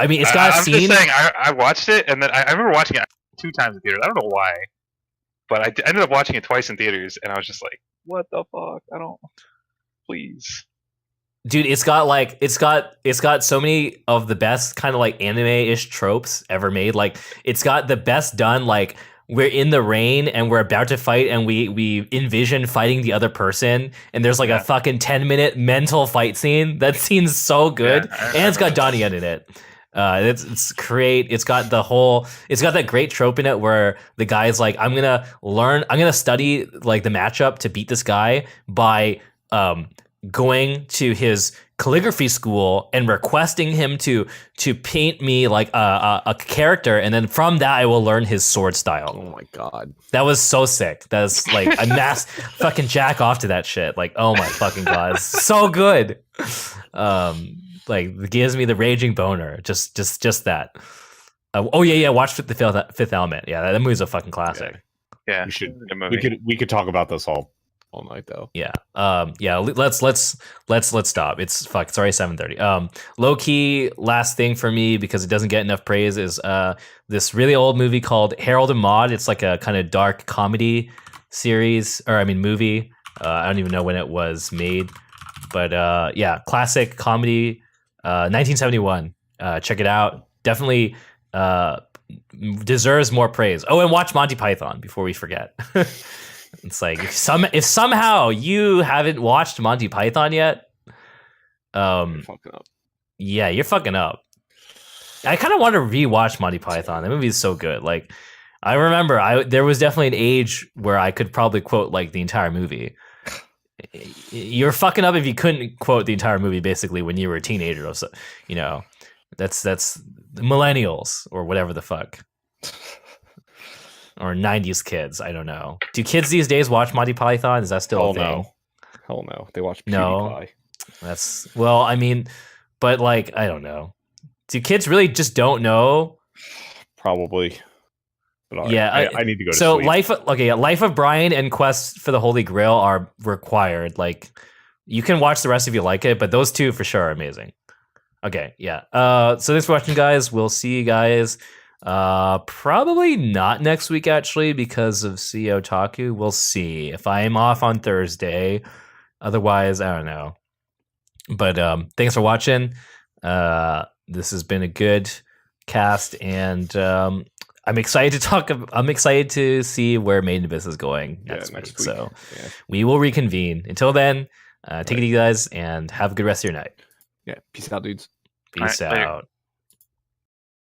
I mean, it's got a scene. I'm just saying, I watched it, and then I remember watching it 2 times in theaters. I don't know why, but I ended up watching it twice in theaters, and I was just like, "What the fuck? I don't." Please, dude, it's got so many of the best kind of like anime-ish tropes ever made. Like, it's got the best done. Like, we're in the rain and we're about to fight, and we envision fighting the other person, and there's like a fucking 10-minute mental fight scene. That scene's so good, and it's got Donnie Yen in it. It's great. It's got that great trope in it where the guy's like, I'm gonna study like the matchup to beat this guy by going to his calligraphy school and requesting him to paint me like a character, and then from that I will learn his sword style. Oh my god, that was so sick. That's like a mass fucking jack off to that shit. Like, oh my fucking god, it's so good. Like, gives me the raging boner. Just that. Watch the Fifth Element. Yeah, that movie's a fucking classic. Yeah, we could talk about this all night though. Yeah. Let's stop. It's already 7:30. Low key last thing for me, because it doesn't get enough praise, is this really old movie called Harold and Maude. It's like a kind of dark comedy movie. I don't even know when it was made, but classic comedy. 1971. Check it out. Definitely deserves more praise. Oh, and watch Monty Python before we forget. It's like if somehow you haven't watched Monty Python yet, you're fucking up. Yeah, you're fucking up. I kind of want to rewatch Monty Python. That movie is so good. Like, I remember there was definitely an age where I could probably quote like the entire movie. You're fucking up if you couldn't quote the entire movie basically when you were a teenager or so. That's millennials or whatever the fuck. Or 90s kids, I don't know. Do kids these days watch Monty Python? Is that still a thing? Hell no. They watch PewDiePie. That's, well, I mean, But like, I don't know. Do kids really just don't know? Probably. But yeah, I need to go to sleep. So Life of Brian and Quest for the Holy Grail are required. Like, you can watch the rest if you like it, but those two for sure are amazing. Okay, yeah. So thanks for watching, guys. We'll see you guys probably not next week, actually, because of CEO Otaku. We'll see if I am off on Thursday. Otherwise, I don't know. But thanks for watching. This has been a good cast, and I'm excited to talk. I'm excited to see where Made in Abyss is going next week. So we will reconvene. Until then, take it easy, guys, and have a good rest of your night. Yeah, peace out, dudes. Peace out.